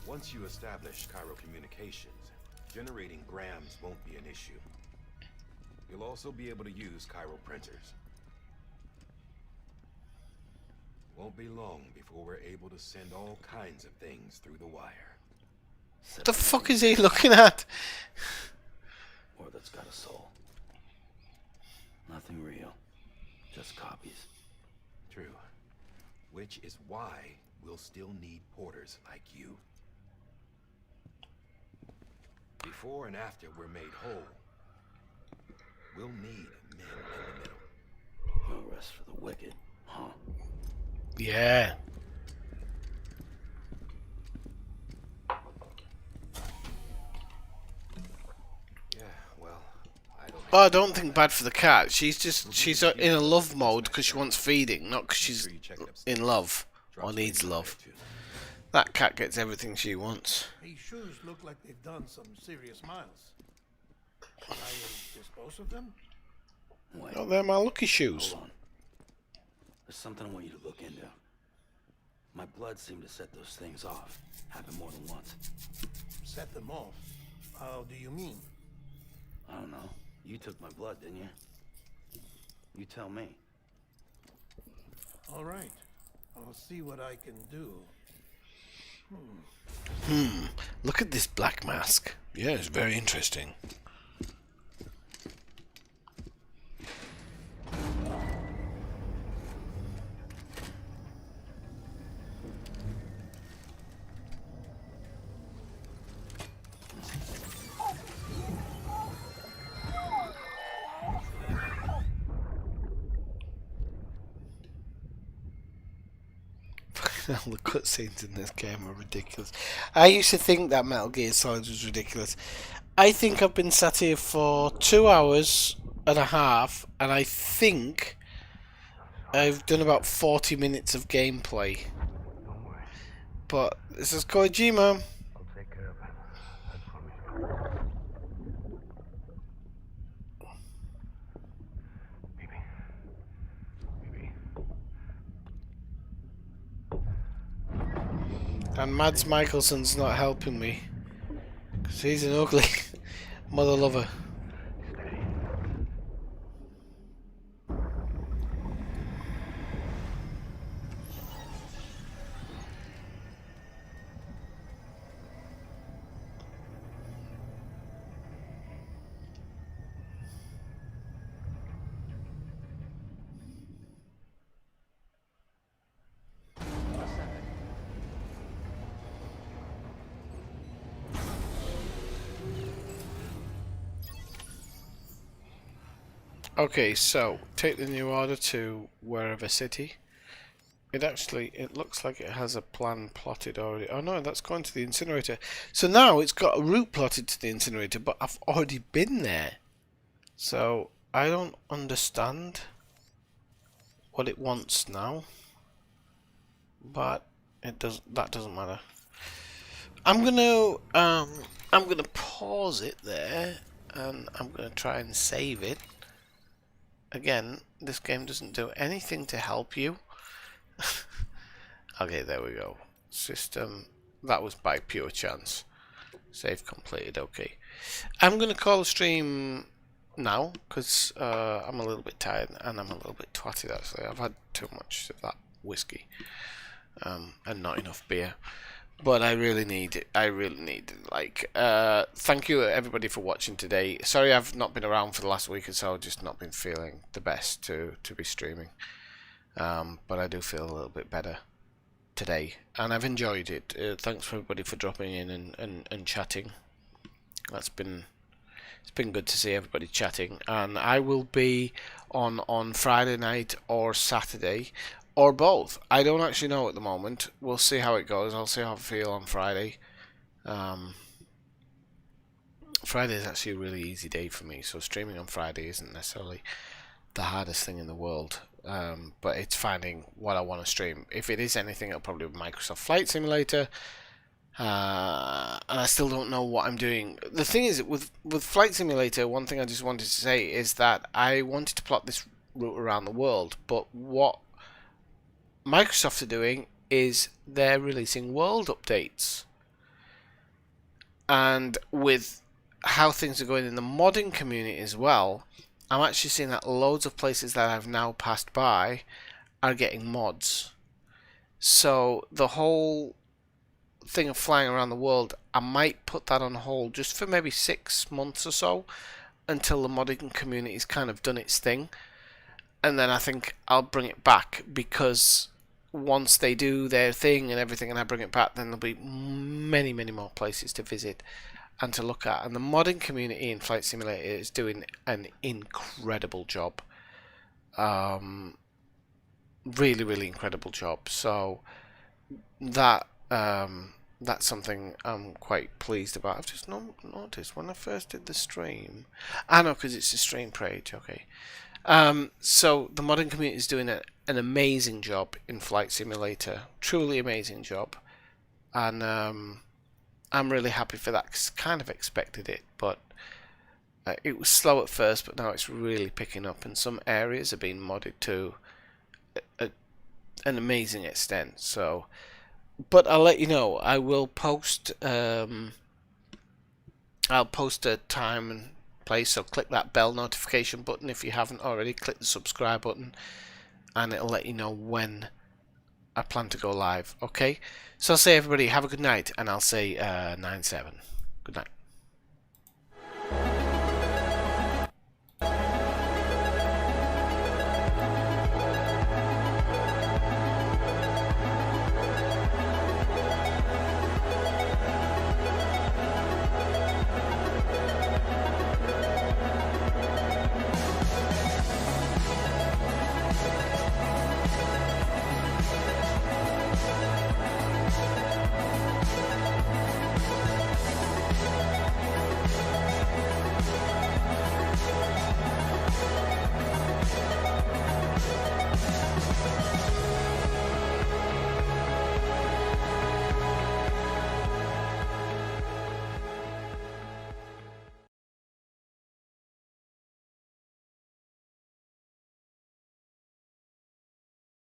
Once you establish Cairo communications, generating grams won't be an issue. You'll also be able to use Cairo printers. Won't be long before we're able to send all kinds of things through the wire.
What the fuck is he looking at?
Or that's got a soul. Nothing real. Just copies.
True. Which is why we'll still need porters like you. Before and after we're made whole, we'll need men in the middle.
No rest for the wicked, huh?
Yeah.
Yeah, well,
I don't think bad for the cat. She's in a love mode because she wants feeding, not because she's in love or needs love. That cat gets everything she wants.
These shoes look like they've done some serious miles. Should I dispose of them?
Wait.
Oh, they're my lucky shoes.
Hold on. There's something I want you to look into. My blood seemed to set those things off. Happened more than once.
Set them off? How do you mean?
I don't know. You took my blood, didn't you? You tell me.
All right. I'll see what I can do.
Look at this black mask. Yeah, it's very interesting. All the cutscenes in this game are ridiculous. I used to think that Metal Gear Solid was ridiculous. I think I've been sat here for 2 hours and a half, and I think I've done about 40 minutes of gameplay. But this is Kojima.
I'll take care of it. I promise you.
And Mads Mikkelsen's not helping me. Because he's an ugly mother lover. Okay, so take the new order to wherever city. It looks like it has a plan plotted already. Oh no, that's going to the incinerator. So now it's got a route plotted to the incinerator, but I've already been there. So I don't understand what it wants now. But that doesn't matter. I'm gonna pause it there, and I'm gonna try and save it. Again, this game doesn't do anything to help you. Okay, there we go. System. That was by pure chance. Save completed. Okay. I'm going to call a stream now because I'm a little bit tired and I'm a little bit twatted actually. I've had too much of that whiskey and not enough beer. but I really need it. I really need it. Like, thank you everybody for watching today. Sorry I've not been around for the last week or so. I've just not been feeling the best to be streaming. But I do feel a little bit better today, and I've enjoyed it. Thanks for everybody for dropping in and chatting. It's been good to see everybody chatting, and I will be on Friday night or Saturday or both. I don't actually know at the moment. We'll see how it goes. I'll see how I feel on Friday. Friday is actually a really easy day for me, so streaming on Friday isn't necessarily the hardest thing in the world. But it's finding what I want to stream. If it is anything, it'll probably be Microsoft Flight Simulator. And I still don't know what I'm doing. The thing is, with Flight Simulator, one thing I just wanted to say is that I wanted to plot this route around the world, but what Microsoft are doing is they're releasing world updates. And with how things are going in the modding community as well, I'm actually seeing that loads of places that I've now passed by are getting mods. So the whole thing of flying around the world, I might put that on hold just for maybe 6 months or so until the modding community's kind of done its thing, and then I think I'll bring it back, because once they do their thing and everything and I bring it back, then there'll be many more places to visit and to look at. And the modding community in Flight Simulator is doing an incredible job. Really incredible job. So that that's something I'm quite pleased about. I've just noticed when I first did the stream. I know, because it's a stream page. Okay. So the modding community is doing an amazing job in Flight Simulator. Truly amazing job. And I'm really happy for that, because I kind of expected it, but it was slow at first, but now it's really picking up, and some areas are being modded to an amazing extent. So, but I'll let you know. I will post. I'll post a time and place. So click that bell notification button if you haven't already. Click the subscribe button, and it'll let you know when I plan to go live. Okay. So I'll say, everybody, have a good night, and I'll say 9/7. Good night.